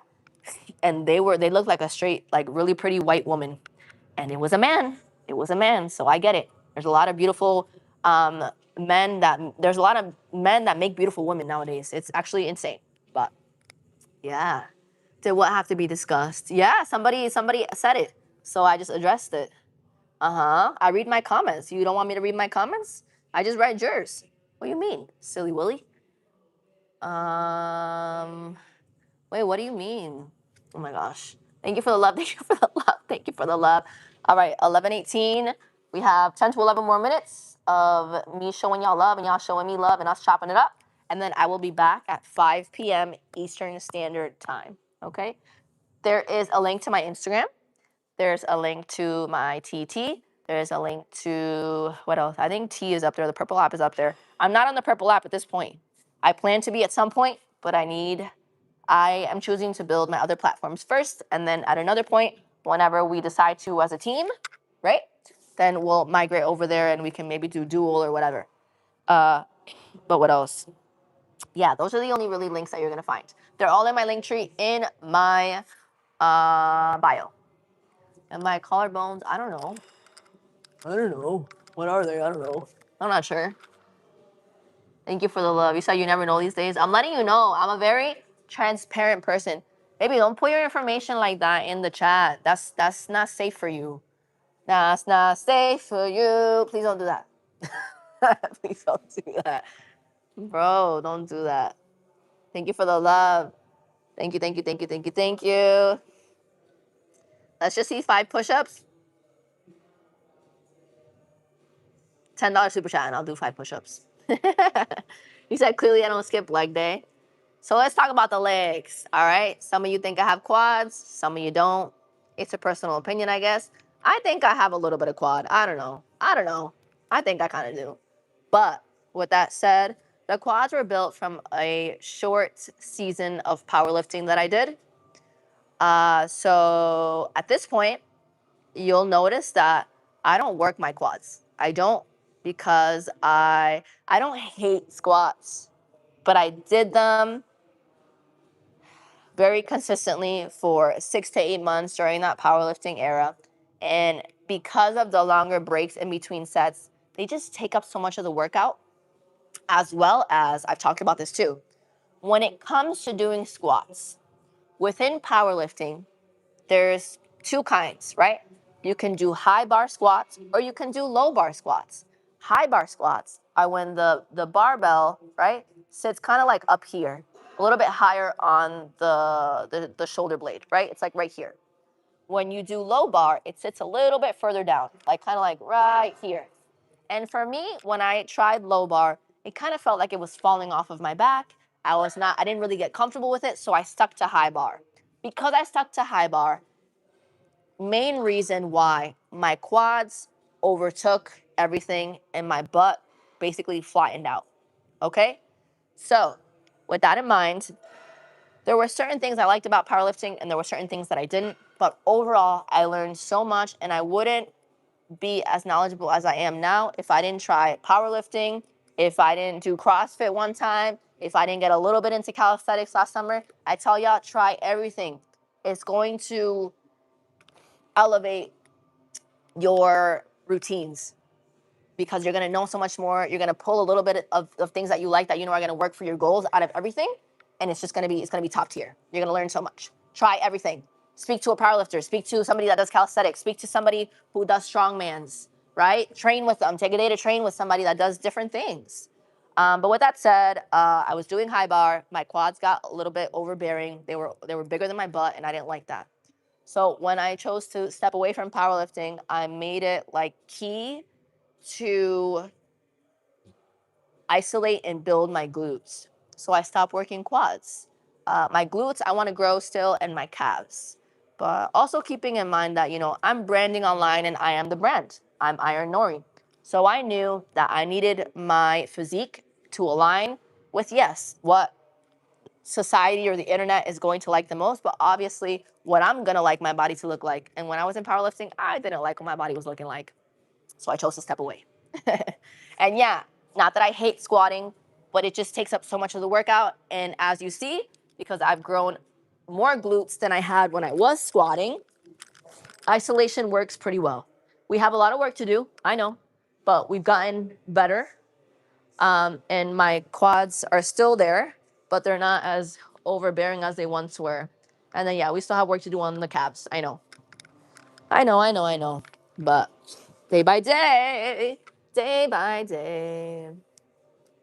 and they looked like a straight, like really pretty white woman, and it was a man. It was a man. So I get it. There's a lot of beautiful there's a lot of men that make beautiful women nowadays. It's actually insane. But yeah, did what have to be discussed? Yeah, somebody said it, so I just addressed it. I read my comments. You don't want me to read my comments? I just read yours. What do you mean, silly Willy? Um, Wait, what do you mean? Oh my gosh. Thank you for the love. Thank you for the love. Thank you for the love. All right, 11:18. We have 10 to 11 more minutes of me showing y'all love and y'all showing me love and us chopping it up. And then I will be back at 5 p.m. Eastern Standard Time. Okay? There is a link to my Instagram. There's a link to my TT. There's a link to what else? I think T is up there. The purple app is up there. I'm not on the purple app at this point. I plan to be at some point, but I am choosing to build my other platforms first, and then at another point, whenever we decide to as a team, right? Then we'll migrate over there and we can maybe do dual or whatever. But what else? Yeah, those are the only really links that you're gonna find. They're all in my link tree in my bio. And my collarbones, I don't know. I don't know. What are they? I don't know. I'm not sure. Thank you for the love. You said you never know these days. I'm letting you know. I'm a very transparent person. Baby, don't put your information like that in the chat. That's not safe for you. That's not safe for you. Please don't do that. Please don't do that. Bro, don't do that. Thank you for the love. Thank you, thank you, thank you, thank you, thank you. Let's just see 5 push-ups. $10 super chat and I'll do 5 push-ups. You said clearly I don't skip leg day. So let's talk about the legs, all right? Some of you think I have quads, some of you don't. It's a personal opinion, I guess. I think I have a little bit of quad. I don't know. I think I kind of do. But with that said, the quads were built from a short season of powerlifting that I did. So at this point, you'll notice that I don't work my quads. I don't, because I don't hate squats, but I did them very consistently for 6 to 8 months during that powerlifting era. And because of the longer breaks in between sets, they just take up so much of the workout. As well as, I've talked about this too, when it comes to doing squats, within powerlifting, there's 2 kinds, right? You can do high bar squats or you can do low bar squats. High bar squats are when the barbell, right, sits kind of like up here, a little bit higher on the shoulder blade, right? It's like right here. when you do low bar, it sits a little bit further down, like kind of like right here. And for me, when I tried low bar, it kind of felt like it was falling off of my back. I didn't really get comfortable with it, so I stuck to high bar. Because I stuck to high bar, main reason why my quads overtook everything and my butt basically flattened out. Okay? So, with that in mind, there were certain things I liked about powerlifting and there were certain things that I didn't. But overall, I learned so much and I wouldn't be as knowledgeable as I am now if I didn't try powerlifting, if I didn't do CrossFit one time, if I didn't get a little bit into calisthenics last summer. I tell y'all, try everything. It's going to elevate your routines because you're gonna know so much more. You're gonna pull a little bit of things that you like that you know are gonna work for your goals out of everything, and it's gonna be top tier. You're gonna learn so much. Try everything. Speak to a powerlifter. Speak to somebody that does calisthenics. Speak to somebody who does strongmans. Right? Train with them. Take a day to train with somebody that does different things. But with that said, I was doing high bar. My quads got a little bit overbearing. They were bigger than my butt, and I didn't like that. So when I chose to step away from powerlifting, I made it like key to isolate and build my glutes. So I stopped working quads. My glutes, I want to grow still, and my calves. But also keeping in mind that, I'm branding online and I am the brand. I'm IronNori. So I knew that I needed my physique to align with, yes, what society or the internet is going to like the most, but obviously what I'm going to like my body to look like. And when I was in powerlifting, I didn't like what my body was looking like. So I chose to step away. And yeah, not that I hate squatting, but it just takes up so much of the workout. And as you see, because I've grown more glutes than I had when I was squatting, isolation works pretty well. We have a lot of work to do, I know, but we've gotten better. And my quads are still there, but they're not as overbearing as they once were. And then, yeah, we still have work to do on the calves. I know. I know. But day by day, day by day.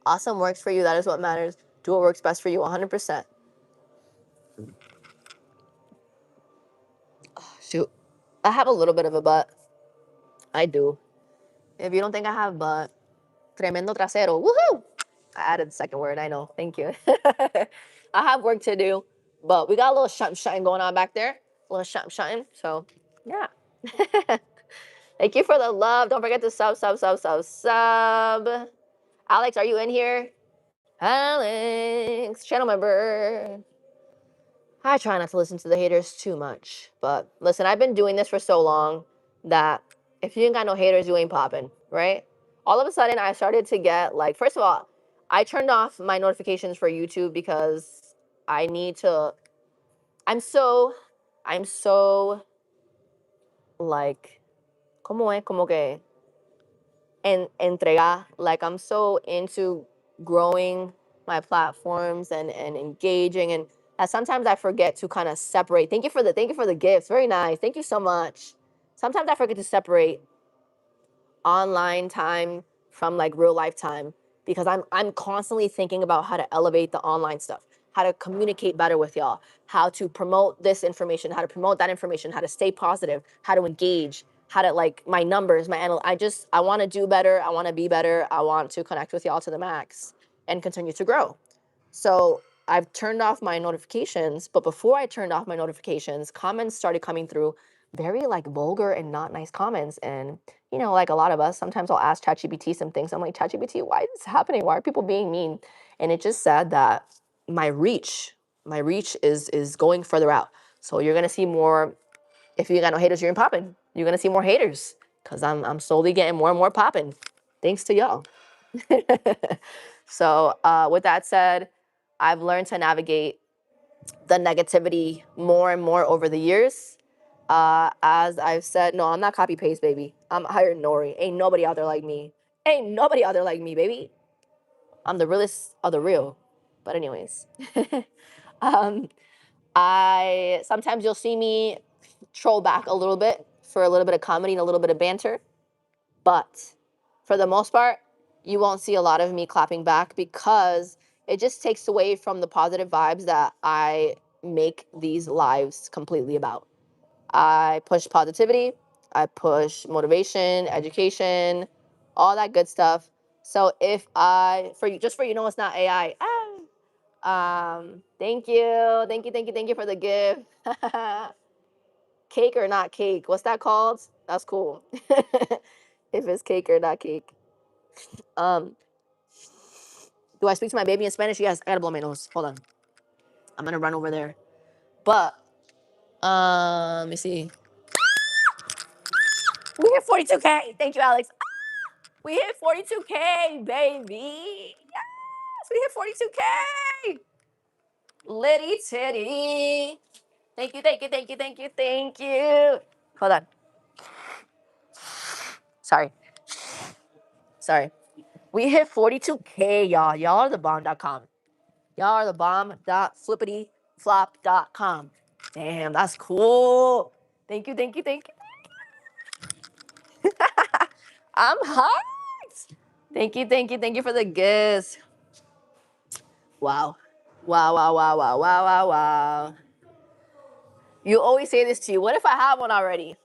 Awesome works for you. That is what matters. Do what works best for you 100%. Oh, shoot. I have a little bit of a butt. I do. If you don't think I have butt, tremendo trasero. Woohoo! I added the second word. I know. Thank you. I have work to do, but we got a little shutting going on back there. A little shutting. So, yeah. Thank you for the love. Don't forget to sub. Alex, are you in here? Alex, channel member. I try not to listen to the haters too much. But listen, I've been doing this for so long that if you ain't got no haters, you ain't popping, right? All of a sudden, I started to get like, first of all, I turned off my notifications for YouTube because I need to. I'm so like, como es, como que entrega. Like I'm so into growing my platforms and engaging and sometimes I forget to kind of separate. Thank you for the gifts. Very nice. Thank you so much. Sometimes I forget to separate online time from like real life time because I'm constantly thinking about how to elevate the online stuff, how to communicate better with y'all, how to promote this information, how to promote that information, how to stay positive, how to engage, how to like my numbers, I want to do better, I want to be better, I want to connect with y'all to the max and continue to grow. So I've turned off my notifications, but before I turned off my notifications, comments started coming through, very like vulgar and not nice comments. And like a lot of us, sometimes I'll ask ChatGPT some things. I'm like, ChatGPT, why is this happening? Why are people being mean? And it just said that my reach, is going further out. So you're gonna see more. If you got no haters, you're in popping. You're gonna see more haters because I'm slowly getting more and more popping, thanks to y'all. So with that said, I've learned to navigate the negativity more and more over the years. As I've said, no, I'm not copy paste, baby. I'm IronNori. Ain't nobody out there like me. Ain't nobody out there like me, baby. I'm the realest of the real. But anyways, um, I sometimes you'll see me troll back a little bit for a little bit of comedy and a little bit of banter. But for the most part, you won't see a lot of me clapping back because it just takes away from the positive vibes that I make these lives completely about. I push positivity, I push motivation, education, all that good stuff. So if I, for you, just for you know, it's not AI. Thank you for the gift. Cake or not cake? What's that called? That's cool. If it's cake or not cake. Um, do I speak to my baby in Spanish? Yes. I gotta blow my nose. Hold on. I'm gonna run over there. But let me see. We hit 42K. Thank you, Alex. We hit 42K, baby. Yes, we hit 42K. Litty titty. Thank you. Hold on. Sorry. We hit 42K, y'all. Y'all are the bomb.com. Y'all are the bomb.flippityflop.com. Damn, that's cool. Thank you. I'm hot. Thank you for the gifts. Wow. Wow. You always say this to you. What if I have one already?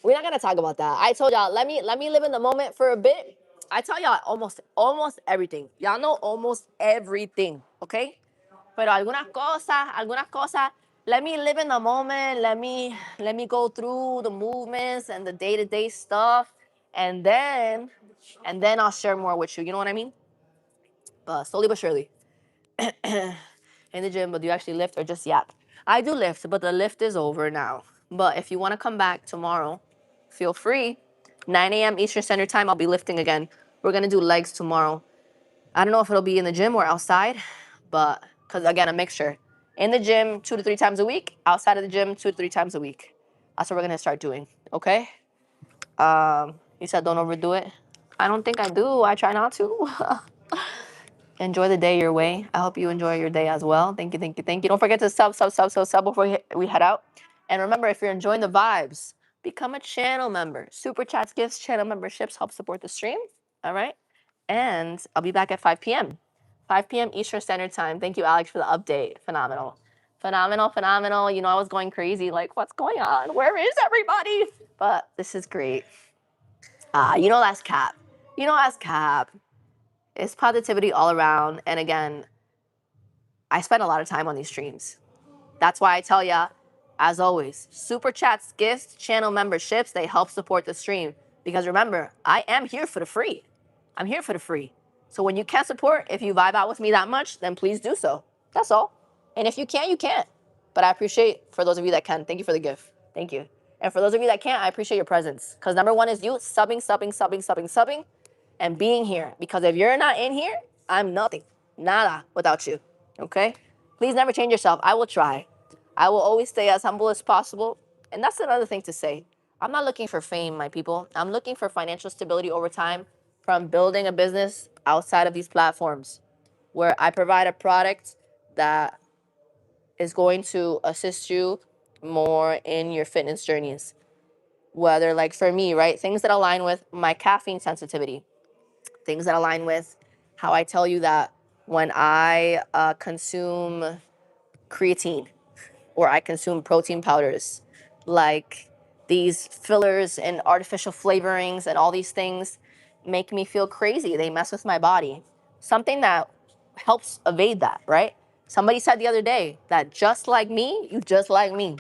We're not gonna talk about that. I told y'all, let me live in the moment for a bit. I tell y'all almost everything. Y'all know almost everything, okay? Pero algunas cosas, let me live in the moment. Let me go through the movements and the day-to-day stuff, and then I'll share more with you. You know what I mean? But slowly but surely. In the gym, but do you actually lift or just yap? I do lift, but the lift is over now. But if you want to come back tomorrow, feel free. 9 a.m. Eastern Standard Time, I'll be lifting again. We're going to do legs tomorrow. I don't know if it'll be in the gym or outside, but because again, a mixture. In the gym 2 to 3 times a week, outside of the gym 2 to 3 times a week. That's what we're going to start doing, okay? You said don't overdo it. I don't think I do. I try not to. Enjoy the day your way. I hope you enjoy your day as well. Thank you. Don't forget to sub before we head out. And remember, if you're enjoying the vibes, become a channel member. Super chats, gifts, channel memberships help support the stream. All right. And I'll be back at 5 p.m. 5 p.m. Eastern Standard Time. Thank you, Alex, for the update. Phenomenal. You know, I was going crazy. Like, what's going on? Where is everybody? But this is great. You know that's cap. It's positivity all around. And again, I spend a lot of time on these streams. That's why I tell ya, as always, super chats, gifts, channel memberships, they help support the stream. Because remember, I am here for the free. I'm here for the free. So when you can support, if you vibe out with me that much, then please do so. That's all. And if you can't, you can't. But I appreciate for those of you that can. Thank you for the gift. Thank you. And for those of you that can't, I appreciate your presence. Because number one is you subbing, and being here. Because if you're not in here, I'm nothing. Nada without you. Okay? Please never change yourself. I will try. I will always stay as humble as possible. And that's another thing to say. I'm not looking for fame, my people. I'm looking for financial stability over time from building a business outside of these platforms where I provide a product that is going to assist you more in your fitness journeys. Whether, like for me, right? Things that align with my caffeine sensitivity, things that align with how I tell you that when I consume creatine or I consume protein powders, like these fillers and artificial flavorings and all these things make me feel crazy. They mess with my body. Something that helps evade that, right? Somebody said the other day that just like me, you just like me.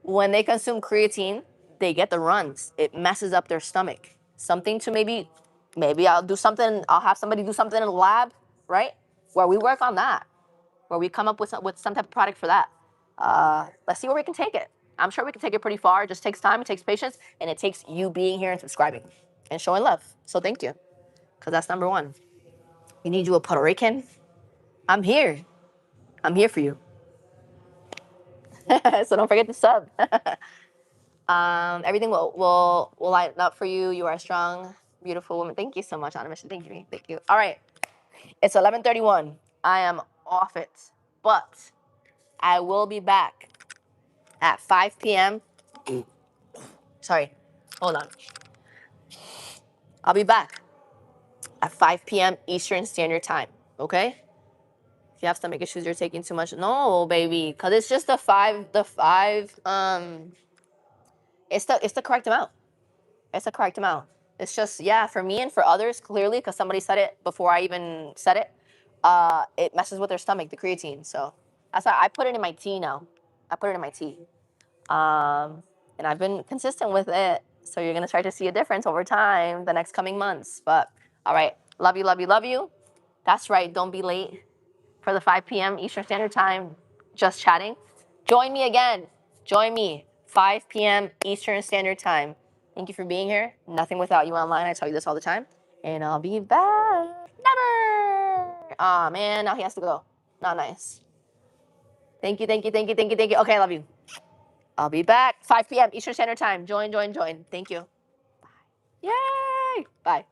When they consume creatine, they get the runs. It messes up their stomach. Something to maybe I'll have somebody do something in the lab, right? Where we work on that, where we come up with some type of product for that. Let's see where we can take it. I'm sure we can take it pretty far. It just takes time, it takes patience, and it takes you being here and subscribing and showing love. So thank you, because that's number one. You need you a Puerto Rican? I'm here. I'm here for you. So don't forget to sub. Everything will light up for you. You are a strong, beautiful woman. Thank you so much, Anna Mission. Thank you. All right, it's 11:31. I am off it, but I will be back at 5 p.m. Sorry, hold on. I'll be back at 5 p.m. Eastern Standard Time. Okay. If you have stomach issues, you're taking too much. No, baby, because it's just the five. It's the correct amount. It's the correct amount. It's just, yeah, for me and for others, clearly, because somebody said it before I even said it. It messes with their stomach, the creatine. So that's why I put it in my tea now. I put it in my tea. And I've been consistent with it. So you're gonna start to see a difference over time, the next coming months. But all right, love you, love you, love you. That's right. Don't be late for the 5 p.m. Eastern Standard Time, just chatting. Join me again. Join me, 5 p.m. Eastern Standard Time. Thank you for being here. Nothing without you online. I tell you this all the time. And I'll be back. Never. Aw, man, now he has to go. Not nice. Thank you, thank you, thank you, thank you, thank you. Okay, I love you. I'll be back, 5 p.m. Eastern Standard Time. Join, join, join. Thank you. Yay. Bye.